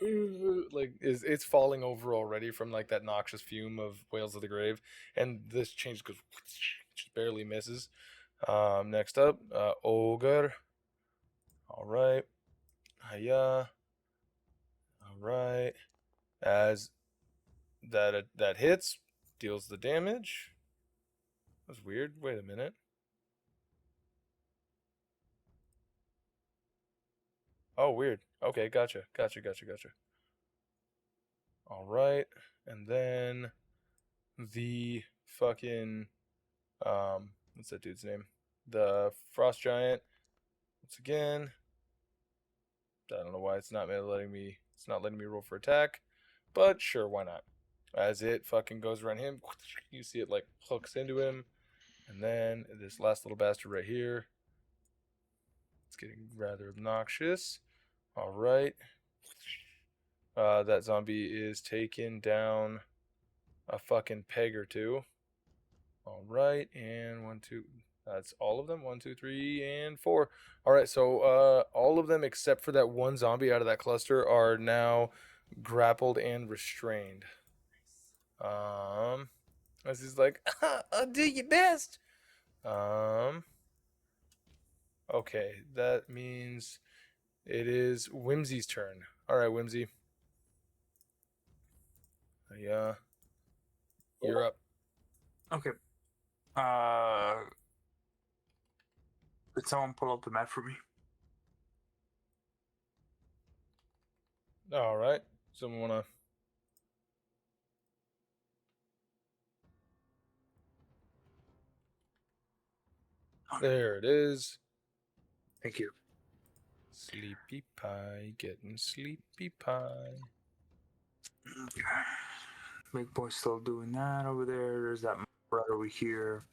it's falling over already from like that noxious fume of Whales of the Grave, and this change goes just barely misses. Next up, ogre. All right, hiya. All right, as that hits, deals the damage. That's weird. Wait a minute. Oh, weird. Okay, gotcha. All right, and then the fucking what's that dude's name? The frost giant. Once again, I don't know why it's not letting me roll for attack, but sure, why not? As it fucking goes around him, you see it like hooks into him, and then this last little bastard right here. It's getting rather obnoxious. All right. That zombie is taking down a fucking peg or two. All right, and 1, 2. That's all of them. 1, 2, 3, and 4. All right, so all of them except for that one zombie out of that cluster are now grappled and restrained. As he's like, I'll do your best. Okay, that means it is Wimsy's turn. All right, Wimsy. Yeah. You're up. Okay. Could someone pull up the map for me? All right. Someone wanna? There it is. Thank you. Sleepy pie, getting sleepy pie. Okay. Big boy still doing that over there. There's that right over here.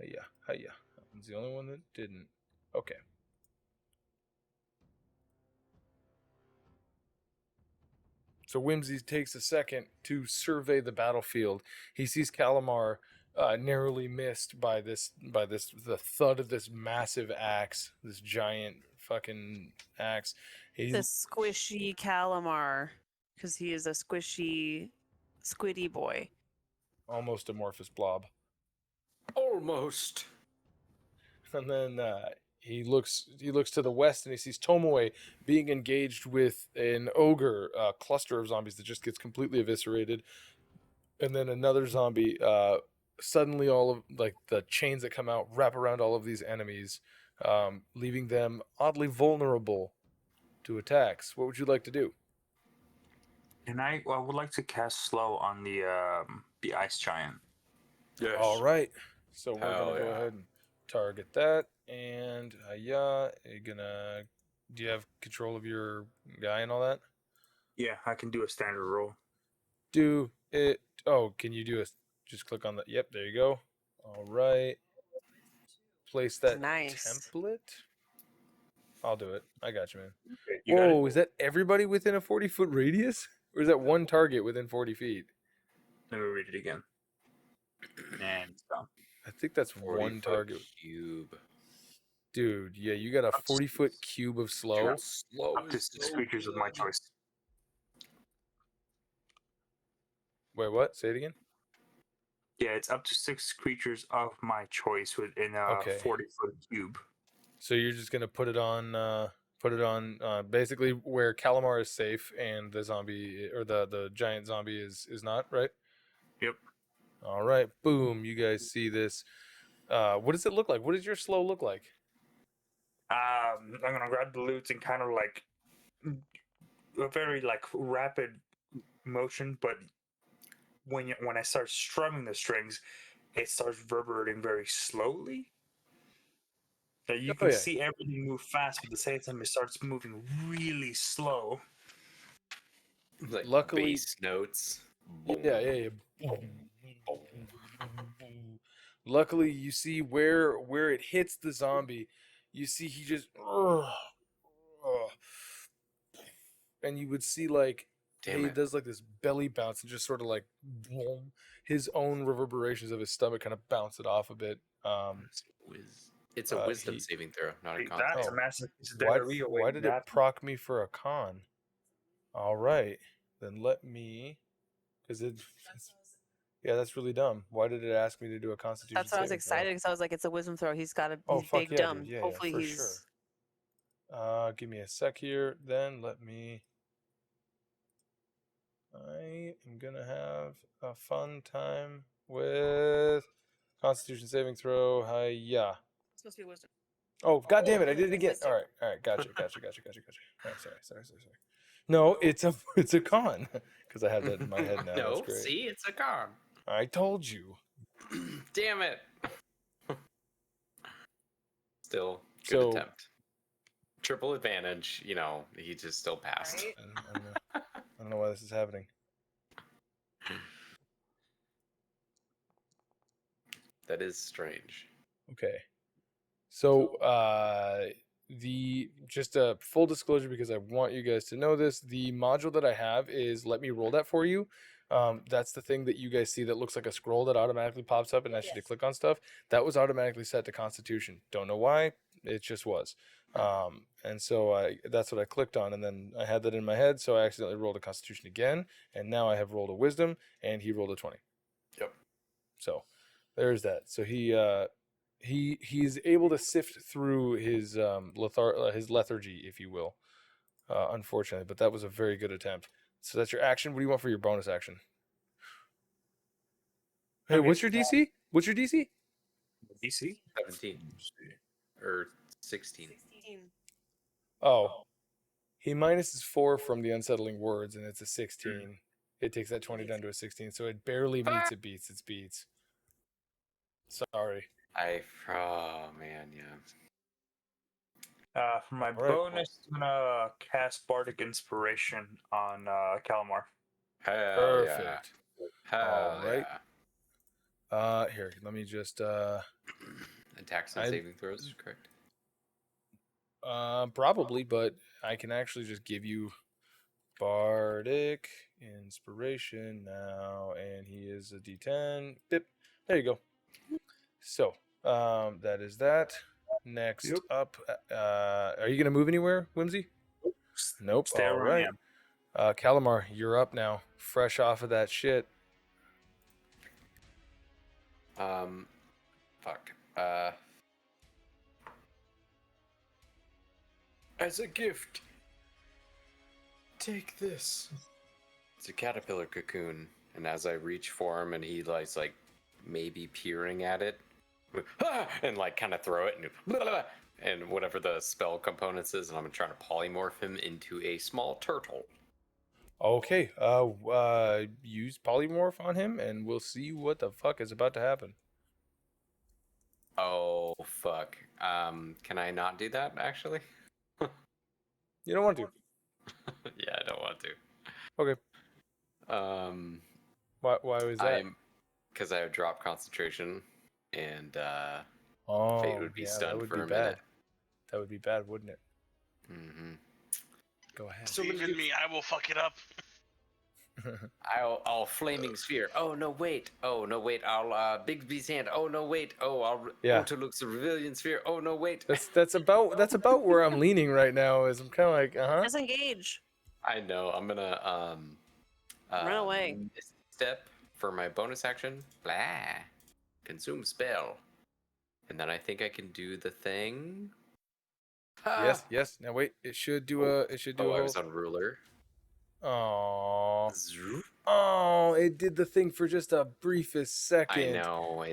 Hiya. That one's the only one that didn't. Okay. So Wimsy takes a second to survey the battlefield. He sees Calamar narrowly missed by the thud of this massive axe, this giant fucking axe. The squishy Calamar, because he is a squishy, squiddy boy. Almost amorphous blob. Almost. And then he looks to the west and he sees Tomoe being engaged with an ogre cluster of zombies that just gets completely eviscerated. And then another zombie, suddenly all of like the chains that come out wrap around all of these enemies, leaving them oddly vulnerable to attacks. What would you like to do? And I would like to cast slow on the ice giant. Yes. All right. So we're Hell gonna go ahead and target that. And do you have control of your guy and all that? Yeah, I can do a standard roll. Do it. Oh, can you do just click on the, yep, there you go. All right. Place that template. I'll do it. I got you, man. You Whoa, is that everybody within a 40-foot radius? Or is that one target within 40 feet? Let me read it again. And stop. I think that's one target. Cube. Dude, yeah, you got a 40-foot cube of slow. Slow up to 6 creatures of my choice. Wait, what? Say it again. Yeah, it's up to 6 creatures of my choice within a Okay. 40-foot cube. So you're just gonna put it on basically where Calamar is safe and the zombie or the giant zombie is not, right? Yep. All right, boom. You guys see this. What does it look like? What does your slow look like? I'm gonna grab the loot and kind of like a very like rapid motion, but when I start strumming the strings, it starts reverberating very slowly. So you can see everything move fast, but at the same time it starts moving really slow. Like Luckily, bass notes. yeah. Luckily, you see where it hits the zombie. You see he just, and you would see like he does like this belly bounce and just sort of like boom, his own reverberations of his stomach kind of bounce it off a bit. It's a wisdom saving throw, not a con. That's a massive piece of Why diarrhea. did it proc me for a con? All right, then let me, because that's really dumb. Why did it ask me to do a Constitution? That's why I was excited because I was like, it's a wisdom throw. He's got to. He's big dumb. Dude. Hopefully for he's. Sure. Give me a sec here. Then let me. I am gonna have a fun time with Constitution saving throw. Hi-ya. It's supposed to be wisdom. Oh, god damn it! I did it again. All right. Gotcha. All right, sorry. No, it's a con because I have that in my head now. No, That's great. see, it's a con. I told you. Damn it. Still, good attempt. Triple advantage. You know, he just still passed. Right? I don't know why this is happening. That is strange. Okay. So, just a full disclosure because I want you guys to know this. The module that I have is let me roll that for you. That's the thing that you guys see that looks like a scroll that automatically pops up and asks you to click on stuff. That was automatically set to Constitution. Don't know why. It just was. And so that's what I clicked on, and then I had that in my head, so I accidentally rolled a Constitution again, and now I have rolled a Wisdom, and he rolled a 20. Yep. So there's that. So he's able to sift through his lethargy, if you will, unfortunately, but that was a very good attempt. So that's your action. What do you want for your bonus action? Hey, what's your DC? What's your DC? DC? 17. Or 16. Oh. He minuses 4 from the unsettling words, and it's a 16. It takes that 20 down to a 16, so it barely meets it beats its beats. Sorry. Oh, man, yeah. For my bonus, I'm gonna cast Bardic Inspiration on Calamar. Perfect. Hell right. Here, let me just attacks and saving throws, correct? Probably, but I can actually just give you Bardic Inspiration now, and he is a D10. Bip. There you go. So, that is that. Next up, are you gonna move anywhere, Wimsy? Nope. All right. Calamar, you're up now. Fresh off of that shit. Fuck. As a gift, take this. It's a caterpillar cocoon, and as I reach for him, and he likes like maybe peering at it, and like kind of throw it, and whatever the spell components is, and I'm trying to polymorph him into a small turtle. Okay. Use polymorph on him, and we'll see what the fuck is about to happen. Oh fuck. Can I not do that actually? You don't want to. Yeah, I don't want to. Okay. Why was that? Because I have drop concentration, and Fayte would be stunned for a minute. That would be bad, wouldn't it? Mm-hmm. Go ahead. So even me, I will fuck it up. I'll flaming sphere. Oh no, wait. I'll Bigsby's hand. Oh no, wait. I'll Ultralux Rebellion sphere. Oh no, wait. That's about where I'm leaning right now. Is I'm kind of like, Disengage. I know. I'm gonna run away. Step for my bonus action, consume spell. And then I think I can do the thing. Yes, yes. Now wait, it should do a I was on ruler. Oh. Oh, it did the thing for just a briefest second. I know.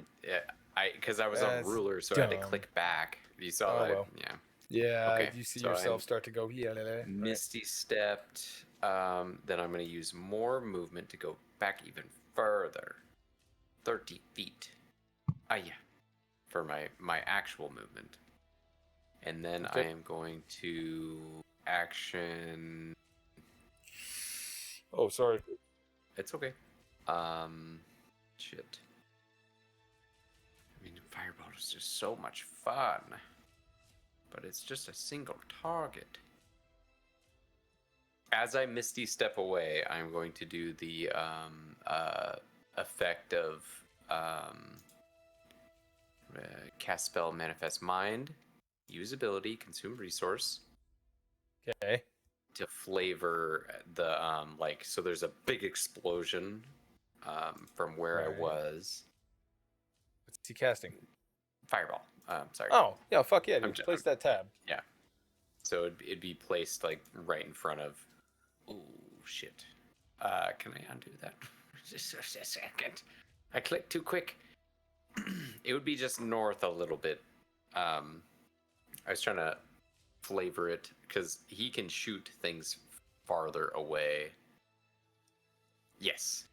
Because I was on ruler, so I had to click back. You saw that? Well. Yeah. Yeah, Okay, you see so yourself start to go, yeah. Misty stepped. Then I'm going to use more movement to go back even further. 30 feet. Yeah. For my actual movement. And then I am going to action. Oh, sorry. It's okay. Shit. I mean, fireball is just so much fun. But it's just a single target. As I misty step away, I'm going to do the effect of cast spell, manifest mind, use ability, consume resource. Okay. To flavor the so there's a big explosion from where I was. What's he casting? Fireball. Sorry. Oh, yeah, fuck yeah, dude. Place that tab. Yeah. So it'd be placed like right in front of. Oh shit. Can I undo that? Just a second. I clicked too quick. It would be just north a little bit. I was trying to flavor it because he can shoot things farther away. Yes.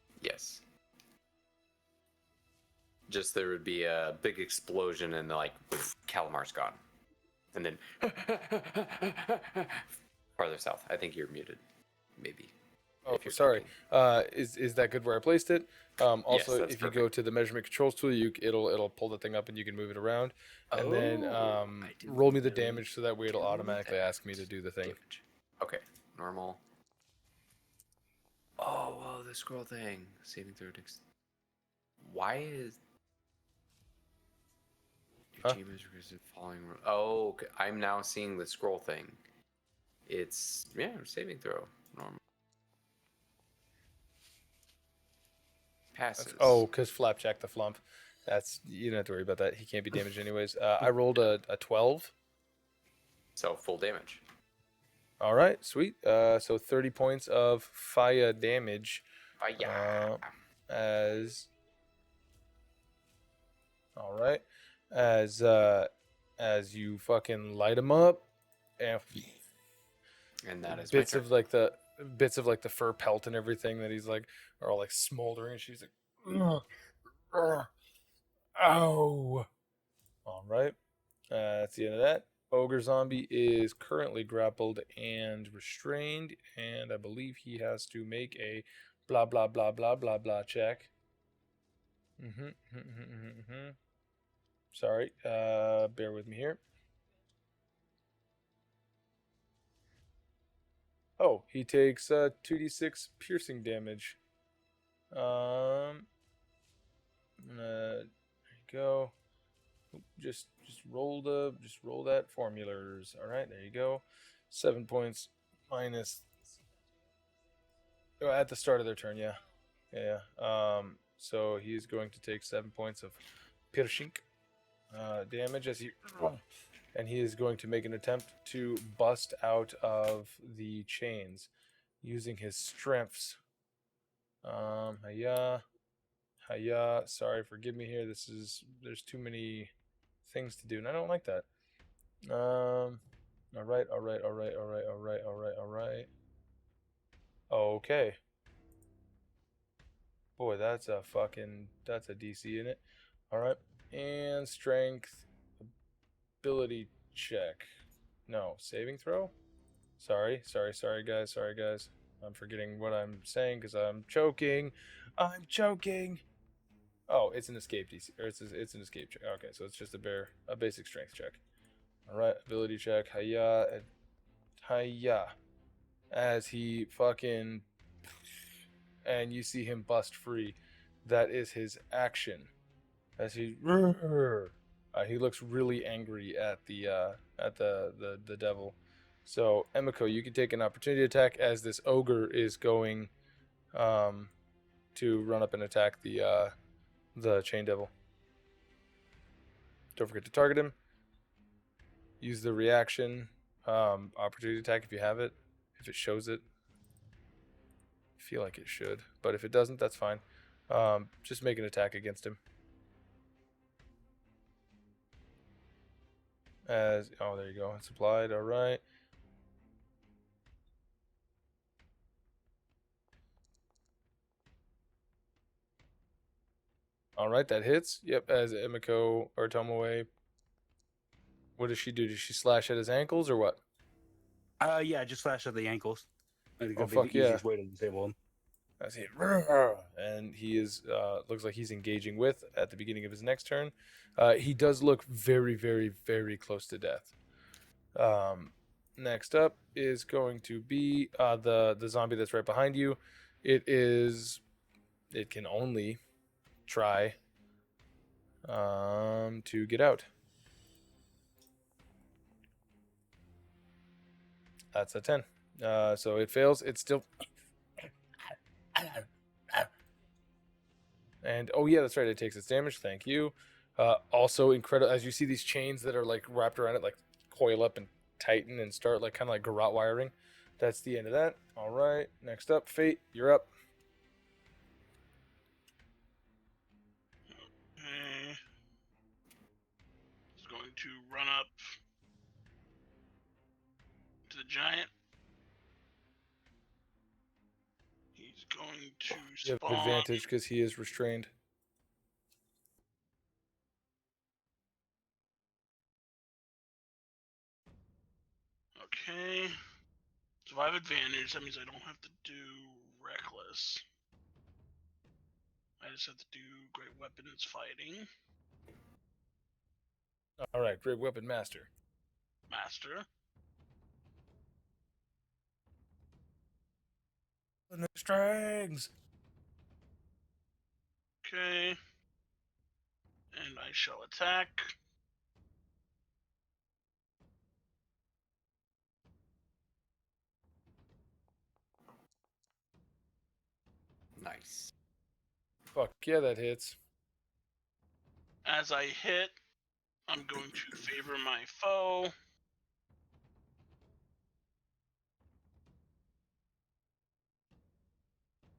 Just there would be a big explosion and Calamar's gone. And then farther south. I think you're muted. Maybe. Oh, sorry. Is that good where I placed it? Also, yes, if you go to the measurement controls tool, it'll pull the thing up and you can move it around. And then roll me the damage so that way it'll automatically ask me to do the thing. Damage. Okay, normal. Oh, whoa, the scroll thing. Saving throw. Why is your team is falling? Oh, okay. I'm now seeing the scroll thing. It's saving throw normal. Passes. Oh, because Flapjack the Flump. You don't have to worry about that. He can't be damaged anyways. I rolled a 12. So full damage. All right, sweet. So 30 points of fire damage. Fire. All right. As you fucking light him up, and that is bits of the fur pelt and everything that he's like are all like smoldering, and she's like, ow. All right. That's the end of that. Ogre Zombie is currently grappled and restrained, and I believe he has to make a blah blah blah blah blah blah check. Sorry, bear with me here. Oh, he takes 2d6 piercing damage. There you go. Just roll that formulas. All right, there you go. 7 points minus at the start of their turn. Yeah. So he's going to take 7 points of piercing damage and he is going to make an attempt to bust out of the chains using his strengths. Hiya. Sorry, forgive me here. There's too many things to do, and I don't like that. All right. Okay. Boy, that's a DC in it. All right, and strength, ability check. No, saving throw. Sorry, guys. I'm forgetting what I'm saying because I'm choking. Oh, it's an escape DC, or it's an escape check. Okay, so it's just a basic strength check. All right, ability check. Hiya. As he fucking, and you see him bust free. That is his action. As he looks really angry at the devil. So Emiko, you can take an opportunity attack as this ogre is going to run up and attack the Chain Devil. Don't forget to target him. Use the reaction opportunity attack if you have it, if it shows it. I feel like it should, but if it doesn't, that's fine. Just make an attack against him. There you go. It's applied. All right. All right, that hits. Yep, as Emiko or Tomoe. What does she do? Does she slash at his ankles or what? Yeah, just slash at the ankles. I think Oh, that'll be fuck the yeah. easiest way to disable him. That's it. And he is looks like he's engaging with at the beginning of his next turn. He does look very, very, very close to death. Next up is going to be the zombie that's right behind you. It can only try to get out. That's a 10. So it fails. It's still. And oh yeah, that's right. It takes its damage. Thank you. Also incredible as you see these chains that are like wrapped around it, like coil up and tighten and start like kind of like garrote wiring. That's the end of that. All right. Next up, Fayte, you're up. Okay. He's going to run up to the giant. He's going to You spawn. have advantage because he is restrained. Okay. So I have advantage. That means I don't have to do reckless. I just have to do great weapons fighting. All right, great weapon master. Master. The strings. Okay. And I shall attack. Nice. Fuck yeah, that hits. As I hit, I'm going to favor my foe.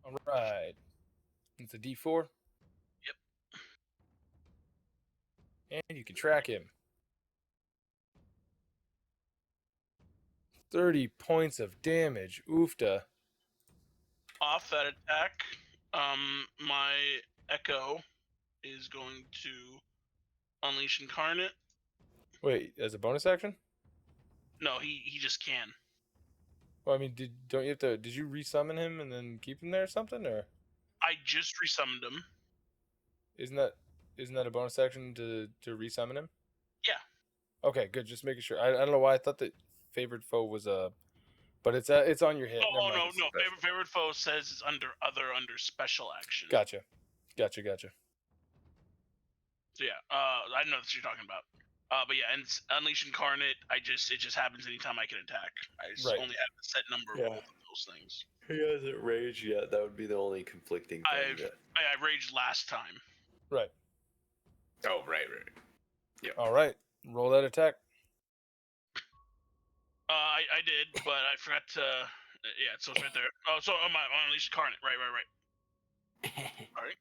All right. It's a D4. Yep. And you can track him. 30 points of damage. Oofta. Off that attack, my Echo is going to unleash Incarnate. Wait, as a bonus action? No, he just can. Well, I mean, did you resummon him and then keep him there or something, or I just resummoned him. isn't that a bonus action to resummon him? Yeah. Okay, good. Just making sure. I don't know why I thought that favored foe was but it's on your hit. Oh no. Favorite foe says it's under special action. Gotcha. So yeah, I know what you're talking about. But yeah, and it's Unleash Incarnate. It just happens anytime I can attack. I just only have a set number of both of those things. He hasn't raged yet. That would be the only conflicting thing. I raged last time. Right. Oh, right. Yeah. All right. Roll that attack. I did, but I forgot to. Yeah, so it's right there. Oh, so my Unleash Incarnate. Right. All right.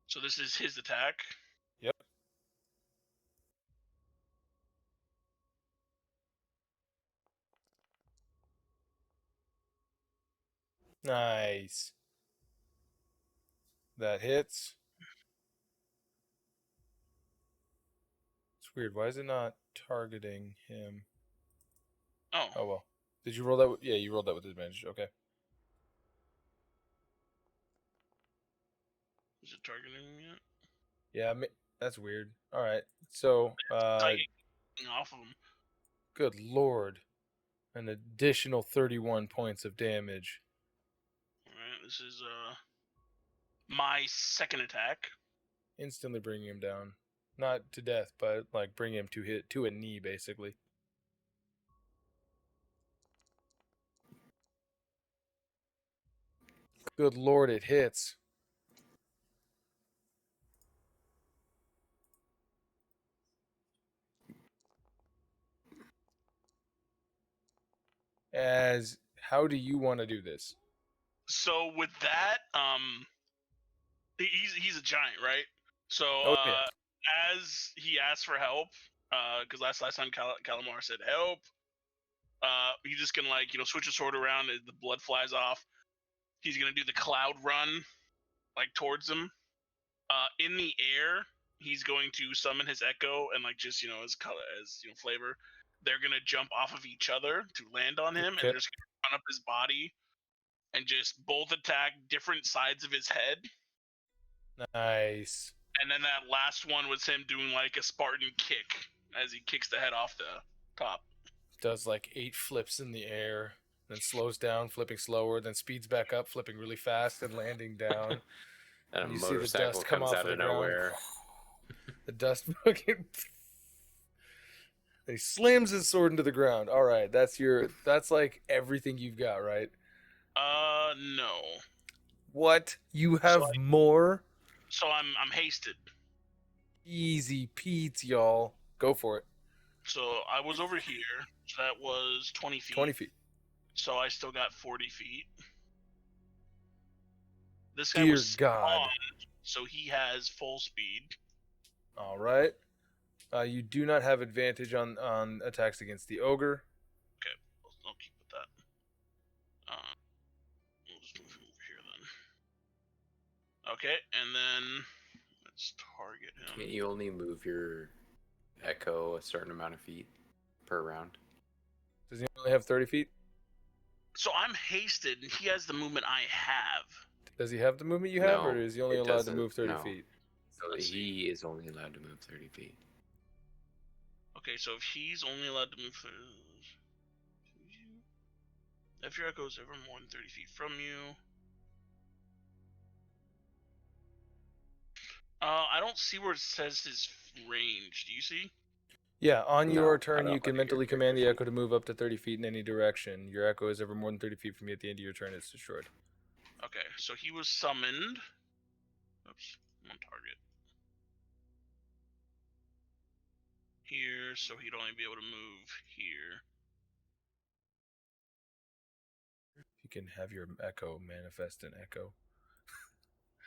So this is his attack. Yep. Nice. That hits. It's weird. Why is it not targeting him? Oh. Oh well. Did you roll that? Yeah, you rolled that with advantage. Okay. Is it targeting me yet? Yeah, that's weird. All right. So, off of him. Good lord. An additional 31 points of damage. All right. This is my second attack. Instantly bringing him down. Not to death, but like bring him to a knee, basically. Good lord, it hits. How do you want to do this? So with that, he's a giant, right? So yeah. as he asks for help, because last time Calamar said help, he's just gonna switch his sword around as the blood flies off. He's gonna do the cloud run, towards him. In the air, he's going to summon his echo and his color as flavor. They're gonna jump off of each other to land on him, and they're just gonna run up his body and just both attack different sides of his head. Nice. And then that last one was him doing a Spartan kick as he kicks the head off the top. Does 8 flips in the air, then slows down, flipping slower, then speeds back up, flipping really fast and landing down. And you a see the motorcycle dust come comes off out of of the ground. nowhere. The dust fucking. He slams his sword into the ground. All right, that's everything you've got, right? No. What? You have more? So I'm hasted. Easy Pete, y'all. Go for it. So I was over here. So that was 20 feet. 20 feet. So I still got 40 feet. This guy Dear was God. So he has full speed. All right. You do not have advantage on attacks against the ogre. Okay, I'll keep with that. We'll just move him over here then. Okay, and then let's target him. Can't you only move your echo a certain amount of feet per round? Does he only have 30 feet? So I'm hasted, and he has the movement I have. Does he have the movement you have, No, or is he only it allowed to doesn't. move 30 No. feet? So he is only allowed to move 30 feet. Okay, so if he's only allowed to move, if your echo is ever more than 30 feet from you, I don't see where it says his range. Do you see? Yeah, on No, your I turn, don't you can look at your mentally command the character echo to move up to 30 feet in any direction. Your echo is ever more than 30 feet from you at the end of your turn, it's destroyed. Okay, so he was summoned. Oops, one target. Here, so he'd only be able to move here. You can have your echo manifest an echo.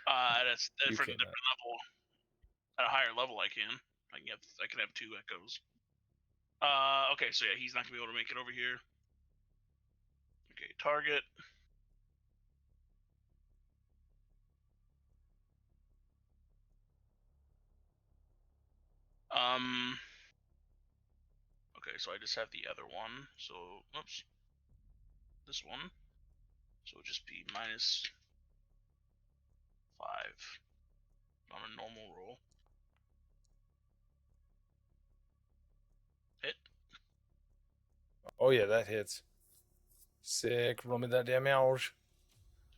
That's You for a cannot. different level. At a higher level, I can. I can have 2 echoes. Okay, so yeah, he's not gonna be able to make it over here. Okay, target. Okay, so I just have the other one. So, oops. This one. So it'll just be -5 on a normal roll. Hit. Oh yeah, that hits. Sick. Roll me that damage.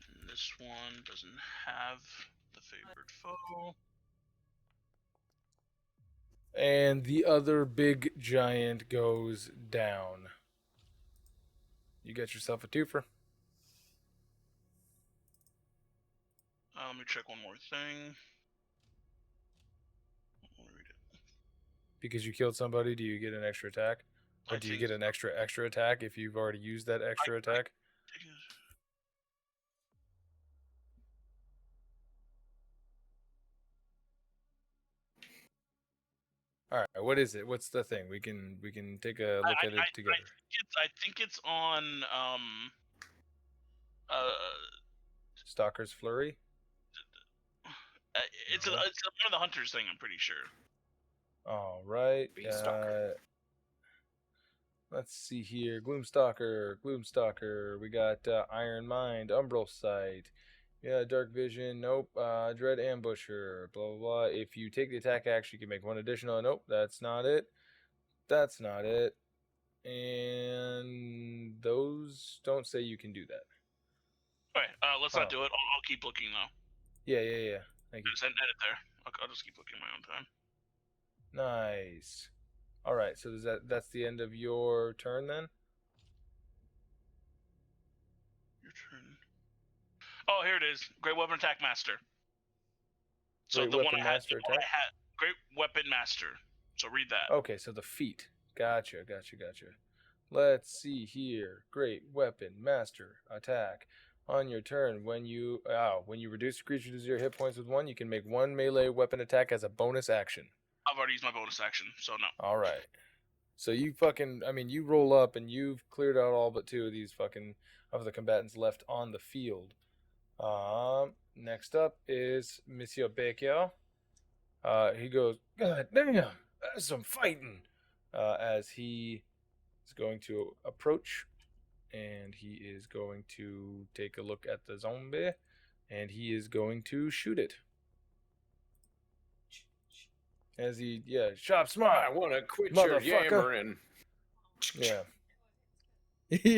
And this one doesn't have the favored foe. And the other big giant goes down. You get yourself a twofer. Let me check one more thing. Read it. Because you killed somebody, do you get an extra attack? Or do you get an extra attack if you've already used that extra attack? All right, what is it? What's the thing? We can take a look at it together. I think it's on Stalker's Flurry? It's one of the hunters thing, I'm pretty sure. All right. Let's see here. Gloomstalker. We got Iron Mind, Umbral Sight. Yeah, Dark Vision. Nope. Dread Ambusher. Blah, blah, blah. If you take the attack action, you can make one additional. Nope, that's not it. And those don't say you can do that. Alright, let's not do it. I'll keep looking, though. Yeah. Thank you. Just end it there. I'll just keep looking my own time. Nice. All right, so that's the end of your turn then? Your turn. Oh, here it is. Great Weapon Attack Master. So Great the Weapon one I had, Master attack? Great Weapon Master. So read that. Okay, so the feat. Gotcha. Let's see here. Great Weapon Master attack. On your turn, when you reduce a creature to 0 hit points with 1, you can make 1 melee weapon attack as a bonus action. I've already used my bonus action, so no. All right. So you you roll up and you've cleared out all but 2 of these of the combatants left on the field. Next up is Monsieur Baker. He goes, God damn, that's some fighting. As he is going to approach, and he is going to take a look at the zombie, and he is going to shoot it. As he, sharp smart. I want to quit your yammering. Yeah.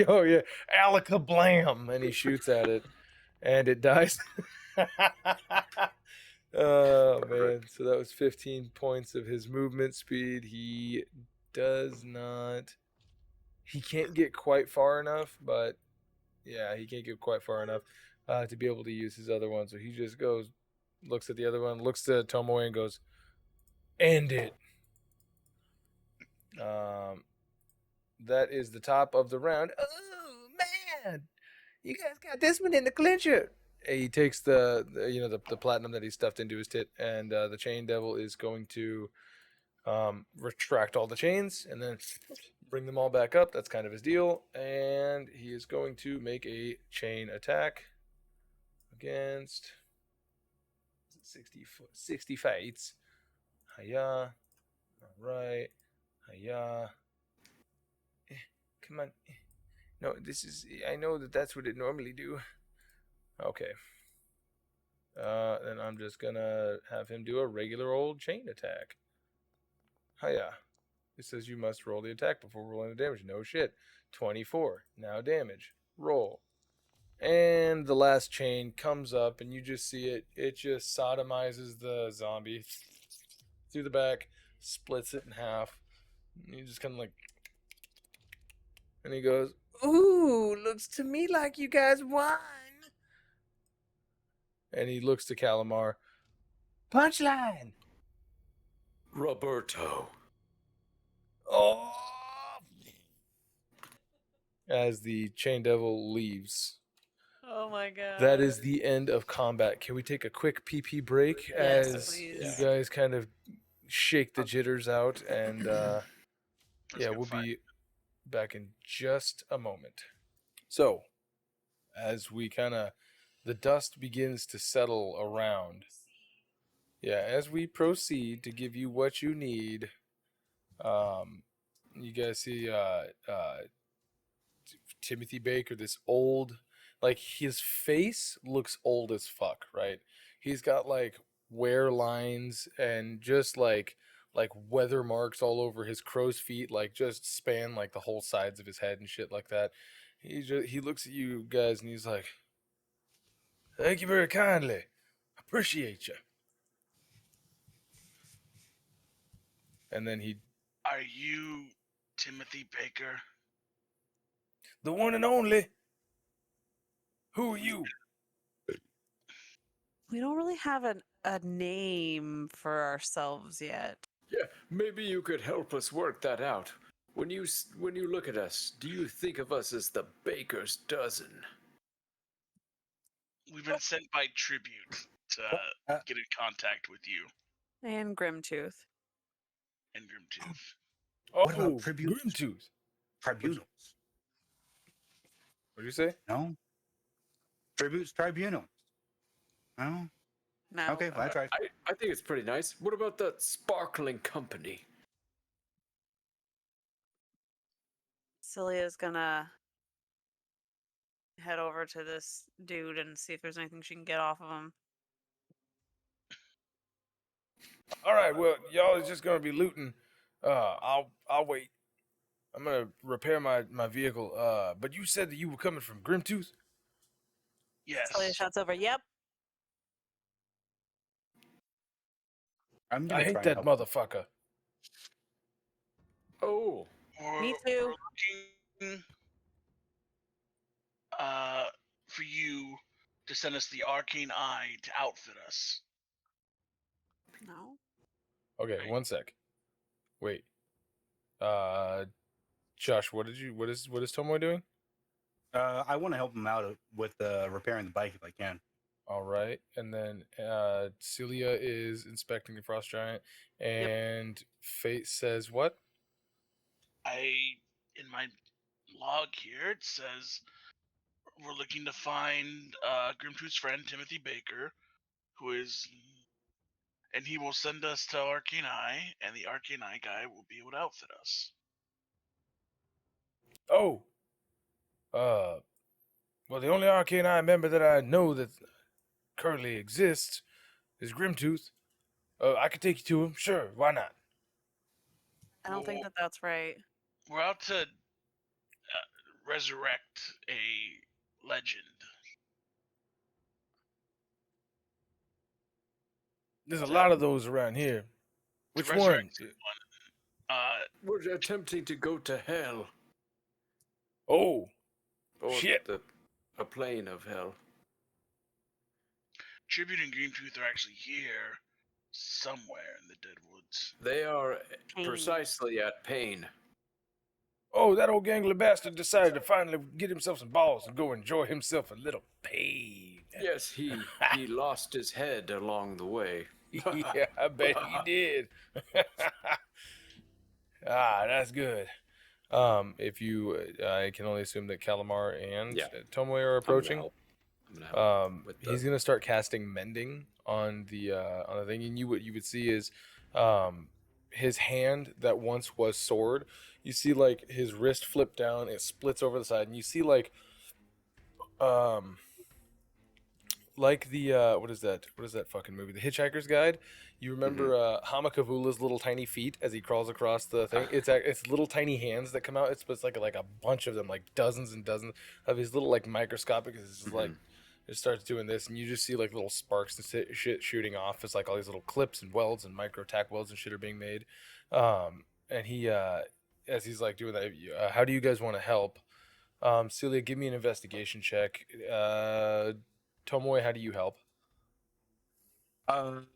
Oh, yeah. Alaka blam. And he shoots at it, and it dies. Oh, man. So that was 15 points of his movement speed. He can't get quite far enough, but yeah, he can't get quite far enough to be able to use his other one. So he just goes, looks at the other one, looks to Tomoe and goes, end it. That is the top of the round. Oh, man. You guys got this one in the clincher. He takes the platinum that he stuffed into his tit, and the chain devil is going to retract all the chains and then bring them all back up. That's kind of his deal. And he is going to make a chain attack against 60 Fates. Hiya. All right. Hiya. Come on. No, I know that's what it normally do. Okay. Then I'm just gonna have him do a regular old chain attack. Hiya. It says you must roll the attack before rolling the damage. No shit. 24. Now damage. Roll. And the last chain comes up, and you just see it. It just sodomizes the zombie through the back, splits it in half. And you just kind of like... And he goes, ooh, looks to me like you guys won. And he looks to Calamar. Punchline! Roberto. Oh! As the Chain Devil leaves. Oh my god. That is the end of combat. Can we take a quick PP break as please. you guys kind of shake the jitters out? And we'll be back in just a moment. So, as we the dust begins to settle around. Yeah, as we proceed to give you what you need, you guys see Timothy Baker, this old, like his face looks old as fuck, right? He's got like wear lines and just like weather marks all over his crow's feet, like just span like the whole sides of his head and shit like that. He looks at you guys and he's like, thank you very kindly. Appreciate you. And then he... Are you Timothy Baker? The one and only. Who are you? We don't really have a name for ourselves yet. Yeah, maybe you could help us work that out. When you look at us, do you think of us as the baker's dozen? We've been sent by Tribute to get in contact with you. And Grimtooth. And Grimtooth. What about tribute? Grimtooth. Tribunals. What do you say? No. Tributes, tribunals. No. No. Okay, well, that's right. I think it's pretty nice. What about the Sparkling Company? Cilia's gonna head over to this dude and see if there's anything she can get off of him. All right, well, y'all is just gonna be looting. I'll wait. I'm gonna repair my vehicle. But you said that you were coming from Grimtooth? Yes. Cilia shouts over, yep. I I hate that motherfucker. Oh. Me too. We're looking for you to send us the Arcane Eye to outfit us. No. Okay, one sec. Wait. Josh, what is Tomoe doing? I want to help him out with repairing the bike if I can. All right, and then Cilia is inspecting the frost giant, and Fayte says what? In my log here, it says we're looking to find Grimtooth's friend Timothy Baker, and he will send us to Arcane Eye, and the Arcane Eye guy will be able to outfit us. Oh, well, the only Arcane Eye member that I know that currently exists is Grimtooth. I could take you to him. Sure, why not? I don't think that's right. We're out to resurrect a legend. There's a lot of those around here. Which one? We're attempting to go to hell. Oh, Or shit. A plane of hell. Tribute and Grimtooth are actually here somewhere in the Deadwoods. They are precisely at Pain. Oh, that old gangler bastard decided to finally get himself some balls and go enjoy himself a little pain. Yes, he lost his head along the way. Yeah, I bet he did. That's good. If you, I can only assume that Calamar and Tomoe are approaching. He's gonna start casting mending on the thing, and what you would see is, his hand that once was sword. You see like his wrist flip down, it splits over the side, and you see like the what is that fucking movie, The Hitchhiker's Guide? You remember Hamakavula's little tiny feet as he crawls across the thing? It's little tiny hands that come out. It's like a bunch of them, like dozens and dozens of his little like microscopic. It's like it starts doing this, and you just see like little sparks and shit shooting off. It's like all these little clips and welds and micro tack welds and shit are being made. And he as he's like doing that, how do you guys want to help? Cilia, give me an investigation check. Tomoe, how do you help?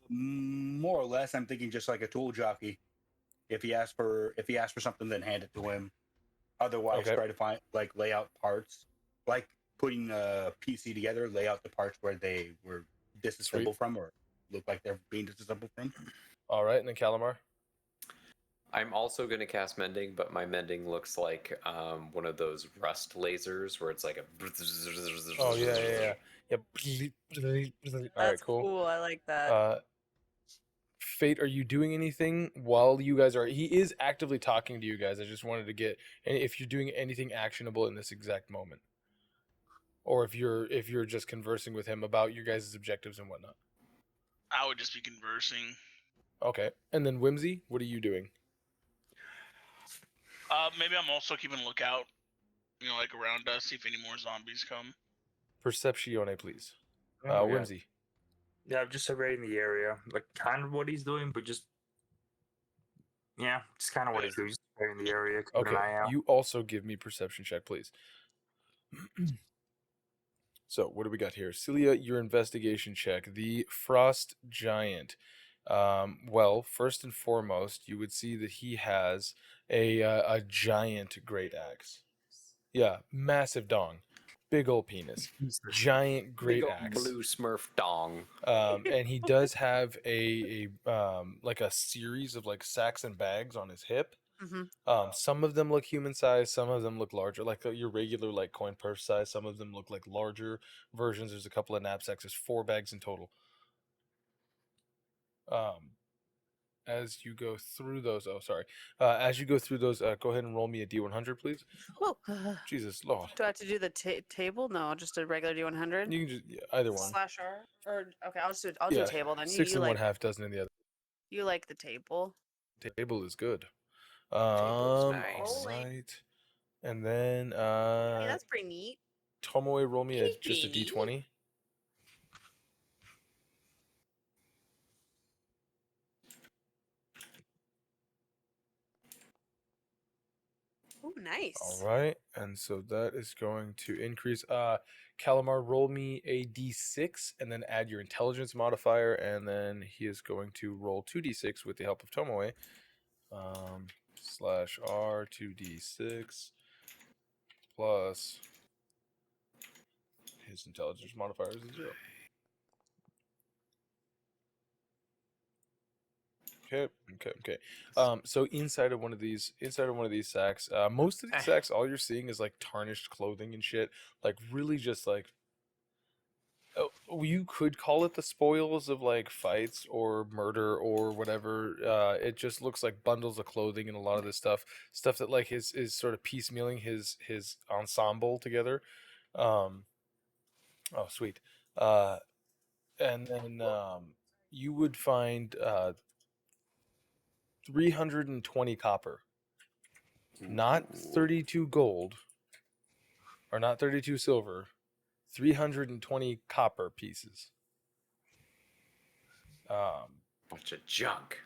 More or less, I'm thinking just like a tool jockey. If he asks for something, then hand it to him. Otherwise, try to find lay out parts, like putting a PC together, lay out the parts where they were disassembled from or look like they're being disassembled from. All right, and then Calamar. I'm also going to cast mending, but my mending looks like one of those rust lasers where it's like a. Oh yeah. All right, cool. I like that. Fayte, are you doing anything while you guys are? He is actively talking to you guys. I just wanted to get, and if you're doing anything actionable in this exact moment, or if you're just conversing with him about your guys' objectives and whatnot. I would just be conversing. Okay, and then Wimsy, what are you doing? Maybe I'm also keeping a lookout, like around us, see if any more zombies come. Perceptione, please. Oh, Wimsy. Yeah, I'm just surveying the area, like kind of what he's doing, but just kind of what he's doing, just surveying the area. Okay, an eye out. You also give me perception check, please. So what do we got here? Cilia, your investigation check. The frost giant. Well, first and foremost, you would see that he has a giant great axe. Yeah, massive dong, big old penis, giant great axe, blue Smurf dong. And he does have a like a series of like sacks and bags on his hip. Some of them look human size, some of them look larger, like your regular like coin purse size. Some of them look like larger versions. There's a couple of knapsacks. There's 4 bags in total. As you go through those, as you go through those, go ahead and roll me a D100, please. Oh, Jesus Lord. Do I have to do the table? No, just a regular D100. You can just either one. /R, or okay, I'll just do it. I'll do a table then. 6 and 1/2 dozen in the other. You like the table? Table is good. Table's nice. Right. And then Hey, that's pretty neat. Tomoe, roll me just a D20. Oh, Nice. All right, and so that is going to increase. Calamar, roll me a d6, and then add your intelligence modifier, and then he is going to roll 2d6 with the help of Tomoe. /R 2d6 plus his intelligence modifier is a 0. Okay. So inside of one of these sacks, most of these sacks, all you're seeing is like tarnished clothing and shit. Like really just like, you could call it the spoils of like fights or murder or whatever. It just looks like bundles of clothing and a lot of this stuff that like is sort of piecemealing his ensemble together. Oh, sweet. And then you would find 320 copper, not 32 gold, or not 32 silver, 320 copper pieces. Bunch of junk.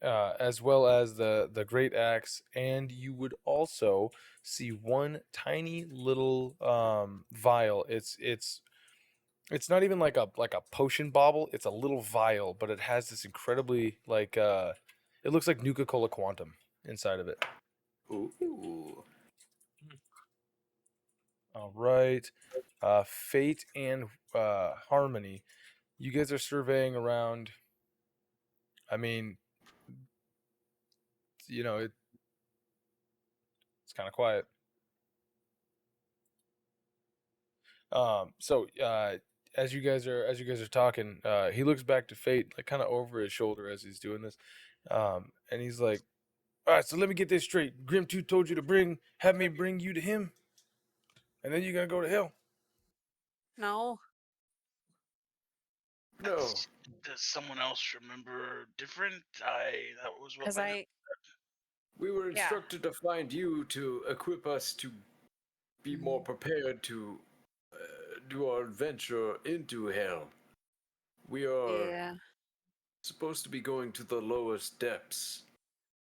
As well as the great axe, and you would also see one tiny little vial. It's not even like a potion bauble. It's a little vial, but it has this incredibly like it looks like Nuka-Cola Quantum inside of it. Ooh. All right. Fayte and Harmony, you guys are surveying around. I mean, you know, it's kind of quiet. So as you guys are talking, he looks back to Fayte, like kind of over his shoulder as he's doing this, and he's like, "All right, so let me get this straight. Grimtooth told you to have me bring you to him, and then you're gonna go to hell." No. No. Does someone else remember different? That was what. Because We were instructed to find you to equip us to be more prepared to do our adventure into hell. We are supposed to be going to the lowest depths,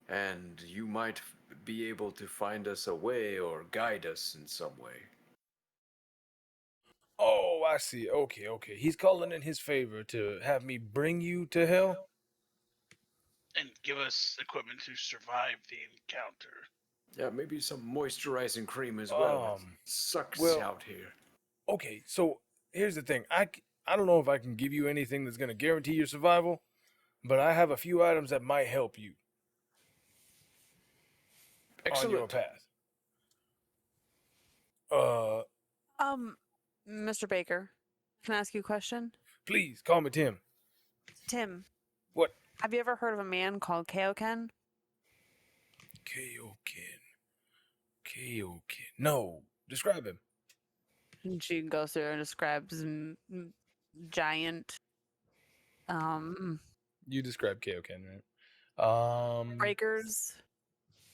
and you might be able to find us a way or guide us in some way. Oh, I see. Okay. He's calling in his favor to have me bring you to hell? And give us equipment to survive the encounter. Yeah, maybe some moisturizing cream as well. It sucks out here. Okay, so here's the thing. I don't know if I can give you anything that's going to guarantee your survival, but I have a few items that might help you. Excellent. On your path. Mr. Baker, can I ask you a question? Please, call me Tim. Tim. What? Have you ever heard of a man called Kaioken? Kaioken. No. Describe him. And she goes through and describes giant. You describe Kaioken, right? Breakers.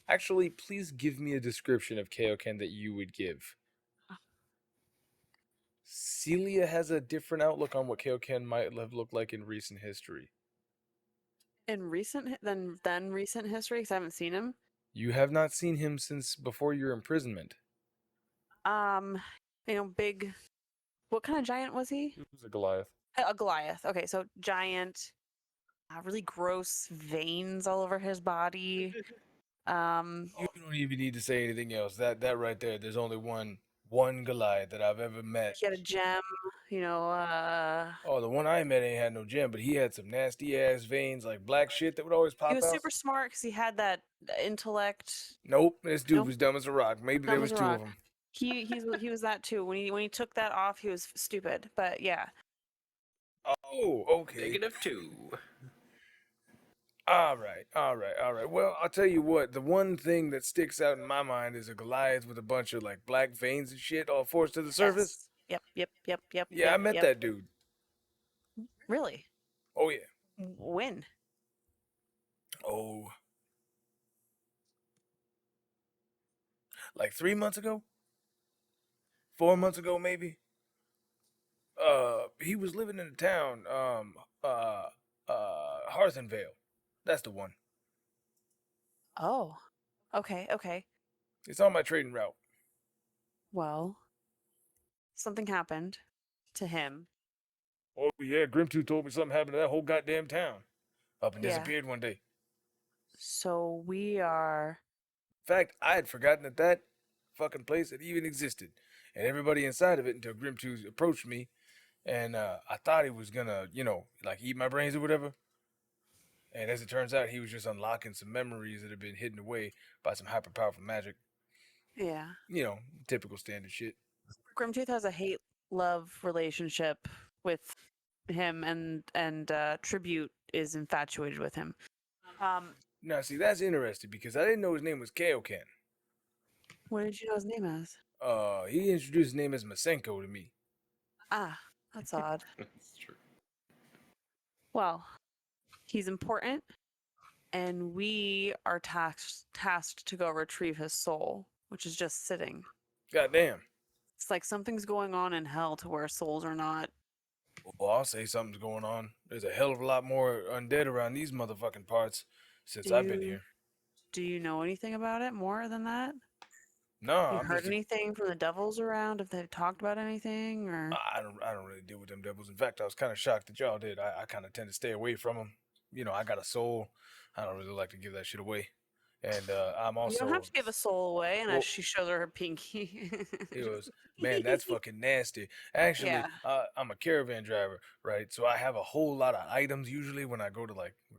Actually, please give me a description of Kaioken that you would give. Cilia has a different outlook on what Kaioken might have looked like in recent history. In recent recent history, because I haven't seen him. You have not seen him since before your imprisonment. Big. What kind of giant was he? He was a Goliath. A Goliath. Okay, so giant. Really gross veins all over his body. You don't even need to say anything else. That right there. There's only one Goliath that I've ever met. He had a gem. Oh, the one I met ain't had no gem, but he had some nasty ass veins, like black shit that would always pop out. He was super smart because he had that intellect. Nope, this dude was dumb as a rock. Maybe there was two of them. He was that too. When he took that off, he was stupid. But yeah. Oh, okay. -2. All right. Well, I'll tell you what. The one thing that sticks out in my mind is a Goliath with a bunch of like black veins and shit all forced to the surface. Yep. Yeah, I met that dude. Really? Oh yeah. When? Oh. Like 3 months ago? 4 months ago, maybe? He was living in a town, Harthenvale. That's the one. Oh. Okay. It's on my trading route. Well, something happened to him. Oh, yeah, Grimtooth told me something happened to that whole goddamn town. Up and Yeah. disappeared one day. So we are... In fact, I had forgotten that fucking place had even existed. And everybody inside of it until Grimtooth approached me. And I thought he was gonna, like eat my brains or whatever. And as it turns out, he was just unlocking some memories that had been hidden away by some hyper-powerful magic. Yeah. Typical standard shit. Grimtooth has a hate-love relationship with him, and Tribute is infatuated with him. Now, see, that's interesting because I didn't know his name was Kaoken. What did you know his name as? He introduced his name as Masenko to me. Ah, that's odd. That's true. Well, he's important, and we are tasked to go retrieve his soul, which is just sitting. Goddamn. It's like something's going on in hell to where souls are not. Well, I'll say something's going on. There's a hell of a lot more undead around these motherfucking parts since I've been here. Do you know anything about it more than that? No, Have you heard anything from the devils around? If they've talked about anything, or I don't really deal with them devils. In fact, I was kind of shocked that y'all did. I kind of tend to stay away from them. I got a soul. I don't really like to give that shit away. And I'm also... You don't have to give a soul away unless she shows her pinky. It was, man, that's fucking nasty. Actually, Yeah. I'm a caravan driver, right? So I have a whole lot of items usually when I go to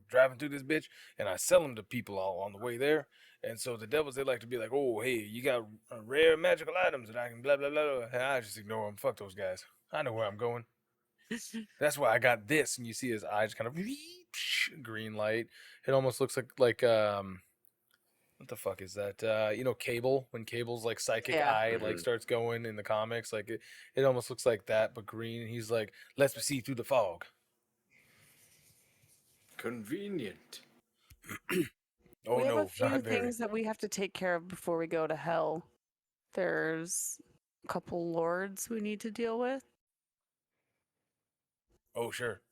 driving through this bitch, and I sell them to people all on the way there. And so the devils, they like to be like, oh, hey, you got rare magical items that I can blah, blah, blah, blah. And I just ignore them. Fuck those guys. I know where I'm going. That's why I got this. And you see his eyes kind of green light. It almost looks like what the fuck is that? Cable, when Cable's psychic eye starts going in the comics, it almost looks like that, but green. And he's like, "Let's see through the fog." Convenient. Oh we have no, a few not very. things that we have to take care of before we go to hell. There's a couple lords we need to deal with. Oh sure.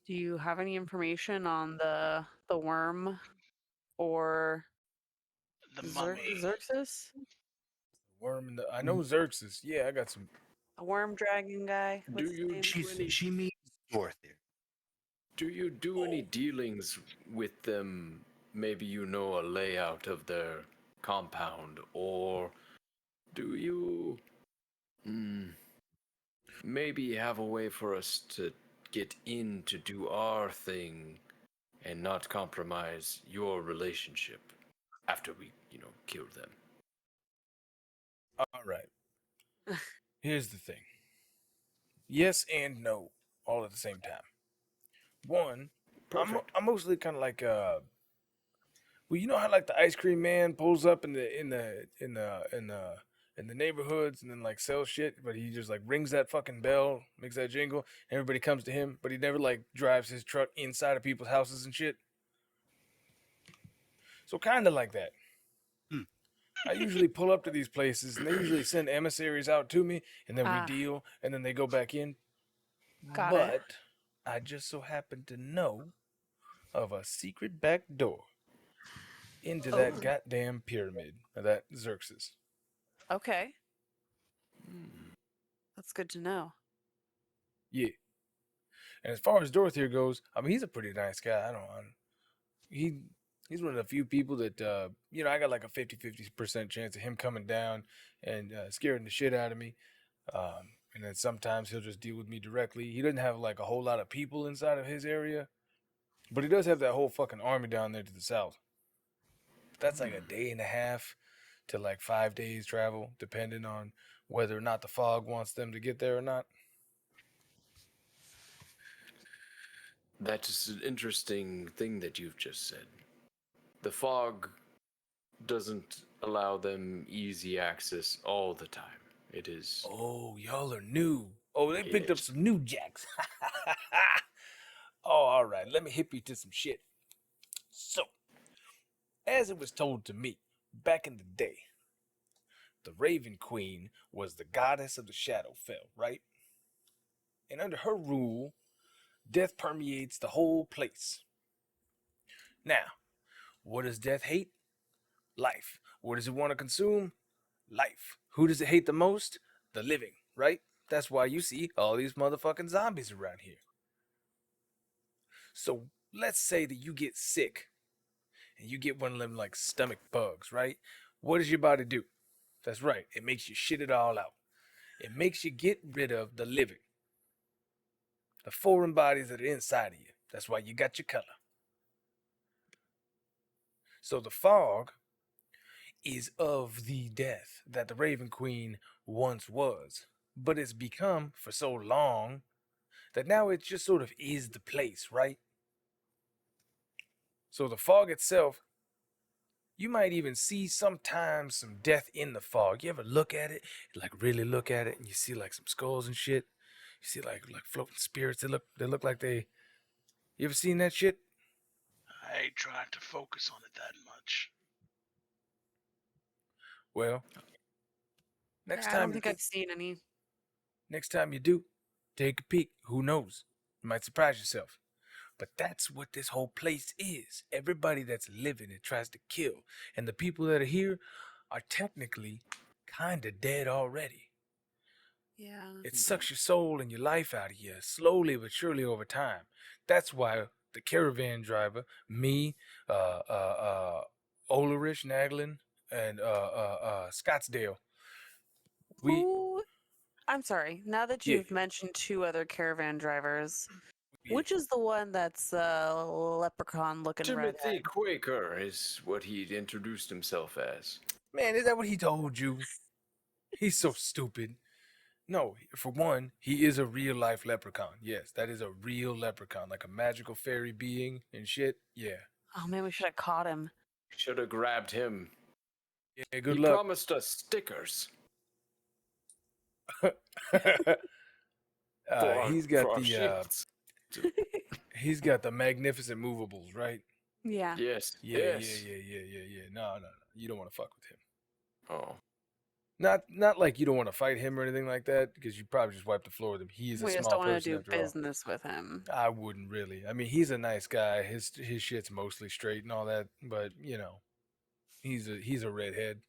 Do you have any information on the worm or The mummy. Xixis? Worm in the... I know Xixis. Yeah, I got some. A worm dragon guy. What's his name? She means Dorothy. Do you do any dealings with them? Maybe you know a layout of their compound, or do you maybe have a way for us to get in to do our thing and not compromise your relationship after we, kill them? All right. Here's the thing. Yes and no, all at the same time. One, I'm mostly kind of like well, you know how the ice cream man pulls up in the neighborhoods and then sells shit, but he just rings that fucking bell, makes that jingle, and everybody comes to him, but he never drives his truck inside of people's houses and shit. So kind of like that. I usually pull up to these places, and they usually send emissaries out to me, and then we deal, and then they go back in. Got it. I just so happen to know of a secret back door into that goddamn pyramid, or that Xixis. Okay. That's good to know. Yeah. And as far as Dorothy goes, I mean, he's a pretty nice guy. He's one of the few people that, I got a 50% chance of him coming down and scaring the shit out of me. And then sometimes he'll just deal with me directly. He doesn't have a whole lot of people inside of his area, but he does have that whole fucking army down there to the south. That's a day and a half to 5 days travel, depending on whether or not the fog wants them to get there or not. That is an interesting thing that you've just said. The fog doesn't allow them easy access all the time. It is... Oh, y'all are new. Oh, they picked up some new jacks. Oh, all right. Let me hip you to some shit. So, as it was told to me back in the day, the Raven Queen was the goddess of the Shadowfell, right? And under her rule, death permeates the whole place. Now, what does death hate? Life. What does it want to consume? Life. Who does it hate the most? The living, right? That's why you see all these motherfucking zombies around here. So let's say that you get sick and you get one of them like stomach bugs, right? What does your body do? That's right. It makes you shit it all out. It makes you get rid of the living, the foreign bodies that are inside of you. That's why you got your color. So the fog is of the death that the Raven Queen once was, but it's become for so long that now it just sort of is the place, right? So the fog itself, you might even see sometimes some death in the fog. You ever look at it, like really look at it, and you see like some skulls and shit. You see like floating spirits. They look like they. You ever seen that shit? I ain't trying to focus on it that much. Well, next I time don't think I've seen any. Next time you do, take a peek. Who knows? You might surprise yourself. But that's what this whole place is. Everybody that's living it tries to kill. And the people that are here are technically kind of dead already. Yeah. It sucks your soul and your life out of you, slowly but surely over time. That's why the caravan driver, me, Ulrich Naglin, and Scottsdale, I'm sorry. Now that Yeah. you've mentioned two other caravan drivers, which is the one that's leprechaun looking redhead? Timothy Quaker is what he'd introduced himself as. Man, is that what he told you? He's so stupid. No, for one, he is a real life leprechaun. Yes, that is a real leprechaun, like a magical fairy being and shit. Yeah. Oh man, we should have caught him. Should have grabbed him. Yeah, good he luck. Promised us stickers. He's got he's got the magnificent movables, right? Yeah. Yes. Yeah. No. You don't want to fuck with him. Oh. Not like you don't want to fight him or anything like that, because you probably just wipe the floor with him. He's a We just small don't want person to do after all. business with him. I wouldn't really. I mean, he's a nice guy. His shit's mostly straight and all that, but you know, he's a redhead.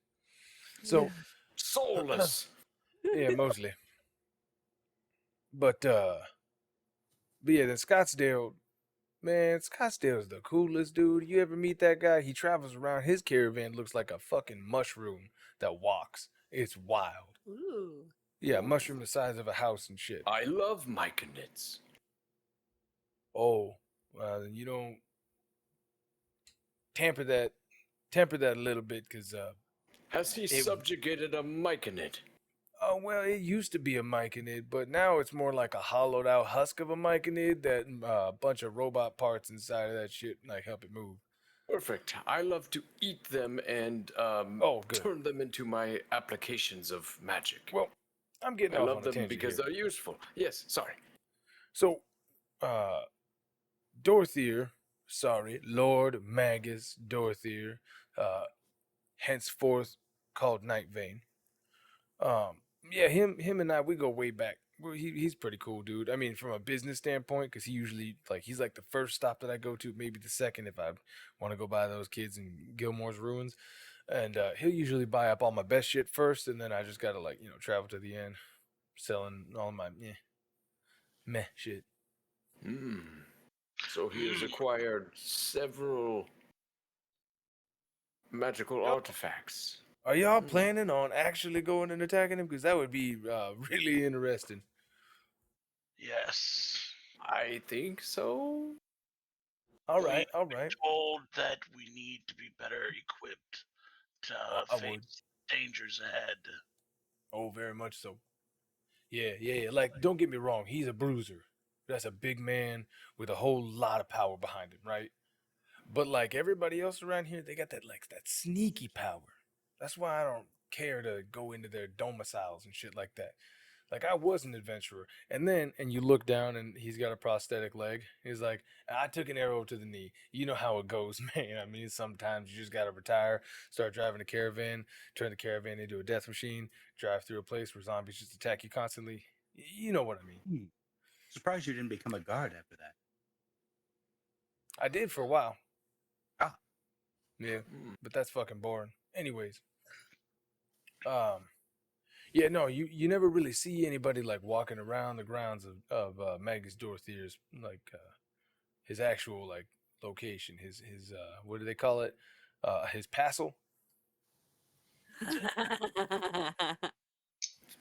So soulless. Yeah, mostly. But yeah, then Scottsdale, man, Scottsdale's the coolest dude. You ever meet that guy? He travels around. His caravan looks like a fucking mushroom that walks. It's wild. Ooh. Yeah, mushroom the size of a house and shit. I love myconids. Oh, well, then you don't temper that a little bit, because Has he subjugated a myconid? Oh, well, it used to be a myconid, but now it's more like a hollowed out husk of a myconid that a bunch of robot parts inside of that shit like help it move. Perfect. I love to eat them and turn them into my applications of magic. Well, I'm getting I off love on a them tangent because here. they're useful. Yes, sorry. So, Lord Magus Dorthier, henceforth called Nightvane. Yeah, him and I, we go way back. He's pretty cool, dude. I mean, from a business standpoint, because he usually he's like the first stop that I go to, maybe the second if I want to go buy those kids in Gilmore's Ruins, and he'll usually buy up all my best shit first, and then I just gotta travel to the end, selling all my meh shit. So he has acquired several magical artifacts. Are y'all planning on actually going and attacking him? Because that would be really interesting. Yes. I think so. All right. Told that we need to be better equipped to face dangers ahead. Oh, very much so. Yeah. Like, don't get me wrong. He's a bruiser. That's a big man with a whole lot of power behind him, right? But like everybody else around here, they got that sneaky power. That's why I don't care to go into their domiciles and shit like that. Like, I was an adventurer. And you look down and he's got a prosthetic leg. He's like, I took an arrow to the knee. You know how it goes, man. I mean, sometimes you just got to retire, start driving a caravan, turn the caravan into a death machine, drive through a place where zombies just attack you constantly. You know what I mean. Surprised you didn't become a guard after that. I did for a while. Yeah, but that's fucking boring. Anyways, yeah, no, you never really see anybody like walking around the grounds of Magus Dorthier's like his actual like location, his what do they call it? His castle.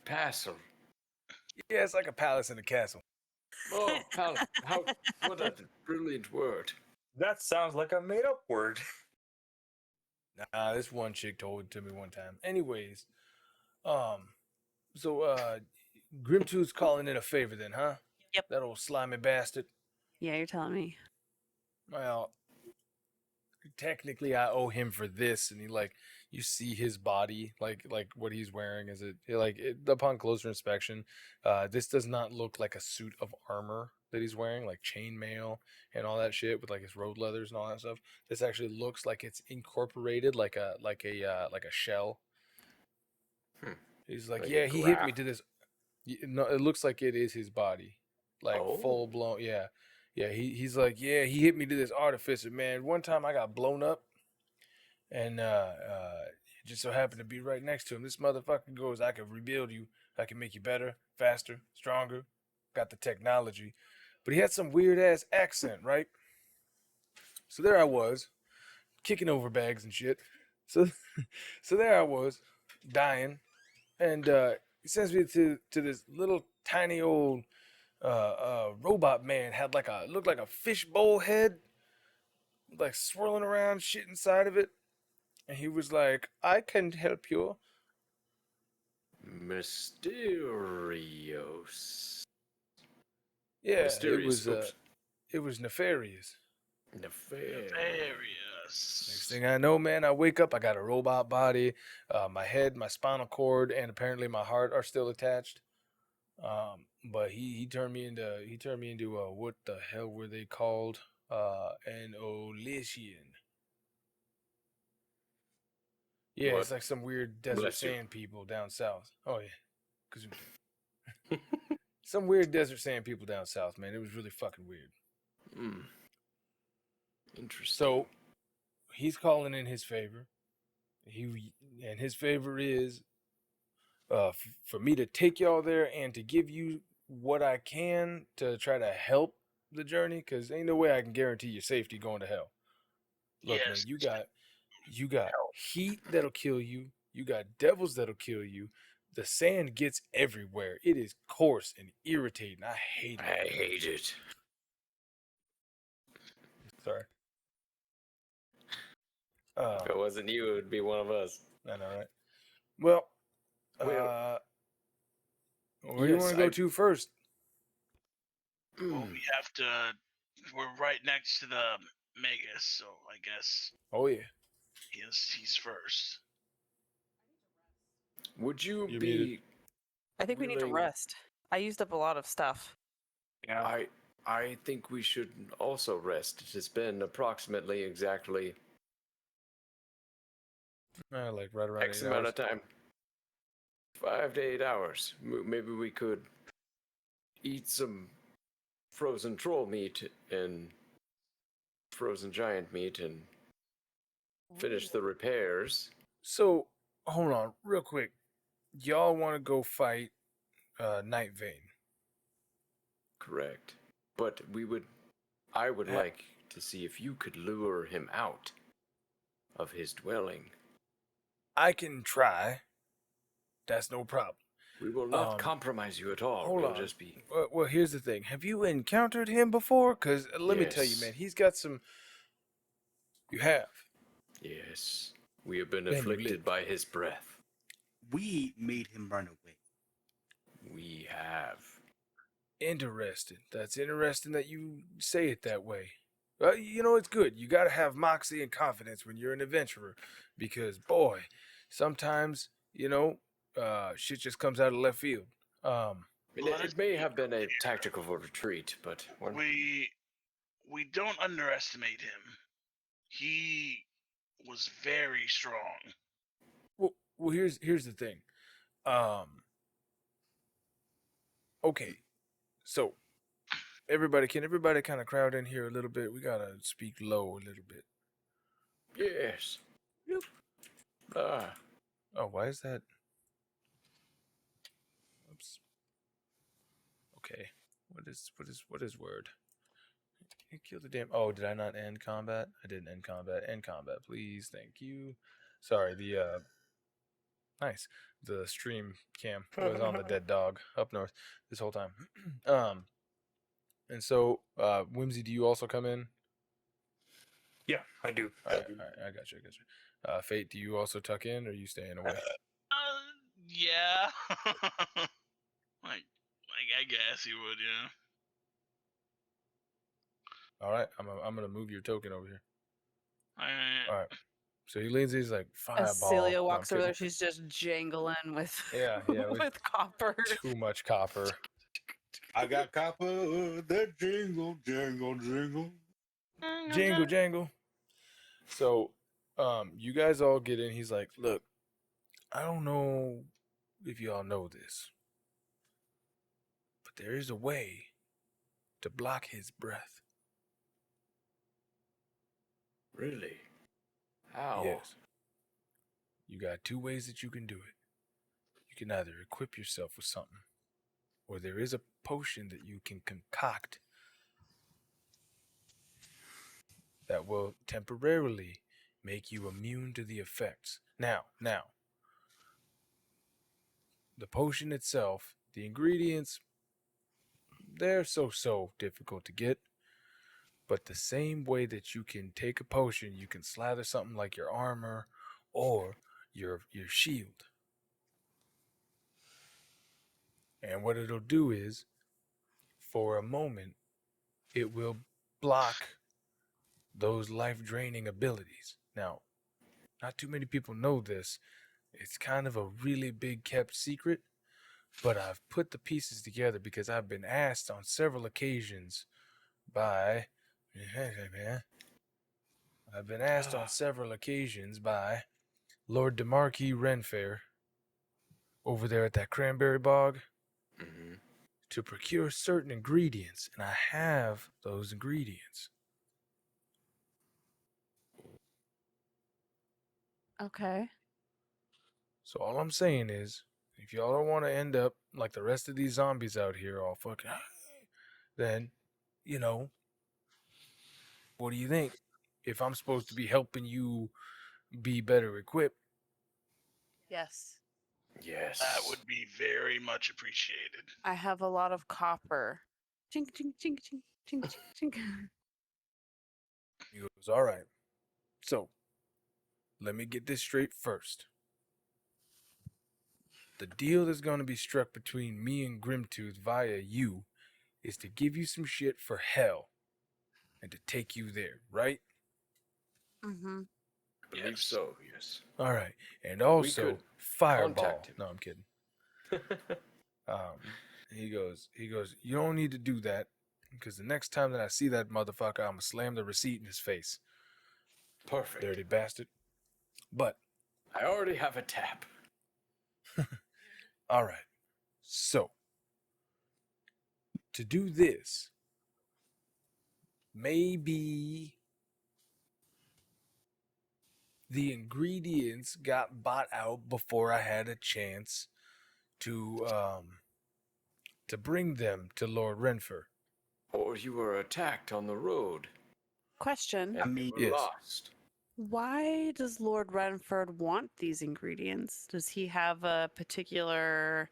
Castle. Yeah, it's like a palace and a castle. Oh, how what a brilliant word. That sounds like a made-up word. Nah, this one chick told it to me one time. Anyways, so Grimtooth's calling in a favor then, huh? Yep. That old slimy bastard. Yeah, you're telling me. Well, technically I owe him for this, and he like you see his body, like what he's wearing is upon closer inspection, this does not look like a suit of armor that he's wearing, like chainmail and all that shit with like his road leathers and all that stuff. This actually looks like it's incorporated like a shell. He's like, Like yeah, a he hit me graft? to this. No, it looks like it is his body, like Oh. full blown. Yeah, yeah. He's like, yeah, he hit me to this artificer, man. One time I got blown up, and it just so happened to be right next to him. This motherfucker goes, I can rebuild you. I can make you better, faster, stronger. Got the technology, but he had some weird ass accent, right? So there I was, kicking over bags and shit. So there I was, dying. And he sends me to this little tiny old robot man. Had looked like a fishbowl head, like swirling around shit inside of it. And he was like, "I can help you." Mysterious. Yeah, Mysterious. it was nefarious. Nefarious. Next thing I know, man, I wake up. I got a robot body. My head, my spinal cord, and apparently my heart are still attached. But he turned me into what the hell were they called? An Olesian. Yeah, What? it's like some weird desert Bless you. sand people down south. Oh yeah, some weird desert sand people down south, man. It was really fucking weird. Interesting. So he's calling in his favor. His favor is for me to take y'all there and to give you what I can to try to help the journey, because ain't no way I can guarantee your safety going to hell. Look, Yes. man, you got heat that'll kill you. You got devils that'll kill you. The sand gets everywhere. It is coarse and irritating. I hate it. I hate it. Sorry. If it wasn't you, it would be one of us. I know, right? Well, where do you want to go to first? Well, we have to. We're right next to the Magus, so I guess. Oh yeah. He's first. Would you You're be? muted. I think we need to willing- rest. I used up a lot of stuff. Yeah. I think we should also rest. It has been approximately exactly Like right around X 8 amount hours. of time. 5 to 8 hours. Maybe we could eat some frozen troll meat and frozen giant meat and finish the repairs. So hold on, real quick. Y'all want to go fight Night Vane? Correct. But I would like to see if you could lure him out of his dwelling. I can try. That's no problem. We will not compromise you at all. Hold We'll on. just be. Well, here's the thing. Have you encountered him before? Because let me tell you, Yes. man, he's got some. You have. Yes. We have been Then you afflicted live. by his breath. We made him run away. We have. Interesting. That's interesting that you say it that way. You know, it's good. You got to have moxie and confidence when you're an adventurer, because boy, sometimes shit just comes out of left field. It may have been a tactical retreat, but We don't underestimate him. He was very strong. Well, here's the thing. Okay, so can everybody kind of crowd in here a little bit? We gotta speak low a little bit. Yes. Yep. Ah. Oh, why is that? Oops. Okay. What is word? You killed the damn. Oh, did I not end combat? I didn't end combat. End combat, please. Thank you. Sorry. Nice. The stream cam was on the dead dog up north this whole time. And so, Wimsy, do you also come in? Yeah, I do. All right, I got you. Fayte, do you also tuck in, or are you staying away? Yeah. like I guess you would, yeah. All right, I'm gonna move your token over here. All right. So he leans. He's like, As fireball. Cilia walks over there, she's just jangling with with copper. Too much copper. I got copper that jingle, jingle, jingle. Jingle, jangle. So, you guys all get in. He's like, look, I don't know if y'all know this, but there is a way to block his breath. Really? How? Yes. You got two ways that you can do it. You can either equip yourself with something, or there is a potion that you can concoct that will temporarily make you immune to the effects. Now, the potion itself, the ingredients, they're so difficult to get. But the same way that you can take a potion, you can slather something like your armor or your shield. And what it'll do is, for a moment, it will block those life-draining abilities. Now, not too many people know this. It's kind of a really big kept secret, but I've put the pieces together because I've been asked on several occasions by Lord DeMarquis Renfair over there at that cranberry bog to procure certain ingredients, and I have those ingredients. Okay. So all I'm saying is, if y'all don't want to end up like the rest of these zombies out here all fucking, then, what do you think? If I'm supposed to be helping you be better equipped. Yes. Yes. That would be very much appreciated. I have a lot of copper. Chink, chink, chink, chink, chink, chink, chink. He goes, all right. So, let me get this straight first. The deal that's going to be struck between me and Grimtooth via you is to give you some shit for hell and to take you there, right? Mm-hmm. I believe so, yes. All right. And also, fireball. No, I'm kidding. He goes, you don't need to do that because the next time that I see that motherfucker, I'm going to slam the receipt in his face. Perfect. Dirty bastard. But I already have a tap. all right. So, to do this, maybe the ingredients got bought out before I had a chance to bring them to Lord Renfer. Or you were attacked on the road. Question. And you were lost. Why does Lord Renford want these ingredients? Does he have a particular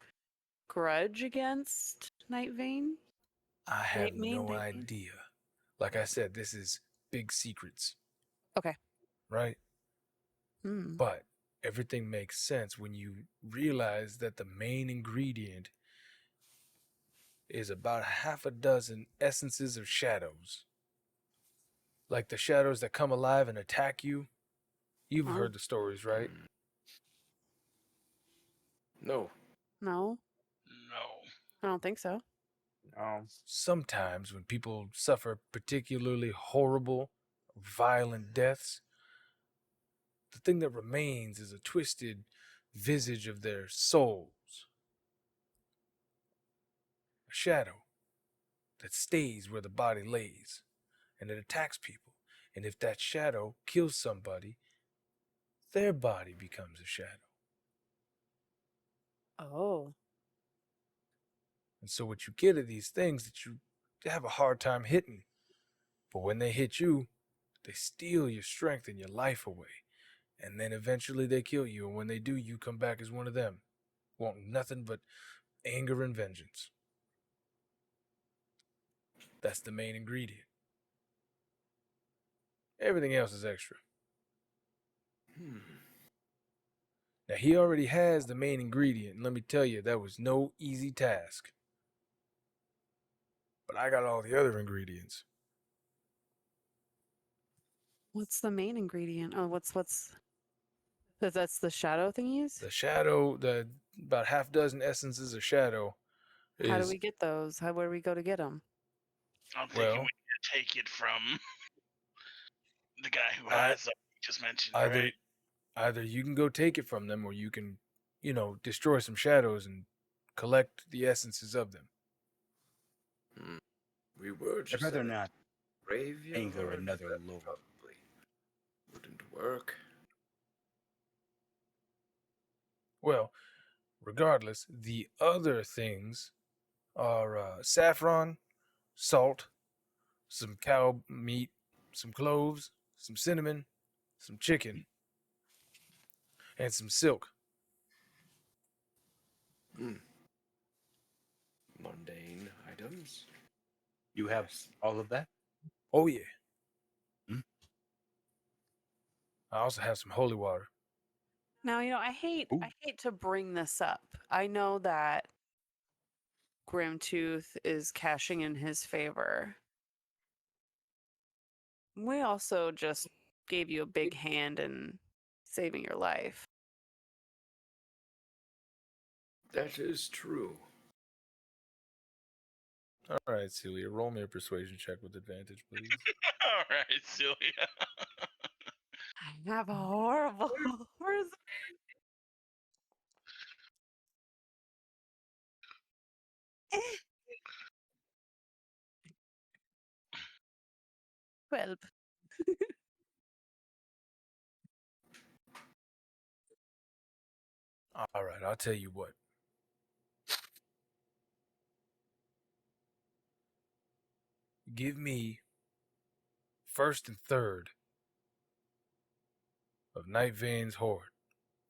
grudge against Nightvein? I have no idea. Like I said, this is big secrets. Okay. Right? Mm. But everything makes sense when you realize that the main ingredient is about half a dozen essences of shadows. Like the shadows that come alive and attack you. You've heard the stories, right? No. No. I don't think so. Sometimes when people suffer particularly horrible, violent deaths, the thing that remains is a twisted visage of their souls. A shadow that stays where the body lays, and it attacks people. And if that shadow kills somebody, their body becomes a shadow. Oh. And so what you get are these things that you have a hard time hitting. But when they hit you, they steal your strength and your life away. And then eventually they kill you. And when they do, you come back as one of them, wanting nothing but anger and vengeance. That's the main ingredient. Everything else is extra. Now, he already has the main ingredient, and let me tell you, that was no easy task. But I got all the other ingredients. What's the main ingredient? Oh, what's that's the shadow thingies? The shadow, about half dozen essences of shadow. How do we get those? Where do we go to get them? I'm thinking we need to take it from the guy who has them you just mentioned, right? Either you can go take it from them, or you can, destroy some shadows and collect the essences of them. We were just I'd rather not graveyard. anger another lord. Probably wouldn't work. Well, regardless, the other things are saffron, salt, some cow meat, some cloves, some cinnamon, some chicken, and some silk. Mundane items. You have all of that? Oh, yeah. I also have some holy water. Now, I hate to bring this up. I know that Grimtooth is cashing in his favor. We also just gave you a big hand in saving your life. That is true. All right, Cilia, roll me a persuasion check with advantage, please. All right, Cilia. I have a horrible. Where's 12. All right, I'll tell you what. Give me first and third of Night Vane's horde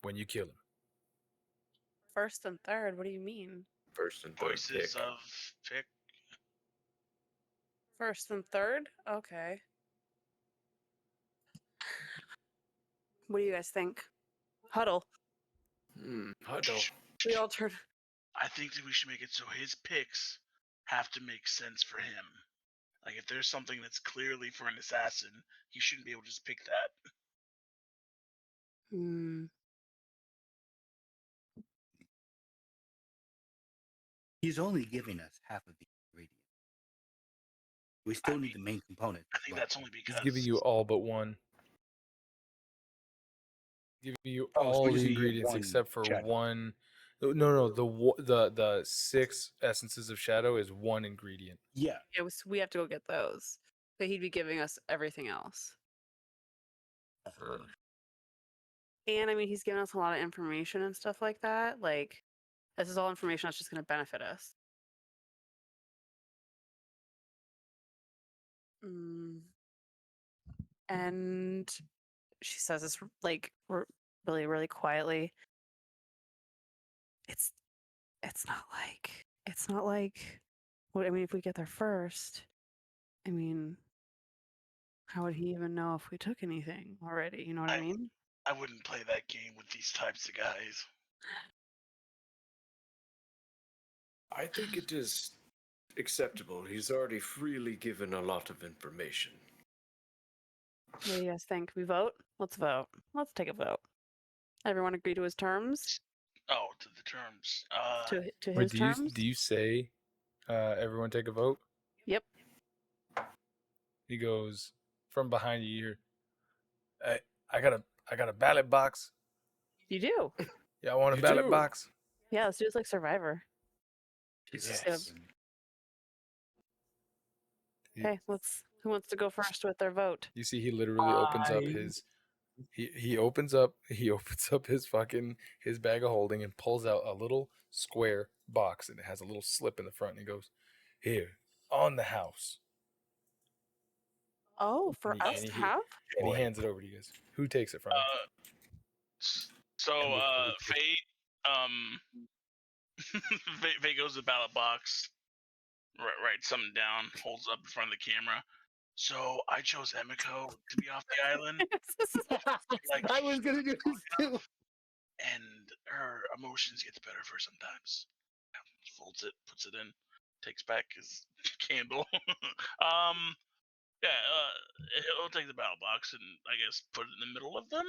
when you kill him. First and third? What do you mean? First and third Voices pick. of pick. First and third? Okay. What do you guys think? Huddle. Huddle. We all turn. I think that we should make it so his picks have to make sense for him. Like, if there's something that's clearly for an assassin, he shouldn't be able to just pick that. He's only giving us half of the ingredient. We still need the main component. I think that's only because He's giving you all but one. Giving you so all we just the need ingredients one except for shadow. one. No, the 6 essences of shadow is one ingredient. Yeah. We have to go get those. But he'd be giving us everything else. And I mean, he's giving us a lot of information and stuff like that. Like, this is all information that's just going to benefit us. And she says this like really, really quietly. It's not like. What I mean, if we get there first, I mean, how would he even know if we took anything already? You know what I mean? I wouldn't play that game with these types of guys. I think it is acceptable. He's already freely given a lot of information. What do you guys think? We vote? Let's vote. Let's take a vote. Everyone agree to his terms? Oh, to the terms. To Wait, his terms? do you say everyone take a vote? Yep. He goes from behind you. You hear, I got a ballot box. You do? Yeah, I want a You ballot do. box. Yeah, let's do this like Survivor. Yes. Okay, who wants to go first with their vote? You see, he literally opens up his. He opens up his bag of holding and pulls out a little square box, and it has a little slip in the front, and he goes, "Here, on the house." Oh, for And us to have? And he hands it over to you guys. Who takes it from him? Fayte, Fayte goes to the ballot box, writes something down, holds up in front of the camera. So I chose Emiko to be off the island. I was gonna do this too. And her emotions get the better of her sometimes. Folds it, puts it in, takes back his candle. He'll take the battle box and I guess put it in the middle of them.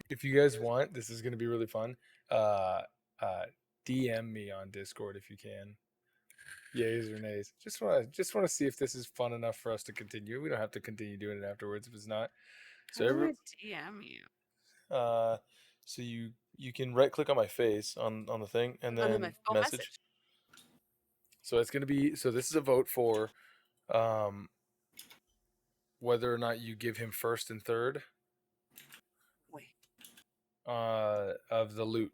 If you guys want, this is going to be really fun. DM me on Discord if you can. Yays or nays. Just want to see if this is fun enough for us to continue. We don't have to continue doing it afterwards if it's not. So How do I DM you? So you can right click on my face on the thing and then message. So it's gonna be this is a vote for whether or not you give him first and third. Wait. Of the loot.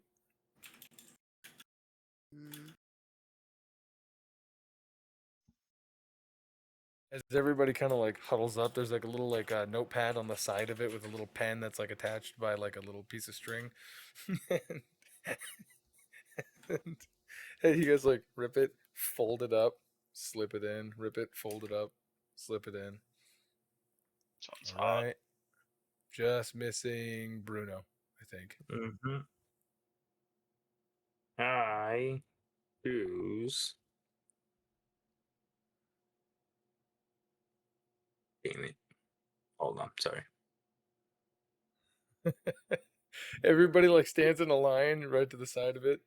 As everybody kind of like huddles up, there's like a little like notepad on the side of it with a little pen that's like attached by like a little piece of string. and you guys like rip it, fold it up, slip it in, rip it, fold it up, slip it in. Sounds All right. Just missing Bruno, I think. Mm-hmm. I choose. Damn it. Hold on, sorry. Everybody like stands in a line right to the side of it.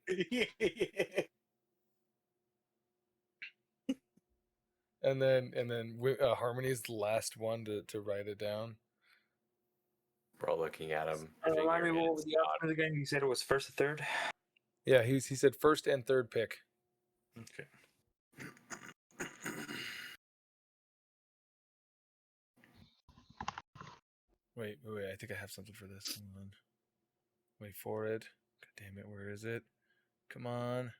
and then Harmony's the last one to write it down. We're all looking at him. Remind me what was the options again? You said it was first or third? Yeah, he said first and third pick. Okay. Wait, I think I have something for this. Hold on. Wait for it. God damn it, where is it? Come on.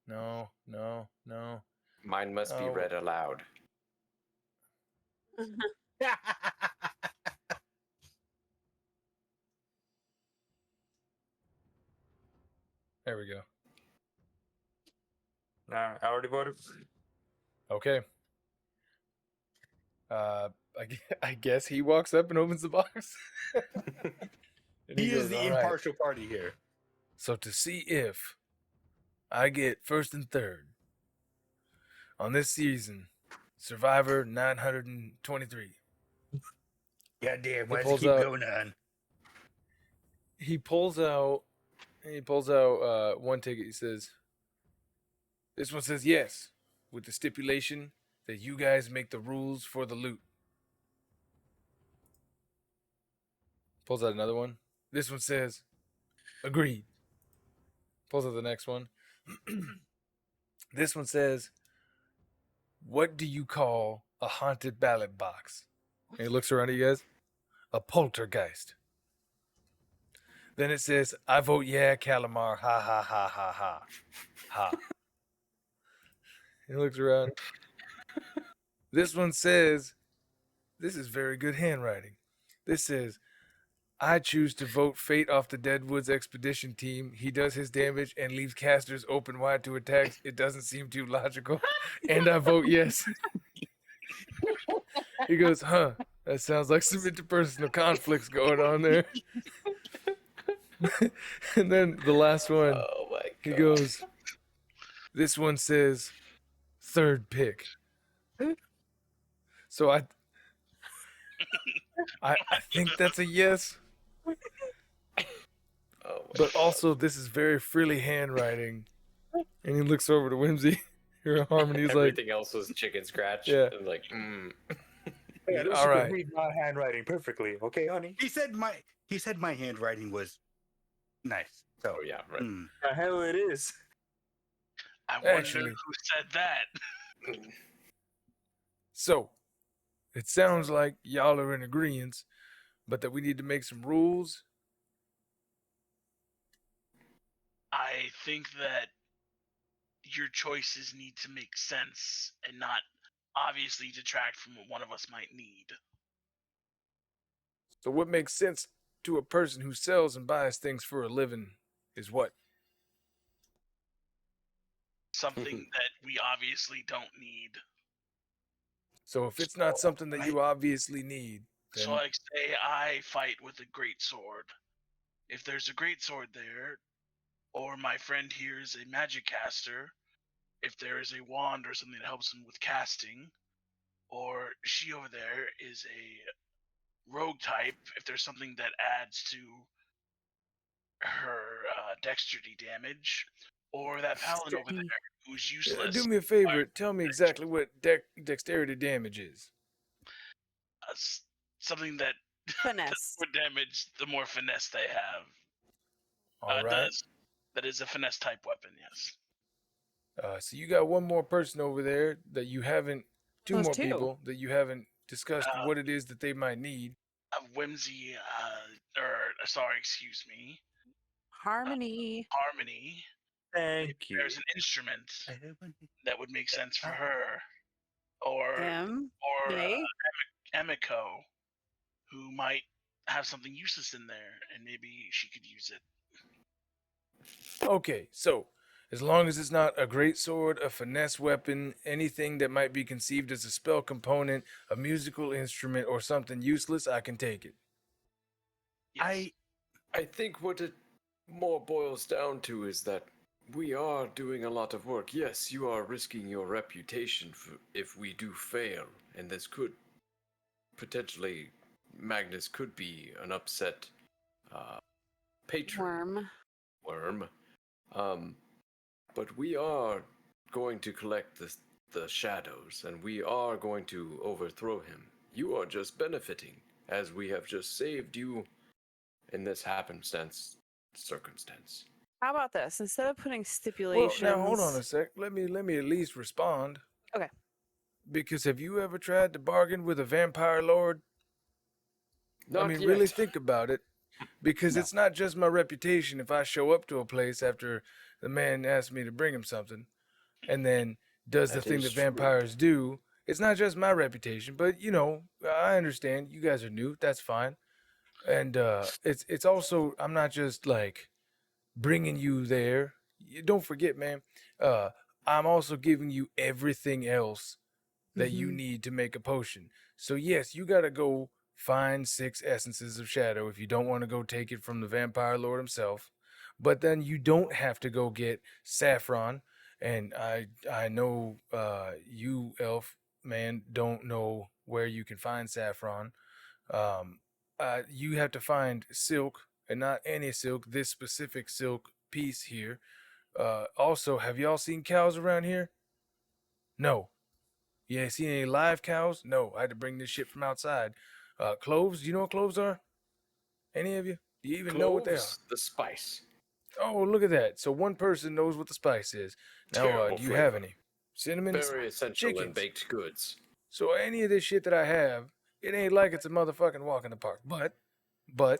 No. Mine must be read aloud. There we go. I already voted. Okay. I guess he walks up and opens the box. He is the impartial party here. So to see if I get first and third on this season, Survivor 923. God damn, why does it keep going on? He pulls out one ticket. He says, "This one says yes, with the stipulation that you guys make the rules for the loot." Pulls out another one. This one says, "Agreed." Pulls out the next one. This one says, "What do you call a haunted ballot box?" And he looks around at you guys. "A poltergeist." Then it says, "I vote yeah, Calamar. Ha ha ha ha ha. Ha." He looks around. This one says, this is very good handwriting. This says, "I choose to vote Fayte off the Deadwoods expedition team. He does his damage and leaves casters open wide to attacks. It doesn't seem too logical. And I vote yes." He goes, "Huh, that sounds like some interpersonal conflicts going on there." And then the last one, Oh my God. he goes, "This one says third pick." So I think that's a yes. But also, this is very frilly handwriting. And he looks over to Wimsy. Here, Harmony's like, everything else was chicken scratch. Yeah. And like, Yeah, all right. Read my handwriting perfectly. Okay, honey. He said my handwriting was nice. So oh yeah, right. The hell it is. I wonder Actually- who said that. So, it sounds like y'all are in agreement, but that we need to make some rules. I think that your choices need to make sense and not obviously detract from what one of us might need. So what makes sense to a person who sells and buys things for a living is what? Something that we obviously don't need. So if it's not something that you obviously need, then... So like say I fight with a great sword. If there's a great sword there, or my friend here is a magic caster, if there is a wand or something that helps him with casting, or she over there is a rogue type, if there's something that adds to her dexterity damage, or that paladin over there who's useless. Do me a favor, tell me exactly what dexterity damage is. Something that finesse would damage the more finesse they have. All right. That is a finesse type weapon, yes. So you got one more person over there that you haven't, two people that you haven't discussed what it is that they might need. Wimsy, excuse me. Harmony. Harmony. Thank you. There's an instrument that would make sense for her. Or Emiko, who might have something useless in there, and maybe she could use it. Okay, so as long as it's not a great sword, a finesse weapon, anything that might be conceived as a spell component, a musical instrument, or something useless, I can take it. Yes. I think what it more boils down to is that we are doing a lot of work. Yes, you are risking your reputation if we do fail, and this could potentially, Magnus could be an upset patron. Worm. But we are going to collect the shadows, and we are going to overthrow him. You are just benefiting, as we have just saved you in this circumstance. How about this? Instead of putting stipulations... Well, now, hold on a sec. Let me at least respond. Okay. Because have you ever tried to bargain with a vampire lord? Not yet. Really think about it. Because it's not just my reputation if I show up to a place after the man asks me to bring him something and then does the thing that vampires do. It's not just my reputation, but, I understand. You guys are new. That's fine. And it's also, I'm not just, bringing you there. Don't forget, man, I'm also giving you everything else that you need to make a potion. So, yes, you got to go find 6 essences of shadow if you don't want to go take it from the vampire lord himself. But then you don't have to go get saffron. And I know you, elf man, don't know where you can find saffron. You have to find silk, and not any silk, this specific silk piece here. Also, have y'all seen cows around here? No. You ain't seen any live cows? No, I had to bring this shit from outside. Cloves, do you know what cloves are? Any of you? Do you even know what they are? The spice. Oh, look at that. So one person knows what the spice is. Now, do you have any? Cinnamon? Very essential in baked goods. So any of this shit that I have, it ain't like it's a motherfucking walk in the park. But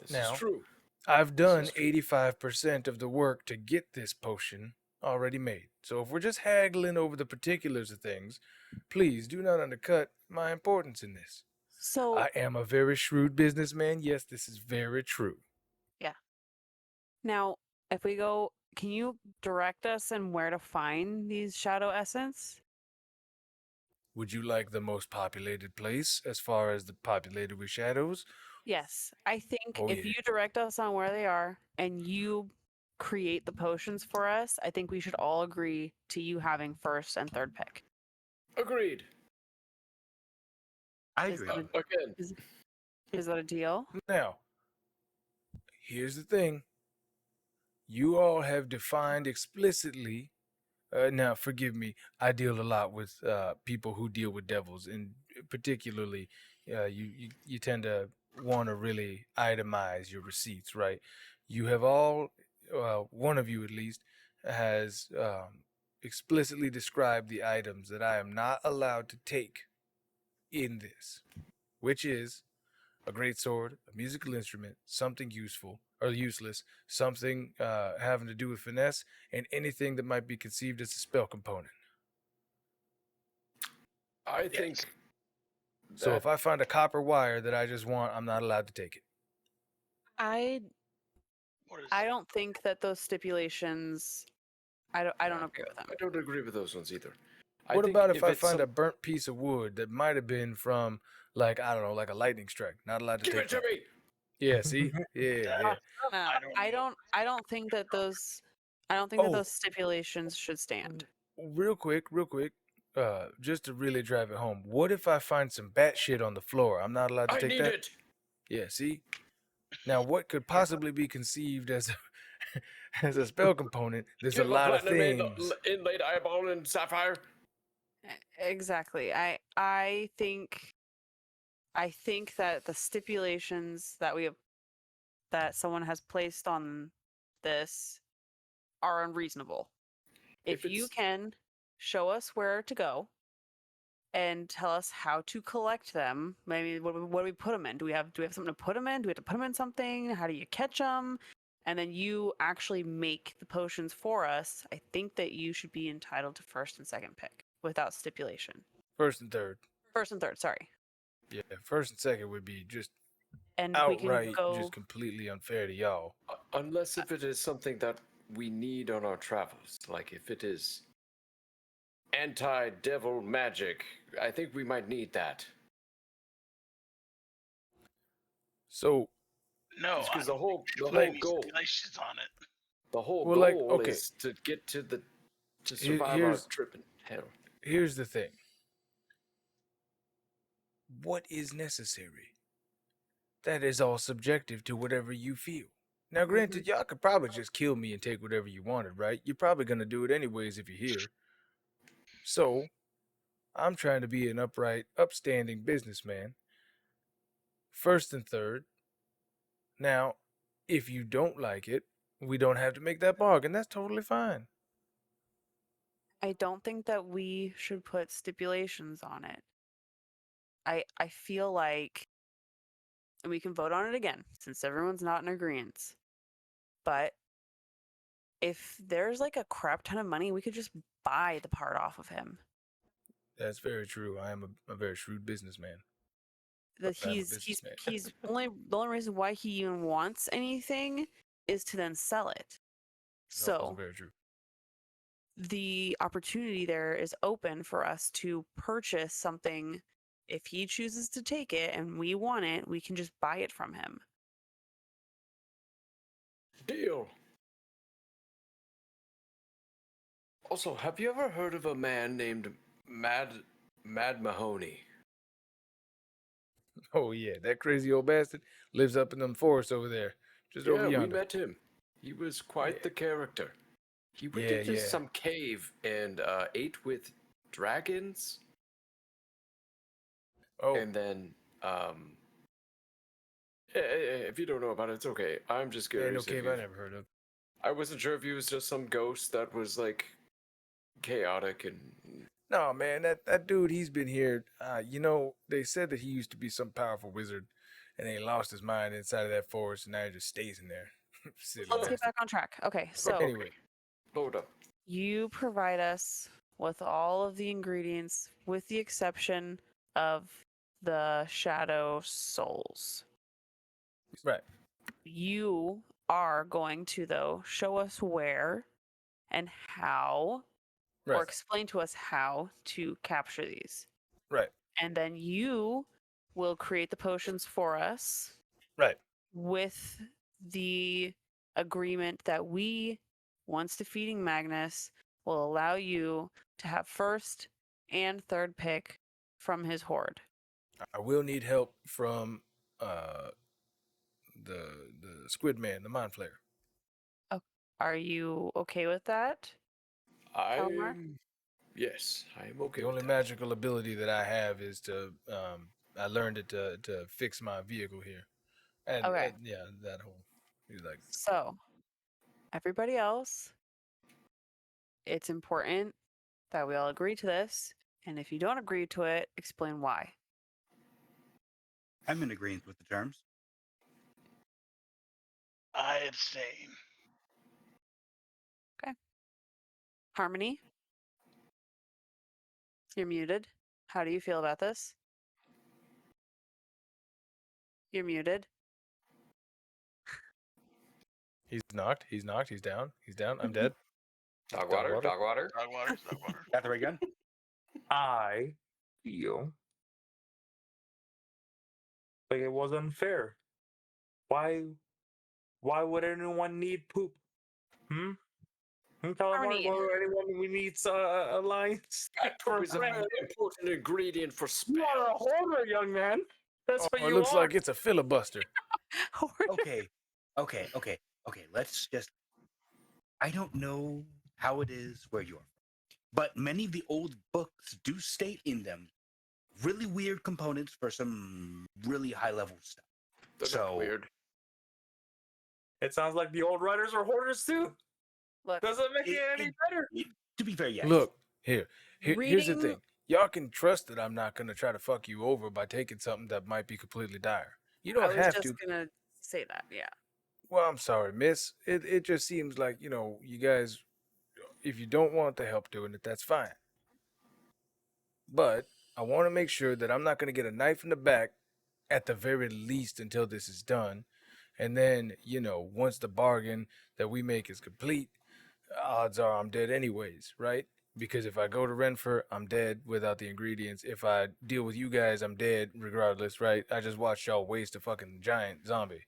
this now, is true. I've done 85% of the work to get this potion already made. So if we're just haggling over the particulars of things, please do not undercut my importance in this. So I am a very shrewd businessman. Yes, this is very true. Yeah. Now, if we go, can you direct us in where to find these shadow essence? Would you like the most populated place as far as the populated with shadows? Yes. I think if you direct us on where they are and you create the potions for us, I think we should all agree to you having first and third pick. Agreed. I agree. Again. Is that a deal? Now, here's the thing. You all have defined explicitly. Now, forgive me. I deal a lot with people who deal with devils, and particularly, you tend to want to really itemize your receipts, right? You have all, one of you at least, has explicitly described the items that I am not allowed to take in this, which is a great sword, a musical instrument, something useful or useless, something having to do with finesse, and anything that might be conceived as a spell component. I think. So if I find a copper wire that I just want, I'm not allowed to take it. I don't think that those stipulations. I don't agree with them. I don't agree with those ones either. What about if I find a burnt piece of wood that might have been from, like, I don't know, like a lightning strike? Not allowed to Give take it to that. me. Yeah, see? Yeah. No, I don't think that those. I don't think that those stipulations should stand. Real quick, just to really drive it home. What if I find some bat shit on the floor? I'm not allowed to take that? I need it. Yeah, see? Now, what could possibly be conceived as as a spell component? There's a lot of things. Inlaid eyeball and sapphire. Exactly. I think that the stipulations that that someone has placed on this are unreasonable. If you can show us where to go and tell us how to collect them, maybe what do we put them in? Do we have something to put them in? Do we have to put them in something? How do you catch them? And then you actually make the potions for us. I think that you should be entitled to first and second pick without stipulation. First and third, sorry. Yeah, first and second would be just outright, just completely unfair to y'all. Unless if it is something that we need on our travels, like if it is anti-devil magic, I think we might need that. So, no, because the whole goal, on it. The whole goal is to get to survive our trip in hell. Here's the thing. What is necessary? That is all subjective to whatever you feel. Now, granted, y'all could probably just kill me and take whatever you wanted, right? You're probably going to do it anyways if you're here. So, I'm trying to be an upright, upstanding businessman. First and third. Now, if you don't like it, we don't have to make that bargain. That's totally fine. I don't think that we should put stipulations on it. I feel like, and we can vote on it again since everyone's not in agreement. But if there's like a crap ton of money, we could just buy the part off of him. That's very true. I am a very shrewd businessman. That the only reason why he even wants anything is to then sell it. So very true. The opportunity there is open for us to purchase something. If he chooses to take it and we want it, we can just buy it from him. Deal. Also, have you ever heard of a man named Mad Mahoney? Oh yeah, that crazy old bastard lives up in them forests over there, just over yonder. Yeah, we met him. He was quite the character. He went into some cave and ate with dragons. Oh. And then, if you don't know about it, it's okay. I'm just curious. No cave I never heard of. I wasn't sure if he was just some ghost that was like chaotic and. No, man, that dude, he's been here. They said that he used to be some powerful wizard, and he lost his mind inside of that forest, and now he just stays in there. Let's get back on track. Okay, so anyway, load up. You provide us with all of the ingredients, with the exception of the shadow souls. Right. You are going to, though, show us where and how. Right. Or explain to us how to capture these. Right. And then you will create the potions for us. Right. With the agreement that we, once defeating Magnus, will allow you to have first and third pick from his horde. I will need help from the squid man, the mind flayer. Are you okay with that? Yes, I am okay. The only magical ability that I have is to I learned it to fix my vehicle here. And, okay. That whole So everybody else, it's important that we all agree to this, and if you don't agree to it, explain why. I'm in agreement with the terms. I abstain. Harmony, you're muted. How do you feel about this? You're muted. He's knocked. He's knocked. He's down. He's down. I'm dead. Dog water. Dog water. Dog water. Got the right gun? I feel like it was unfair. Why would anyone need poop? Calamar, Harmony. anyone we need alliance? Poop is a very important ingredient for spells. You are a hoarder, young man. That's what Oh, you it looks are. like it's a filibuster. Okay. Let's just. I don't know how it is where you are, but many of the old books do state in them really weird components for some really high level stuff. That's So weird. It sounds like the old writers are hoarders too. Look, Doesn't make it any better. To be fair, yes. Look, here's the Reading- thing. Y'all can trust that I'm not gonna try to fuck you over by taking something that might be completely dire. You I don't was have just to. gonna say that, yeah. Well, I'm sorry, miss. It just seems like, you guys, if you don't want the help doing it, that's fine. But I want to make sure that I'm not going to get a knife in the back at the very least until this is done. And then, once the bargain that we make is complete, odds are I'm dead anyways, right? Because if I go to Renfer, I'm dead without the ingredients. If I deal with you guys, I'm dead regardless, right? I just watched y'all waste a fucking giant zombie.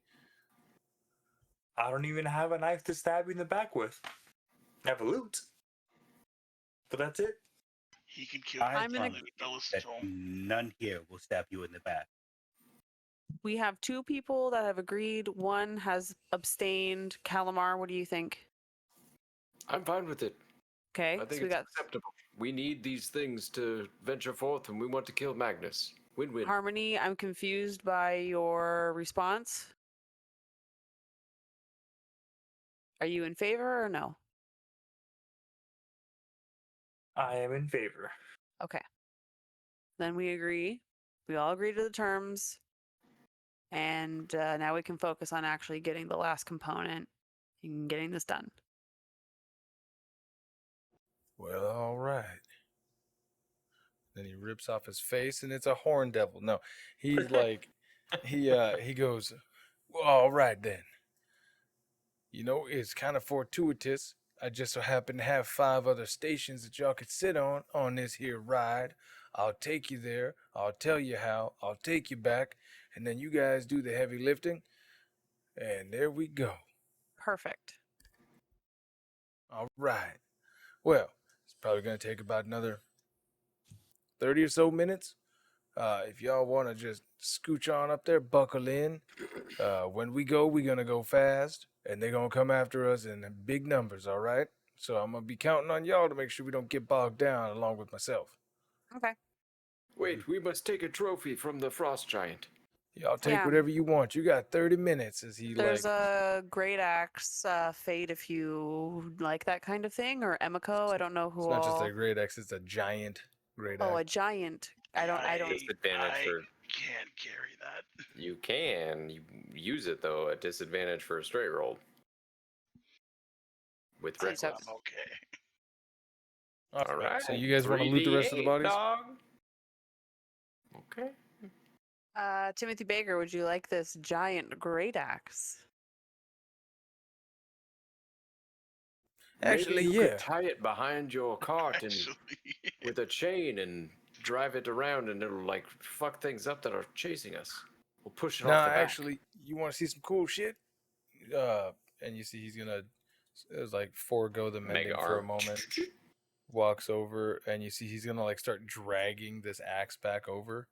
I don't even have a knife to stab you in the back with. I have a loot. But that's it. He can kill I I'm in you. Don't listen that to him. none here will stab you in the back. We have 2 people that have agreed. 1 has abstained. Calamar, what do you think? I'm fine with it. Okay, I think so we it's got acceptable. We need these things to venture forth, and we want to kill Magnus. Win-win. Harmony. I'm confused by your response. Are you in favor or no? I am in favor. Okay. Then we agree. We all agree to the terms. And now we can focus on actually getting the last component and getting this done. Well, all right. Then he rips off his face, and it's a horn devil. No, he's like, he goes, well, all right then. It's kind of fortuitous. I just so happen to have 5 other stations that y'all could sit on this here ride. I'll take you there. I'll tell you how. I'll take you back. And then you guys do the heavy lifting. And there we go. Perfect. All right. Well, it's probably going to take about another 30 or so minutes. If y'all want to just scooch on up there, buckle in. When we go, we're going to go fast. And they're going to come after us in big numbers, all right? So I'm going to be counting on y'all to make sure we don't get bogged down along with myself. Okay. Wait, we must take a trophy from the frost giant. Y'all take Yeah. whatever you want. You got 30 minutes, as he There's a great axe, Fayte, if you like that kind of thing, or Emiko. I don't know who It's not just all. a great axe, it's a giant great Oh, a axe. giant. I don't. Disadvantage I for can't carry that. you can use it though at disadvantage for a straight roll with So you reckless. suck. I'm okay. All right. Alright, So you guys want to loot the rest of the 3d8, bodies? dog. Okay. Timothy Baker, would you like this giant great axe? Actually, Maybe you yeah. could tie it behind your cart and Actually, with a chain and drive it around, and it'll like fuck things up that are chasing us. We'll push it Nah, off the back. actually, you want to see some cool shit? And you see he's gonna, it was like forego the mending Mega for a arm. moment. Walks over, and you see he's gonna like start dragging this axe back over.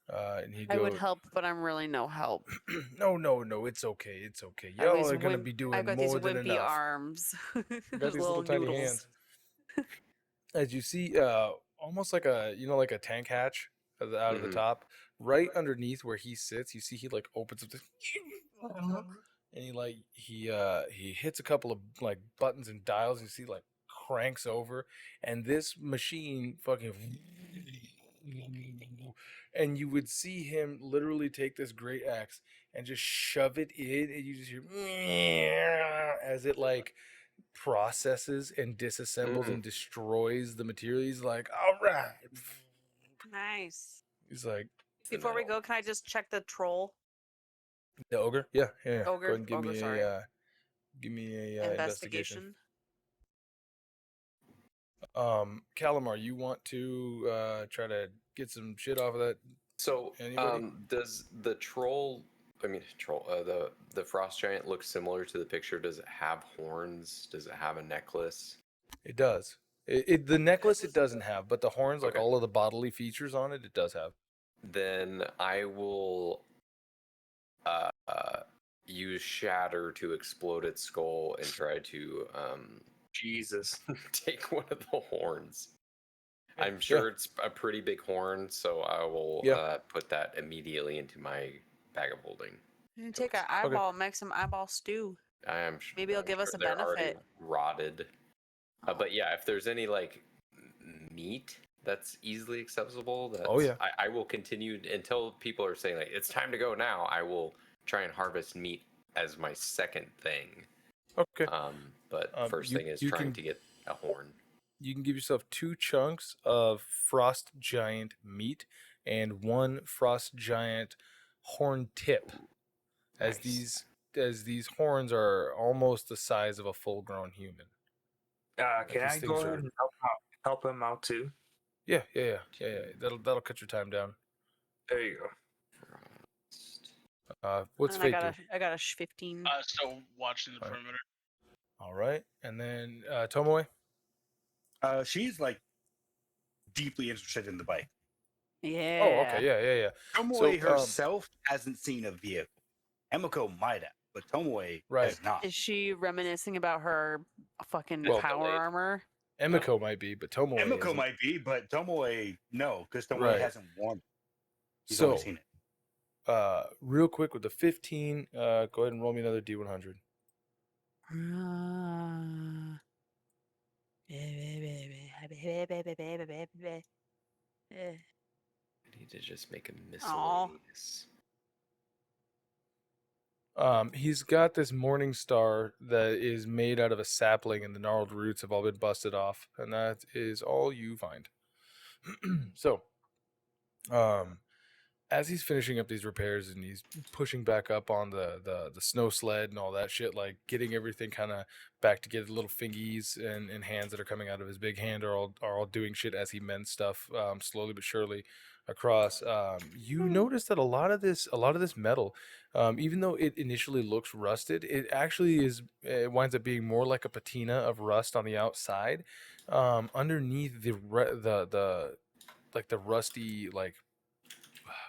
And he I goes, would help, but I'm really no help. No, it's okay, it's okay. I have Y'all these are gonna wimp- be doing I've got more these than wimpy enough. arms. You got Those these little tiny noodles. hands. As you see, almost like like a tank hatch out of the Mhm. top, right underneath where he sits. You see he like opens up this, and he hits a couple of like buttons and dials. And you see like cranks over, and this machine fucking and you would see him literally take this great axe and just shove it in, and you just hear as it like processes and disassembles and destroys the material. He's like, all right. Nice. He's like, Before we go, can I just check the troll? the ogre? Yeah. Go Ogre. ahead and give Ogre, me sorry. give me a investigation. Investigation. Calamar, you want to try to get some shit off of that? So, Anybody? does the troll? I mean, troll. The frost giant looks similar to the picture. Does it have horns? Does it have a necklace? It does. The necklace it doesn't have, but the horns, like Okay. all of the bodily features on it, it does have. Then I will use shatter to explode its skull and try to Jesus. take one of the horns. Yeah, I'm sure it's a pretty big horn, so I will put that immediately into my bag of holding. You take an eyeball, make some eyeball stew. I am sure. Maybe it'll give us a they're already benefit. rotted. But yeah, if there's any like meat that's easily accessible, I will continue until people are saying like it's time to go now. I will try and harvest meat as my second thing. Okay. But first thing is trying to get a horn. You can give yourself 2 chunks of frost giant meat and 1 frost giant horn tip, as these horns are almost the size of a full-grown human. Can I go ahead and help him out too? Yeah. That'll cut your time down. There you go. What's Fayte do? I got a 15. Still watching the perimeter. All right, and then Tomoe. She's like deeply interested in the bike. Yeah. Oh, okay, yeah. Tomoe herself hasn't seen a vehicle. Emiko might have, but Tomoe has not. Is she reminiscing about her fucking power armor? Emiko might be, but Tomoe Emiko might be, but Tomoe no, because Tomoe hasn't worn it. He's only seen it. Real quick with the 15, go ahead and roll me another D100. I need to just make a miscellaneous. He's got this morning star that is made out of a sapling, and the gnarled roots have all been busted off, and that is all you find. So, as he's finishing up these repairs and he's pushing back up on the snow sled and all that shit, like getting everything kind of back together, little fingies and hands that are coming out of his big hand are all doing shit as he mends stuff slowly but surely across. You notice that a lot of this metal, even though it initially looks rusted, it actually it winds up being more like a patina of rust on the outside. Underneath the rusty, like,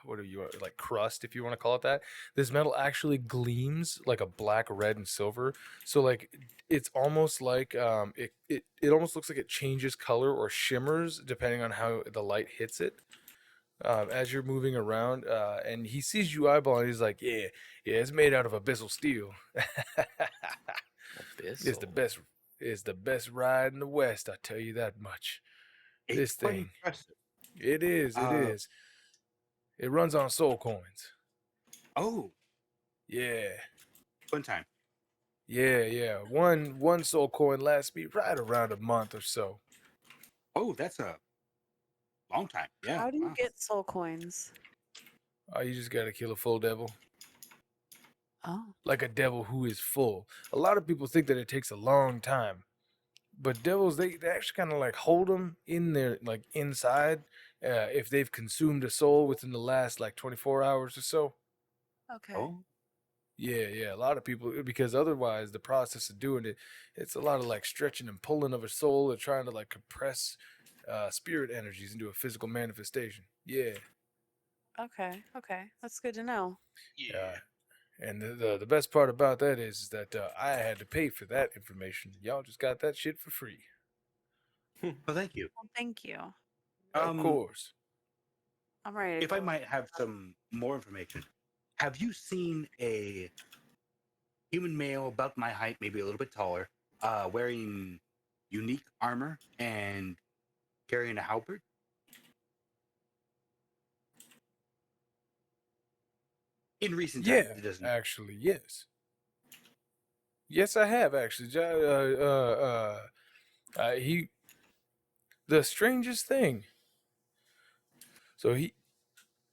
what are you, like, crust, if you want to call it that, this metal actually gleams like a black, red, and silver. So like it's almost like it almost looks like it changes color or shimmers depending on how the light hits it. As you're moving around, and he sees you eyeball, and he's like, yeah, it's made out of abyssal steel. Abyssal? It's the best ride in the West, I tell you that much. This thing. Impressive. It is. It runs on soul coins. Oh. Yeah. Fun time. Yeah. One soul coin lasts me right around a month or so. Oh, that's a long time. Yeah. How do you get soul coins? Oh, you just gotta kill a full devil. Oh. Like a devil who is full. A lot of people think that it takes a long time, but devils, they actually kind of like hold them in there, like inside, if they've consumed a soul within the last like 24 hours or so. Okay. Oh. Yeah. A lot of people, because otherwise the process of doing it, it's a lot of like stretching and pulling of a soul and trying to like compress spirit energies into a physical manifestation. Yeah. Okay. That's good to know. Yeah. And the best part about that is that I had to pay for that information. Y'all just got that shit for free. Well, thank you. Well, thank you. Of course. I'm ready. If I might have some more information, have you seen a human male about my height, maybe a little bit taller, wearing unique armor and carrying a halberd? In recent Yeah, times, it doesn't. actually, yes. Yes, I have actually. The strangest thing. So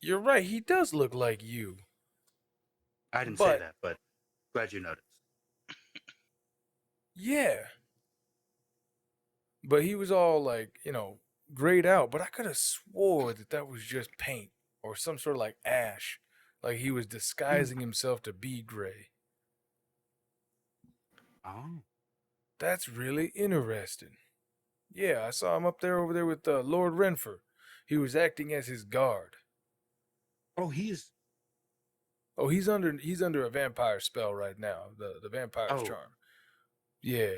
you're right. He does look like you. I didn't say But that, but glad you noticed. yeah, but he was all like, grayed out. But I could have swore that was just paint or some sort of like ash, like he was disguising himself to be gray. Oh, That's really interesting. Yeah, I saw him over there with Lord Renfer. He was acting as his guard. oh, he's under a vampire spell right now. The vampire's charm. Yeah.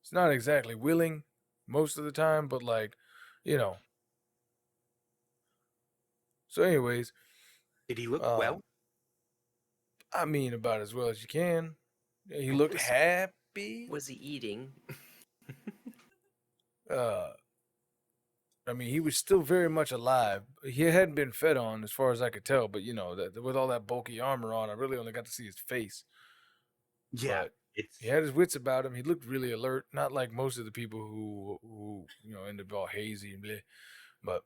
It's not exactly willing most of the time, but like, you know. So anyways, did he look well? I mean, about as well as you can. He looked happy. Was he eating? I mean, he was still very much alive. He hadn't been fed on, as far as I could tell. But with all that bulky armor on, I really only got to see his face. Yeah, but he had his wits about him. He looked really alert, not like most of the people who end up all hazy and bleh. But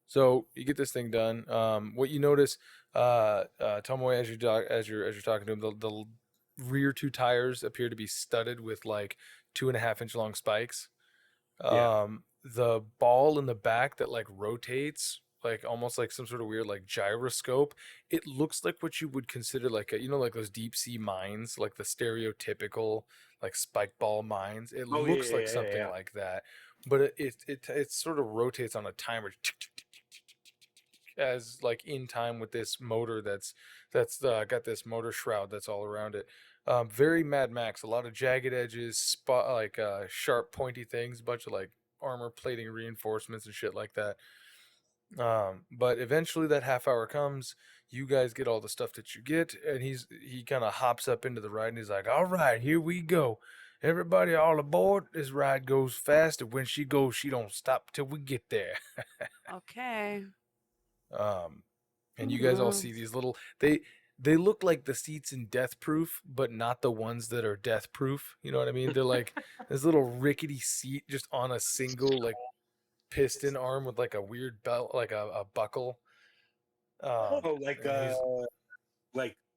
so you get this thing done. What you notice, Tomoe, as you're talking to him, the rear two tires appear to be studded with like 2.5-inch long spikes. The ball in the back that like rotates, like almost like some sort of weird like gyroscope. It looks like what you would consider like like those deep sea mines, like the stereotypical like spike ball mines. It looks like something like that, but it sort of rotates on a timer as like in time with this motor that's got this motor shroud that's all around it. Very Mad Max, a lot of jagged edges, sharp pointy things, a bunch of like armor plating reinforcements and shit like that. But eventually that half hour comes, you guys get all the stuff that you get, and he kind of hops up into the ride and he's like, all right, here we go. Everybody all aboard. This ride goes fast, and when she goes, she don't stop till we get there. Okay. And you guys all see these little they look like the seats in Death Proof, but not the ones that are Death Proof. You know what I mean? They're like this little rickety seat just on a single like piston arm with like a weird belt, like a buckle. Like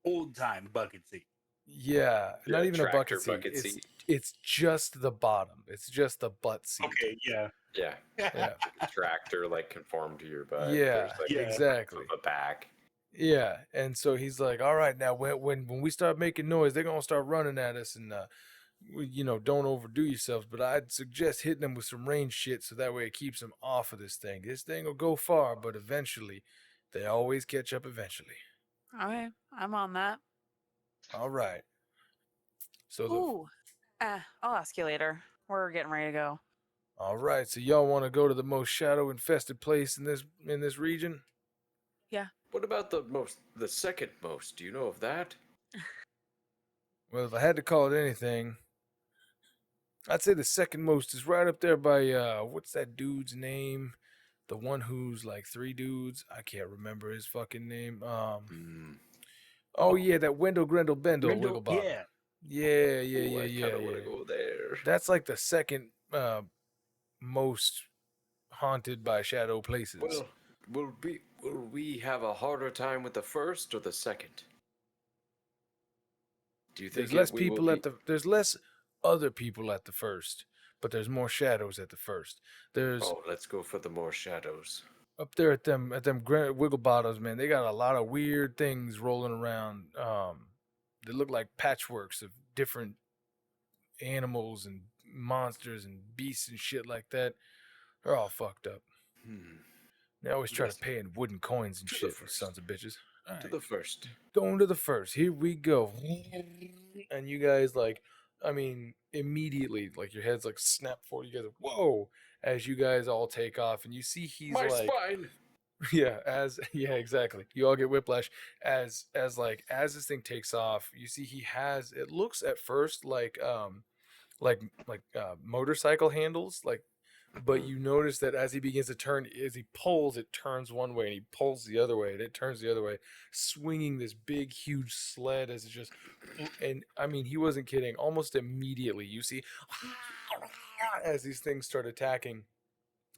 old time bucket seat. Yeah, not even a bucket seat. It's just the bottom. It's just the butt seat. Okay, yeah. Yeah. Tractor like conformed to your butt. Yeah, exactly. A back. Yeah, and so he's like, all right, now when we start making noise, they're gonna start running at us, and don't overdo yourselves, but I'd suggest hitting them with some range shit so that way it keeps them off of this thing. This thing will go far, but eventually, they always catch up eventually. Okay, I'm on that. All right. So I'll ask you later. We're getting ready to go. All right, so y'all want to go to the most shadow infested place in this region? Yeah. What about the second most? Do you know of that? Well, if I had to call it anything, I'd say the second most is right up there by what's that dude's name? The one who's like 3 dudes. I can't remember his fucking name. Oh yeah, that Wendell Grendel Bendel Wigglebottom. Yeah. I kind of want to go there. That's like the second most haunted by shadow places. Well, will we have a harder time with the first or the second? Do you think there's less other people at the first, but there's more shadows at the first. Let's go for the more shadows. Up there at them Wigglebottoms, man, they got a lot of weird things rolling around. They look like patchworks of different animals and monsters and beasts and shit like that. They're all fucked up. They always try to pay in wooden coins and shit for sons of bitches. To the first. Going to the first. Here we go. And you guys immediately, like your heads like snap forward. You guys are, whoa, as you guys all take off, and you see he's my like spine. Yeah, exactly. You all get whiplash as this thing takes off. You see he has, it looks at first like motorcycle handles, like But you notice that as he begins to turn, as he pulls, it turns one way, and he pulls the other way, and it turns the other way, swinging this big, huge sled as it just, and I mean, he wasn't kidding. Almost immediately, you see, as these things start attacking,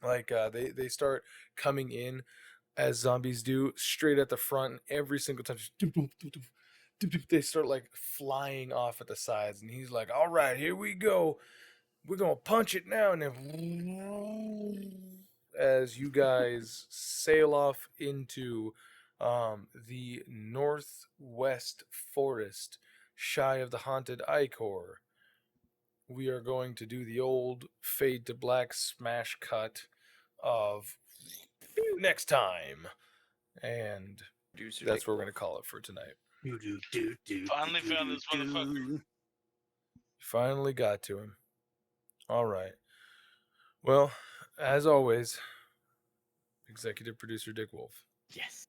like they start coming in as zombies do, straight at the front, and every single time, they start like flying off at the sides, and he's like, "All right, here we go. We're gonna punch it now," and then as you guys sail off into the northwest forest, shy of the haunted Icor, we are going to do the old fade to black smash cut of next time, and that's what we're gonna call it for tonight. Finally found this motherfucker. Finally got to him. All right. Well, as always, executive producer Dick Wolf. Yes.